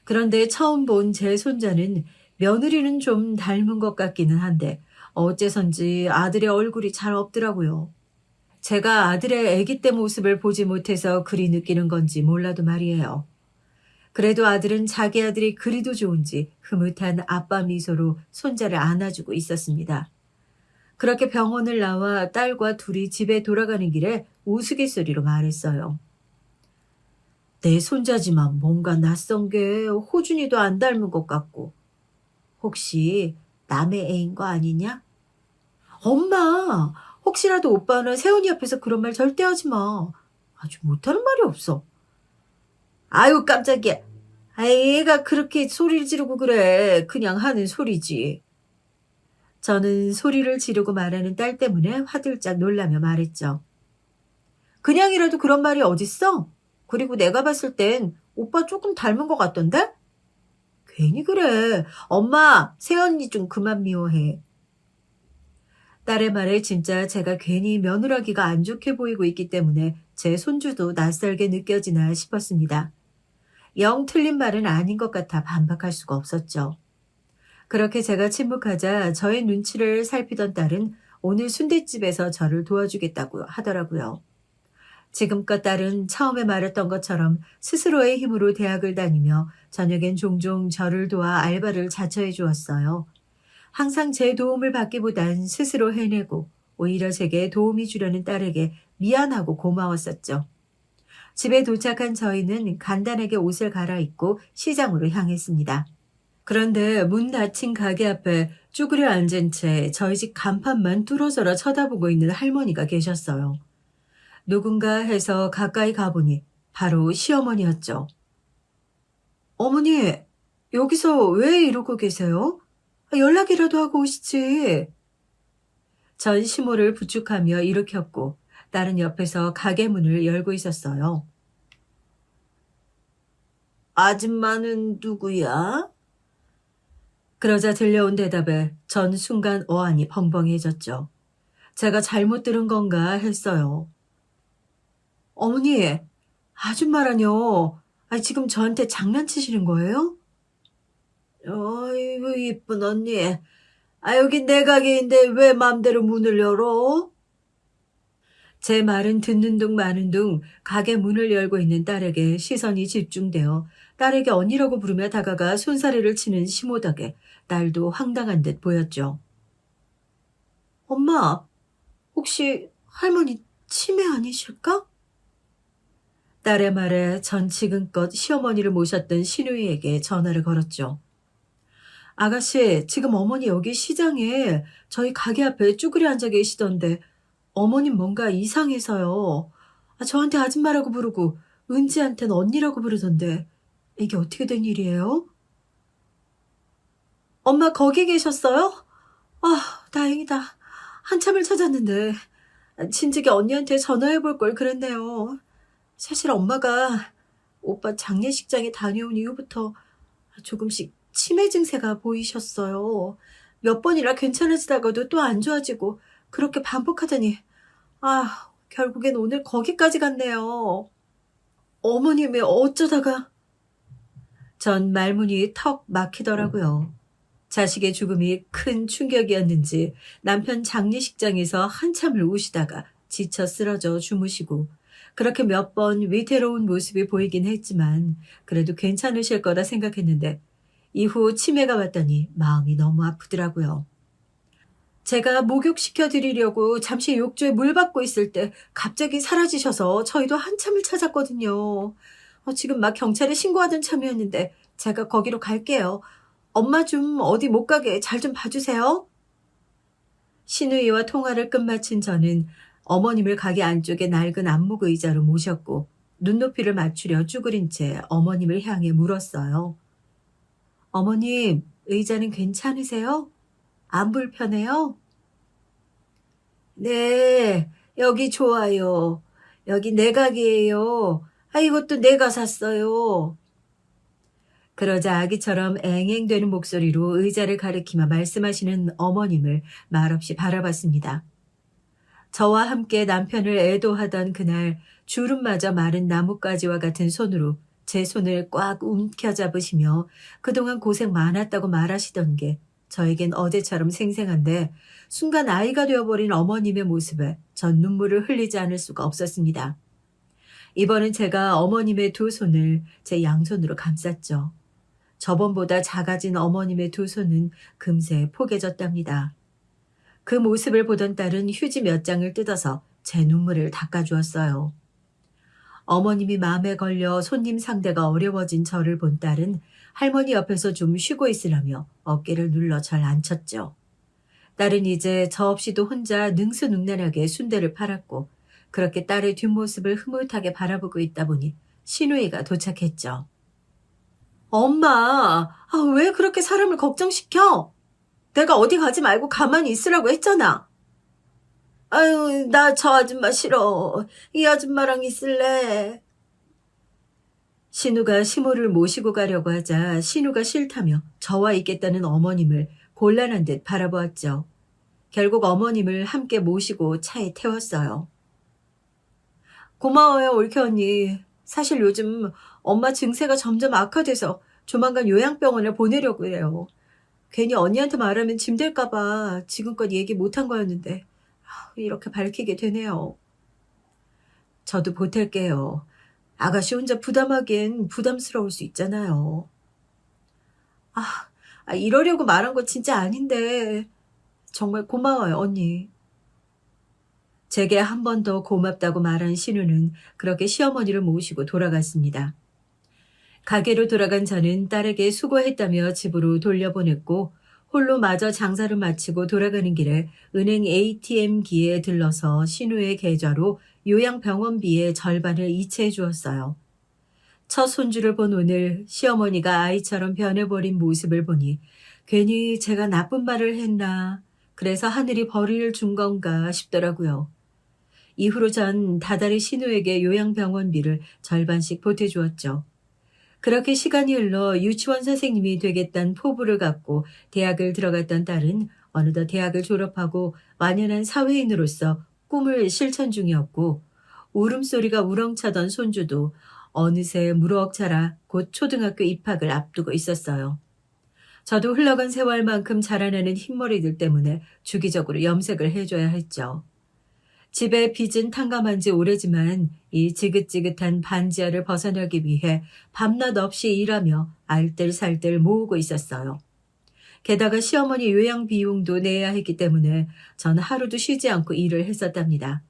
그런데 처음 본 제 손자는 며느리는 좀 닮은 것 같기는 한데 어째선지 아들의 얼굴이 잘 없더라고요. 제가 아들의 아기 때 모습을 보지 못해서 그리 느끼는 건지 몰라도 말이에요. 그래도 아들은 자기 아들이 그리도 좋은지 흐뭇한 아빠 미소로 손자를 안아주고 있었습니다. 그렇게 병원을 나와 딸과 둘이 집에 돌아가는 길에 우스갯소리로 말했어요. 내 손자지만 뭔가 낯선 게 호준이도 안 닮은 것 같고. 혹시 남의 애인 거 아니냐? 엄마! 혹시라도 오빠는 세훈이 앞에서 그런 말 절대 하지 마. 아주 못하는 말이 없어. 아유 깜짝이야. 애가 그렇게 소리를 지르고 그래. 그냥 하는 소리지. 저는 소리를 지르고 말하는 딸 때문에 화들짝 놀라며 말했죠. 그냥이라도 그런 말이 어딨어? 그리고 내가 봤을 땐 오빠 조금 닮은 것 같던데? 괜히 그래. 엄마, 새언니 좀 그만 미워해. 딸의 말에 진짜 제가 괜히 며느라기가 안 좋게 보이고 있기 때문에 제 손주도 낯설게 느껴지나 싶었습니다. 영 틀린 말은 아닌 것 같아 반박할 수가 없었죠. 그렇게 제가 침묵하자 저의 눈치를 살피던 딸은 오늘 순댓집에서 저를 도와주겠다고 하더라고요. 지금껏 딸은 처음에 말했던 것처럼 스스로의 힘으로 대학을 다니며 저녁엔 종종 저를 도와 알바를 자처해 주었어요. 항상 제 도움을 받기보단 스스로 해내고 오히려 제게 도움이 주려는 딸에게 미안하고 고마웠었죠. 집에 도착한 저희는 간단하게 옷을 갈아입고 시장으로 향했습니다. 그런데 문 닫힌 가게 앞에 쭈그려 앉은 채 저희 집 간판만 뚫어져라 쳐다보고 있는 할머니가 계셨어요. 누군가 해서 가까이 가보니 바로 시어머니였죠. 어머니, 여기서 왜 이러고 계세요? 연락이라도 하고 오시지. 전 시모를 부축하며 일으켰고 딸은 옆에서 가게 문을 열고 있었어요. 아줌마는 누구야? 그러자 들려온 대답에 전 순간 어안이 벙벙해졌죠. 제가 잘못 들은 건가 했어요. 어머니, 아줌마라뇨. 지금 저한테 장난치시는 거예요? 어이구, 이쁜 언니. 여긴 내 가게인데 왜 맘대로 문을 열어? 제 말은 듣는 둥 마는 둥 가게 문을 열고 있는 딸에게 시선이 집중되어 딸에게 언니라고 부르며 다가가 손사래를 치는 시모덕에 딸도 황당한 듯 보였죠. 엄마, 혹시 할머니 치매 아니실까? 딸의 말에 전 지금껏 시어머니를 모셨던 신우이에게 전화를 걸었죠. 아가씨, 지금 어머니 여기 시장에 저희 가게 앞에 쭈그려 앉아 계시던데 어머님 뭔가 이상해서요. 저한테 아줌마라고 부르고 은지한테는 언니라고 부르던데 이게 어떻게 된 일이에요? 엄마 거기 계셨어요? 다행이다. 한참을 찾았는데 진즉에 언니한테 전화해 볼 걸 그랬네요. 사실 엄마가 오빠 장례식장에 다녀온 이후부터 조금씩 치매 증세가 보이셨어요. 몇 번이나 괜찮아지다가도 또 안 좋아지고 그렇게 반복하더니 결국엔 오늘 거기까지 갔네요. 어머님이 어쩌다가. 전 말문이 턱 막히더라고요. 자식의 죽음이 큰 충격이었는지 남편 장례식장에서 한참을 우시다가 지쳐 쓰러져 주무시고 그렇게 몇 번 위태로운 모습이 보이긴 했지만 그래도 괜찮으실 거라 생각했는데 이후 치매가 왔더니 마음이 너무 아프더라고요. 제가 목욕시켜 드리려고 잠시 욕조에 물 받고 있을 때 갑자기 사라지셔서 저희도 한참을 찾았거든요. 지금 막 경찰에 신고하던 참이었는데 제가 거기로 갈게요. 엄마 좀 어디 못 가게 잘 좀 봐주세요. 신우이와 통화를 끝마친 저는 어머님을 가게 안쪽에 낡은 안목 의자로 모셨고 눈높이를 맞추려 쭈그린 채 어머님을 향해 물었어요. 어머님, 의자는 괜찮으세요? 안 불편해요? 네, 여기 좋아요. 여기 내 가게예요. 이것도 내가 샀어요. 그러자 아기처럼 앵앵대는 목소리로 의자를 가리키며 말씀하시는 어머님을 말없이 바라봤습니다. 저와 함께 남편을 애도하던 그날 주름마저 마른 나뭇가지와 같은 손으로 제 손을 꽉 움켜잡으시며 그동안 고생 많았다고 말하시던 게 저에겐 어제처럼 생생한데 순간 아이가 되어버린 어머님의 모습에 전 눈물을 흘리지 않을 수가 없었습니다. 이번엔 제가 어머님의 두 손을 제 양손으로 감쌌죠. 저번보다 작아진 어머님의 두 손은 금세 포개졌답니다. 그 모습을 보던 딸은 휴지 몇 장을 뜯어서 제 눈물을 닦아주었어요. 어머님이 마음에 걸려 손님 상대가 어려워진 저를 본 딸은 할머니 옆에서 좀 쉬고 있으라며 어깨를 눌러 절 앉혔죠. 딸은 이제 저 없이도 혼자 능수능란하게 순대를 팔았고 그렇게 딸의 뒷모습을 흐뭇하게 바라보고 있다 보니 신우이가 도착했죠. 엄마, 왜 그렇게 사람을 걱정시켜? 내가 어디 가지 말고 가만히 있으라고 했잖아. 아유, 나 저 아줌마 싫어. 이 아줌마랑 있을래. 신우가 시모를 모시고 가려고 하자 신우가 싫다며 저와 있겠다는 어머님을 곤란한 듯 바라보았죠. 결국 어머님을 함께 모시고 차에 태웠어요. 고마워요, 올케 언니. 사실 요즘 엄마 증세가 점점 악화돼서 조만간 요양병원에 보내려고 해요. 괜히 언니한테 말하면 짐될까봐 지금껏 얘기 못한 거였는데 이렇게 밝히게 되네요. 저도 보탤게요. 아가씨 혼자 부담하기엔 부담스러울 수 있잖아요. 이러려고 말한 거 진짜 아닌데 정말 고마워요, 언니. 제게 한 번 더 고맙다고 말한 신우는 그렇게 시어머니를 모시고 돌아갔습니다. 가게로 돌아간 저는 딸에게 수고했다며 집으로 돌려보냈고 홀로 마저 장사를 마치고 돌아가는 길에 은행 ATM기에 들러서 신우의 계좌로 요양병원비의 절반을 이체해 주었어요. 첫 손주를 본 오늘 시어머니가 아이처럼 변해버린 모습을 보니 괜히 제가 나쁜 말을 했나, 그래서 하늘이 벌이를 준 건가 싶더라고요. 이후로 전 다달이 신우에게 요양병원비를 절반씩 보태주었죠. 그렇게 시간이 흘러 유치원 선생님이 되겠다는 포부를 갖고 대학을 들어갔던 딸은 어느덧 대학을 졸업하고 완연한 사회인으로서 꿈을 실천 중이었고 울음소리가 우렁차던 손주도 어느새 무럭 자라 곧 초등학교 입학을 앞두고 있었어요. 저도 흘러간 세월만큼 자라나는 흰머리들 때문에 주기적으로 염색을 해줘야 했죠. 집에 빚은 탕감한 지 오래지만 이 지긋지긋한 반지하를 벗어나기 위해 밤낮 없이 일하며 알뜰살뜰 모으고 있었어요. 게다가 시어머니 요양 비용도 내야 했기 때문에 전 하루도 쉬지 않고 일을 했었답니다.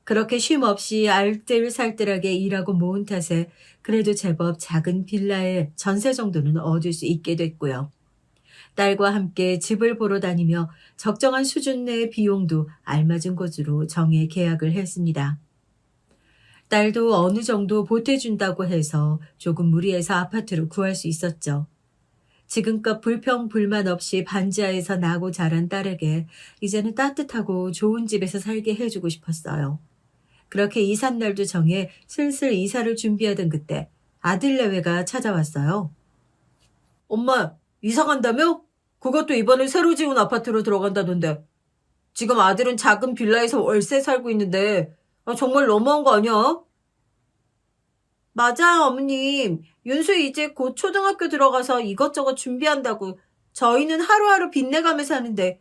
그렇게 쉼 없이 알뜰살뜰하게 일하고 모은 탓에 그래도 제법 작은 빌라의 전세 정도는 얻을 수 있게 됐고요. 딸과 함께 집을 보러 다니며 적정한 수준 내의 비용도 알맞은 곳으로 정해 계약을 했습니다. 딸도 어느 정도 보태준다고 해서 조금 무리해서 아파트를 구할 수 있었죠. 지금껏 불평불만 없이 반지하에서 나고 자란 딸에게 이제는 따뜻하고 좋은 집에서 살게 해주고 싶었어요. 그렇게 이삿날도 정해 슬슬 이사를 준비하던 그때 아들 내외가 찾아왔어요. 엄마, 이사 간다며? 그것도 이번에 새로 지은 아파트로 들어간다던데. 지금 아들은 작은 빌라에서 월세 살고 있는데 정말 너무한 거 아니야? 맞아요, 어머님. 윤수 이제 곧 초등학교 들어가서 이것저것 준비한다고. 저희는 하루하루 빚내가며 사는데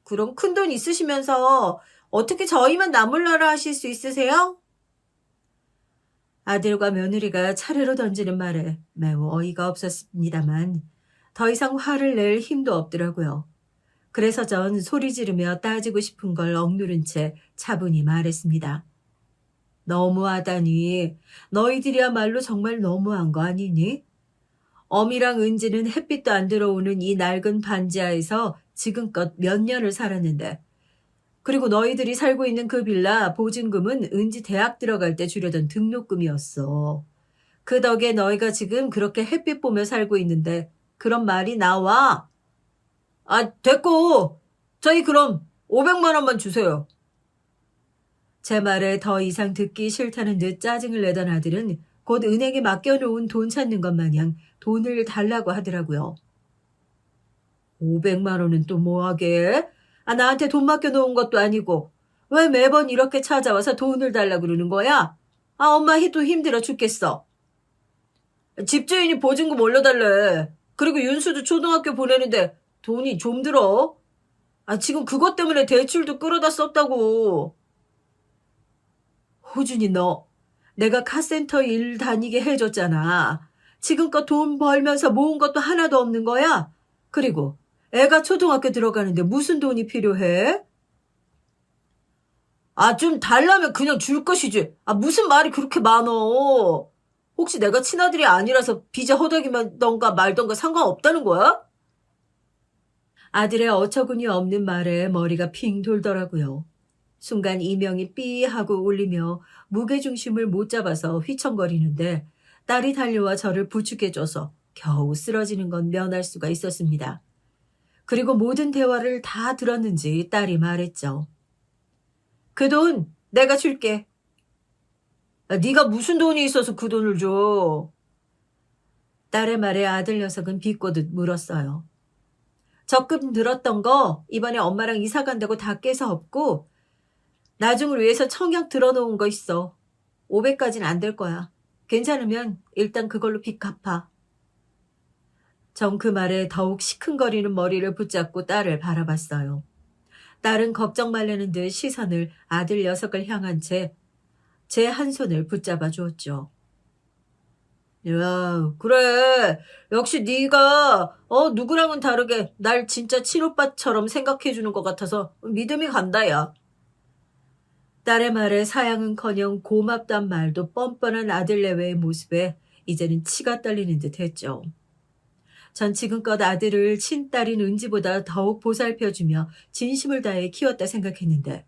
그럼 큰돈 있으시면서 어떻게 저희만 나몰라라 하실 수 있으세요? 아들과 며느리가 차례로 던지는 말에 매우 어이가 없었습니다만 더 이상 화를 낼 힘도 없더라고요. 그래서 전 소리 지르며 따지고 싶은 걸 억누른 채 차분히 말했습니다. 너무하다니. 너희들이야말로 정말 너무한 거 아니니? 어미랑 은지는 햇빛도 안 들어오는 이 낡은 반지하에서 지금껏 몇 년을 살았는데, 그리고 너희들이 살고 있는 그 빌라 보증금은 은지 대학 들어갈 때 주려던 등록금이었어. 그 덕에 너희가 지금 그렇게 햇빛 보며 살고 있는데 그런 말이 나와? 아, 됐고. 저희 그럼 500만 원만 주세요. 제 말에 더 이상 듣기 싫다는 듯 짜증을 내던 아들은 곧 은행에 맡겨놓은 돈 찾는 것 마냥 돈을 달라고 하더라고요. 500만 원은 또 뭐하게? 아, 나한테 돈 맡겨놓은 것도 아니고 왜 매번 이렇게 찾아와서 돈을 달라고 그러는 거야? 아, 엄마 또 힘들어 죽겠어. 집주인이 보증금 올려달래. 그리고 윤수도 초등학교 보내는데 돈이 좀 들어. 아, 지금 그것 때문에 대출도 끌어다 썼다고. 호준이 너, 내가 카센터 일 다니게 해줬잖아. 지금껏 돈 벌면서 모은 것도 하나도 없는 거야? 그리고 애가 초등학교 들어가는데 무슨 돈이 필요해? 아, 좀 달라면 그냥 줄 것이지. 아, 무슨 말이 그렇게 많어. 혹시 내가 친아들이 아니라서 빚에 허덕이던가 말던가 상관없다는 거야? 아들의 어처구니 없는 말에 머리가 핑 돌더라고요. 순간 이명이 삐 하고 울리며 무게중심을 못 잡아서 휘청거리는데 딸이 달려와 저를 부축해줘서 겨우 쓰러지는 건 면할 수가 있었습니다. 그리고 모든 대화를 다 들었는지 딸이 말했죠. 그 돈 내가 줄게. 아, 네가 무슨 돈이 있어서 그 돈을 줘? 딸의 말에 아들 녀석은 비꼬듯 물었어요. 적금 들었던 거 이번에 엄마랑 이사 간다고 다 깨서 없고 나중을 위해서 청약 들어놓은 거 있어. 500까지는 안 될 거야. 괜찮으면 일단 그걸로 빚 갚아. 전 그 말에 더욱 시큰거리는 머리를 붙잡고 딸을 바라봤어요. 딸은 걱정 말라는 듯 시선을 아들 녀석을 향한 채 제 한 손을 붙잡아 주었죠. 야, 그래. 역시 네가 누구랑은 다르게 날 진짜 친오빠처럼 생각해 주는 것 같아서 믿음이 간다, 야. 딸의 말에 사양은커녕 고맙단 말도 뻔뻔한 아들 내외의 모습에 이제는 치가 떨리는 듯 했죠. 전 지금껏 아들을 친딸인 은지보다 더욱 보살펴주며 진심을 다해 키웠다 생각했는데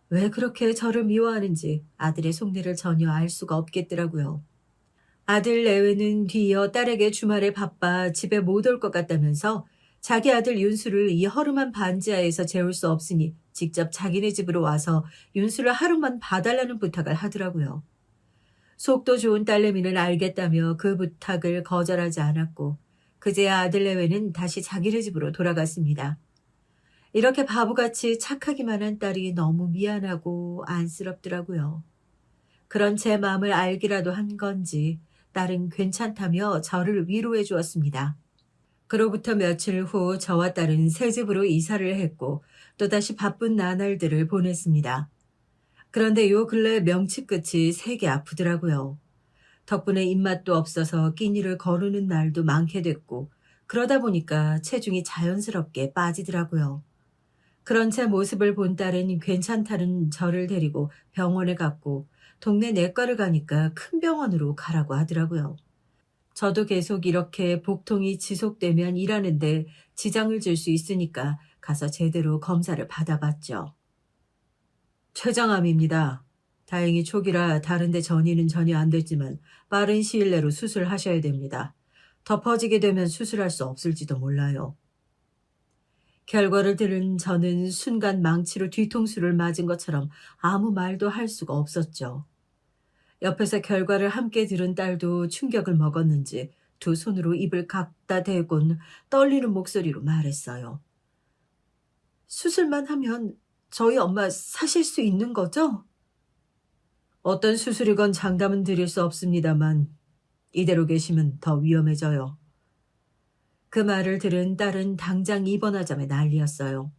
왜 그렇게 저를 미워하는지 아들의 속내를 전혀 알 수가 없겠더라고요. 아들 내외는 뒤이어 딸에게 주말에 바빠 집에 못 올 것 같다면서 자기 아들 윤수를 이 허름한 반지하에서 재울 수 없으니 직접 자기네 집으로 와서 윤수를 하루만 봐달라는 부탁을 하더라고요. 속도 좋은 딸내미는 알겠다며 그 부탁을 거절하지 않았고 그제야 아들 내외는 다시 자기네 집으로 돌아갔습니다. 이렇게 바보같이 착하기만 한 딸이 너무 미안하고 안쓰럽더라고요. 그런 제 마음을 알기라도 한 건지 딸은 괜찮다며 저를 위로해 주었습니다. 그로부터 며칠 후 저와 딸은 새 집으로 이사를 했고 또다시 바쁜 나날들을 보냈습니다. 그런데 요 근래 명치 끝이 세게 아프더라고요. 덕분에 입맛도 없어서 끼니를 거르는 날도 많게 됐고 그러다 보니까 체중이 자연스럽게 빠지더라고요. 그런 제 모습을 본 딸은 괜찮다는 저를 데리고 병원에 갔고 동네 내과를 가니까 큰 병원으로 가라고 하더라고요. 저도 계속 이렇게 복통이 지속되면 일하는데 지장을 줄 수 있으니까 가서 제대로 검사를 받아봤죠. 췌장암입니다. 다행히 초기라 다른데 전이는 전혀 안 됐지만 빠른 시일 내로 수술하셔야 됩니다. 더 퍼지게 되면 수술할 수 없을지도 몰라요. 결과를 들은 저는 순간 망치로 뒤통수를 맞은 것처럼 아무 말도 할 수가 없었죠. 옆에서 결과를 함께 들은 딸도 충격을 먹었는지 두 손으로 입을 갖다 대곤 떨리는 목소리로 말했어요. 수술만 하면 저희 엄마 사실 수 있는 거죠? 어떤 수술이건 장담은 드릴 수 없습니다만 이대로 계시면 더 위험해져요. 그 말을 들은 딸은 당장 입원하자며 난리였어요.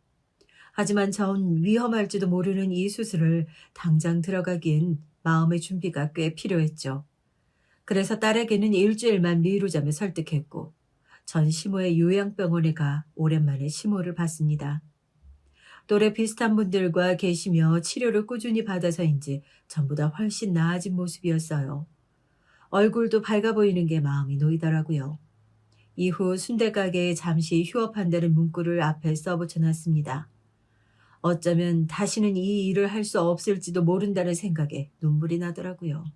하지만 전 위험할지도 모르는 이 수술을 당장 들어가기엔 마음의 준비가 꽤 필요했죠. 그래서 딸에게는 일주일만 미루자며 설득했고 전 시모의 요양병원에 가 오랜만에 시모를 봤습니다. 또래 비슷한 분들과 계시며 치료를 꾸준히 받아서인지 전보다 훨씬 나아진 모습이었어요. 얼굴도 밝아 보이는 게 마음이 놓이더라고요. 이후 순대가게에 잠시 휴업한다는 문구를 앞에 써붙여놨습니다. 어쩌면 다시는 이 일을 할 수 없을지도 모른다는 생각에 눈물이 나더라고요.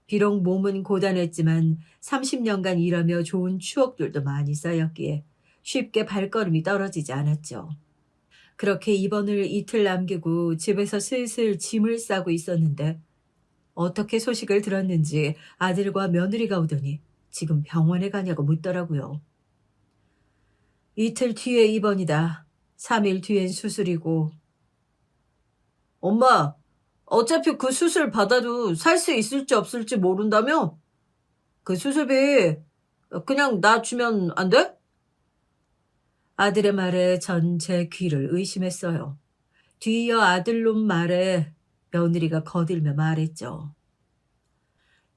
비록 몸은 고단했지만 30년간 일하며 좋은 추억들도 많이 쌓였기에 쉽게 발걸음이 떨어지지 않았죠. 그렇게 입원을 이틀 남기고 집에서 슬슬 짐을 싸고 있었는데 어떻게 소식을 들었는지 아들과 며느리가 오더니 지금 병원에 가냐고 묻더라고요. 이틀 뒤에 입원이다. 3일 뒤엔 수술이고. 엄마, 어차피 그 수술 받아도 살 수 있을지 없을지 모른다며? 그 수술비 그냥 나 주면 안 돼? 아들의 말에 전 제 귀를 의심했어요. 뒤이어 아들놈 말에 며느리가 거들며 말했죠.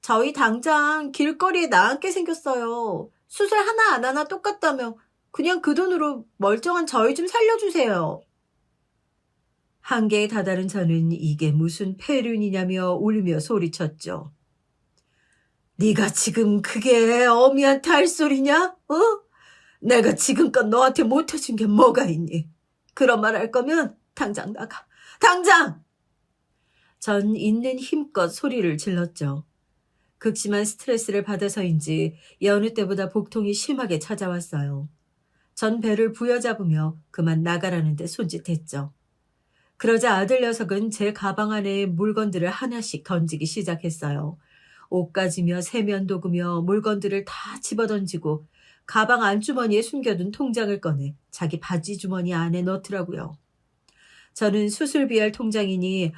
저희 당장 길거리에 나앉게 생겼어요. 수술 하나 안 하나 똑같다며 그냥 그 돈으로 멀쩡한 저희 좀 살려주세요. 한계에 다다른 저는 이게 무슨 폐륜이냐며 울며 소리쳤죠. 네가 지금 그게 어미한테 할 소리냐? 어? 내가 지금껏 너한테 못해준 게 뭐가 있니? 그런 말 할 거면 당장 나가. 당장! 전 있는 힘껏 소리를 질렀죠. 극심한 스트레스를 받아서인지 여느 때보다 복통이 심하게 찾아왔어요. 전 배를 부여잡으며 그만 나가라는 데 손짓했죠. 그러자 아들 녀석은 제 가방 안에 물건들을 하나씩 던지기 시작했어요. 옷가지며 세면도구며 물건들을 다 집어던지고 가방 안주머니에 숨겨둔 통장을 꺼내 자기 바지 주머니 안에 넣더라고요. 저는 수술비할 통장이니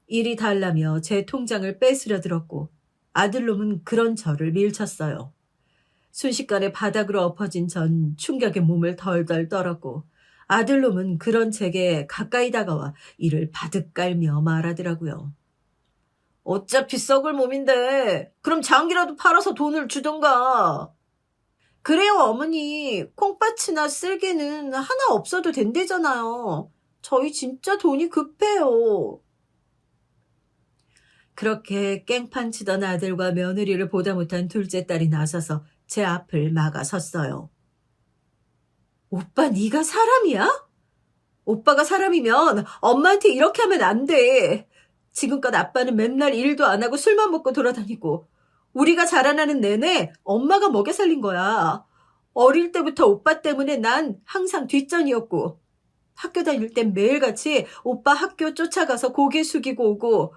일이 달라며 제 통장을 뺏으려 들었고 아들놈은 그런 저를 밀쳤어요. 순식간에 바닥으로 엎어진 전 충격에 몸을 덜덜 떨었고 아들놈은 그런 제게 가까이 다가와 이를 바득 깔며 말하더라고요. 어차피 썩을 몸인데 그럼 장기라도 팔아서 돈을 주던가. 그래요 어머니. 콩밭이나 쓸개는 하나 없어도 된대잖아요. 저희 진짜 돈이 급해요. 그렇게 깽판 치던 아들과 며느리를 보다 못한 둘째 딸이 나서서 제 앞을 막아섰어요. 오빠 네가 사람이야? 오빠가 사람이면 엄마한테 이렇게 하면 안 돼. 지금껏 아빠는 맨날 일도 안 하고 술만 먹고 돌아다니고 우리가 자라나는 내내 엄마가 먹여 살린 거야. 어릴 때부터 오빠 때문에 난 항상 뒷전이었고 학교 다닐 땐 매일같이 오빠 학교 쫓아가서 고개 숙이고 오고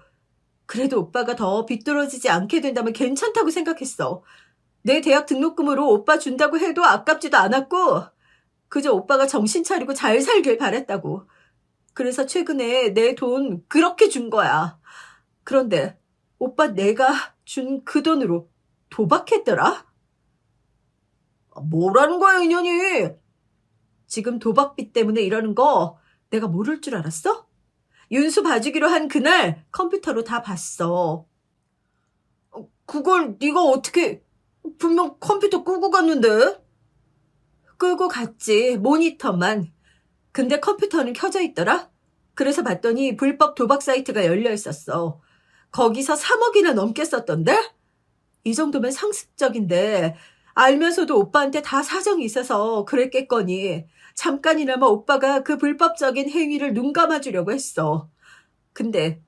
그래도 오빠가 더 비뚤어지지 않게 된다면 괜찮다고 생각했어. 내 대학 등록금으로 오빠 준다고 해도 아깝지도 않았고 그저 오빠가 정신 차리고 잘 살길 바랬다고. 그래서 최근에 내 돈 그렇게 준 거야. 그런데 오빠 내가 준 그 돈으로 도박했더라? 뭐라는 거야 인연이? 지금 도박빚 때문에 이러는 거 내가 모를 줄 알았어? 윤수 봐주기로 한 그날 컴퓨터로 다 봤어. 그걸 네가 어떻게... 분명 컴퓨터 끄고 갔는데? 끄고 갔지. 모니터만. 근데 컴퓨터는 켜져 있더라? 그래서 봤더니 불법 도박 사이트가 열려 있었어. 거기서 3억이나 넘게 썼던데? 이 정도면 상습적인데 알면서도 오빠한테 다 사정이 있어서 그랬겠거니. 잠깐이나마 오빠가 그 불법적인 행위를 눈 감아주려고 했어. 근데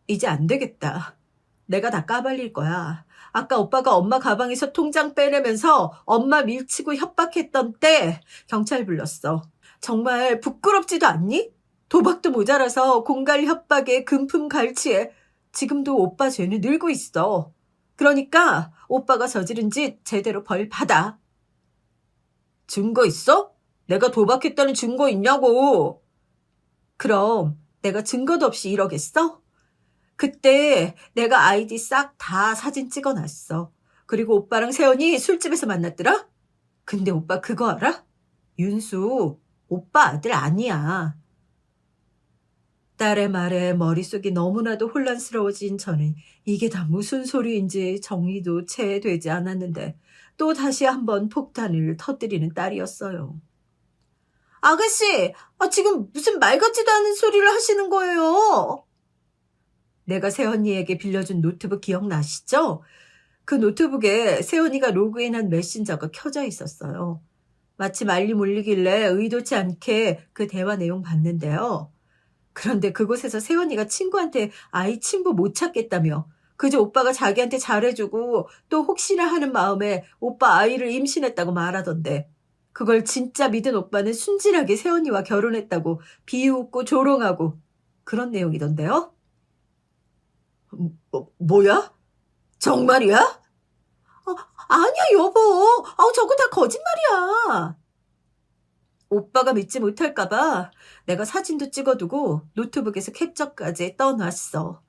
이제 안 되겠다. 내가 다 까발릴 거야. 아까 오빠가 엄마 가방에서 통장 빼내면서 엄마 밀치고 협박했던 때 경찰 불렀어. 정말 부끄럽지도 않니? 도박도 모자라서 공갈 협박에 금품 갈취에 지금도 오빠 죄는 늘고 있어. 그러니까 오빠가 저지른 짓 제대로 벌 받아. 증거 있어? 내가 도박했다는 증거 있냐고. 그럼 내가 증거도 없이 이러겠어? 그때 내가 아이디 싹 다 사진 찍어놨어. 그리고 오빠랑 세연이 술집에서 만났더라? 근데 오빠 그거 알아? 윤수, 오빠 아들 아니야. 딸의 말에 머릿속이 너무나도 혼란스러워진 저는 이게 다 무슨 소리인지 정리도 채 되지 않았는데 또 다시 한번 폭탄을 터뜨리는 딸이었어요. 아가씨, 지금 무슨 말 같지도 않은 소리를 하시는 거예요? 내가 새언니에게 빌려준 노트북 기억나시죠? 그 노트북에 새언니가 로그인한 메신저가 켜져 있었어요. 마침 알림 울리길래 의도치 않게 그 대화 내용 봤는데요. 그런데 그곳에서 새언니가 친구한테 아이 친부 못 찾겠다며 그저 오빠가 자기한테 잘해주고 또 혹시나 하는 마음에 오빠 아이를 임신했다고 말하던데 그걸 진짜 믿은 오빠는 순진하게 새언니와 결혼했다고 비웃고 조롱하고 그런 내용이던데요? 뭐야? 정말이야? 아니야 여보. 저거 다 거짓말이야. 오빠가 믿지 못할까봐 내가 사진도 찍어두고 노트북에서 캡처까지 떠놨어.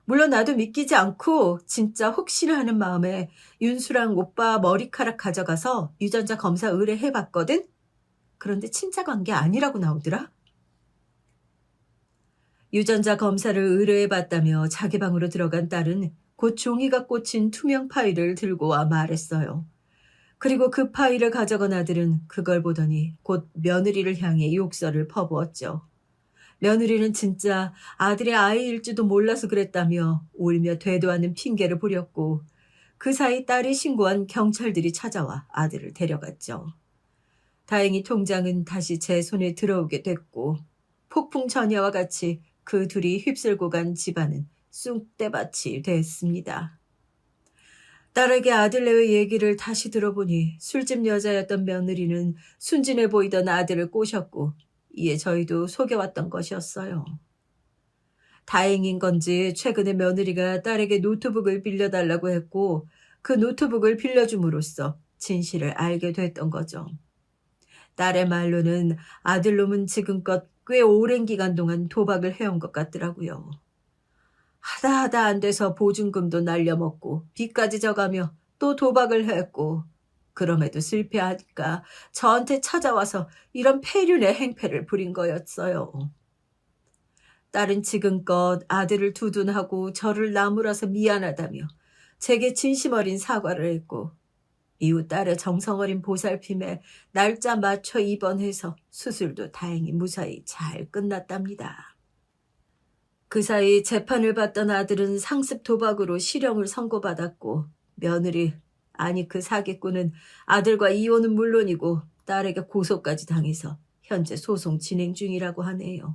물론 나도 믿기지 않고 진짜 혹시나 하는 마음에 윤수랑 오빠 머리카락 가져가서 유전자 검사 의뢰해봤거든? 그런데 친자간 게 아니라고 나오더라? 유전자 검사를 의뢰해봤다며 자기 방으로 들어간 딸은 곧 종이가 꽂힌 투명 파일을 들고 와 말했어요. 그리고 그 파일을 가져간 아들은 그걸 보더니 곧 며느리를 향해 욕설을 퍼부었죠. 며느리는 진짜 아들의 아이일지도 몰라서 그랬다며 울며 되도 않는 핑계를 부렸고 그 사이 딸이 신고한 경찰들이 찾아와 아들을 데려갔죠. 다행히 통장은 다시 제 손에 들어오게 됐고 폭풍 전야와 같이 그 둘이 휩쓸고 간 집안은 쑥대밭이 됐습니다. 딸에게 아들내외 얘기를 다시 들어보니 술집 여자였던 며느리는 순진해 보이던 아들을 꼬셨고 이에 저희도 속여왔던 것이었어요. 다행인 건지 최근에 며느리가 딸에게 노트북을 빌려달라고 했고 그 노트북을 빌려줌으로써 진실을 알게 됐던 거죠. 딸의 말로는 아들놈은 지금껏 꽤 오랜 기간 동안 도박을 해온 것 같더라고요. 하다 안 돼서 보증금도 날려먹고 빚까지 져가며 또 도박을 했고 그럼에도 실패하니까 저한테 찾아와서 이런 폐륜의 행패를 부린 거였어요. 딸은 지금껏 아들을 두둔하고 저를 나무라서 미안하다며 제게 진심 어린 사과를 했고 이후 딸의 정성어린 보살핌에 날짜 맞춰 입원해서 수술도 다행히 무사히 잘 끝났답니다. 그 사이 재판을 받던 아들은 상습 도박으로 실형을 선고받았고 며느리, 아니 그 사기꾼은 아들과 이혼은 물론이고 딸에게 고소까지 당해서 현재 소송 진행 중이라고 하네요.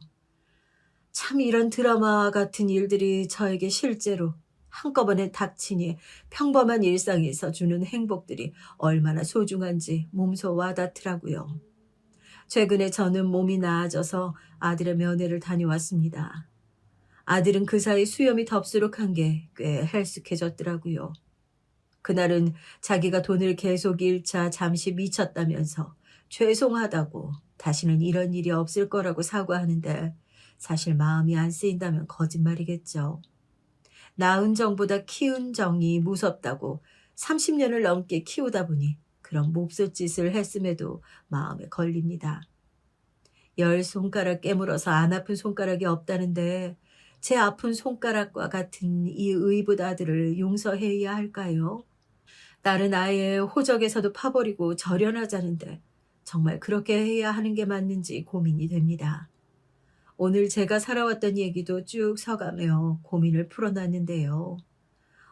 참 이런 드라마 같은 일들이 저에게 실제로 한꺼번에 닥치니 평범한 일상에서 주는 행복들이 얼마나 소중한지 몸소 와닿더라고요. 최근에 저는 몸이 나아져서 아들의 면회를 다녀왔습니다. 아들은 그 사이 수염이 덥수룩한 게 꽤 헬쓱해졌더라고요. 그날은 자기가 돈을 계속 잃자 잠시 미쳤다면서 죄송하다고 다시는 이런 일이 없을 거라고 사과하는데 사실 마음이 안 쓰인다면 거짓말이겠죠. 낳은 정보다 키운 정이 무섭다고 30년을 넘게 키우다 보니 그런 몹쓸짓을 했음에도 마음에 걸립니다. 10손가락 깨물어서 안 아픈 손가락이 없다는데 제 아픈 손가락과 같은 이 의붓 아들을 용서해야 할까요? 딸은 아예 호적에서도 파버리고 절연하자는데 정말 그렇게 해야 하는 게 맞는지 고민이 됩니다. 오늘 제가 살아왔던 얘기도 쭉 서가며 고민을 풀어놨는데요.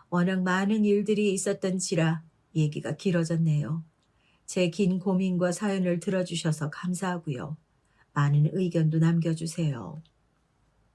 워낙 많은 일들이 있었던지라 얘기가 길어졌네요. 제 긴 고민과 사연을 들어주셔서 감사하고요. 많은 의견도 남겨주세요.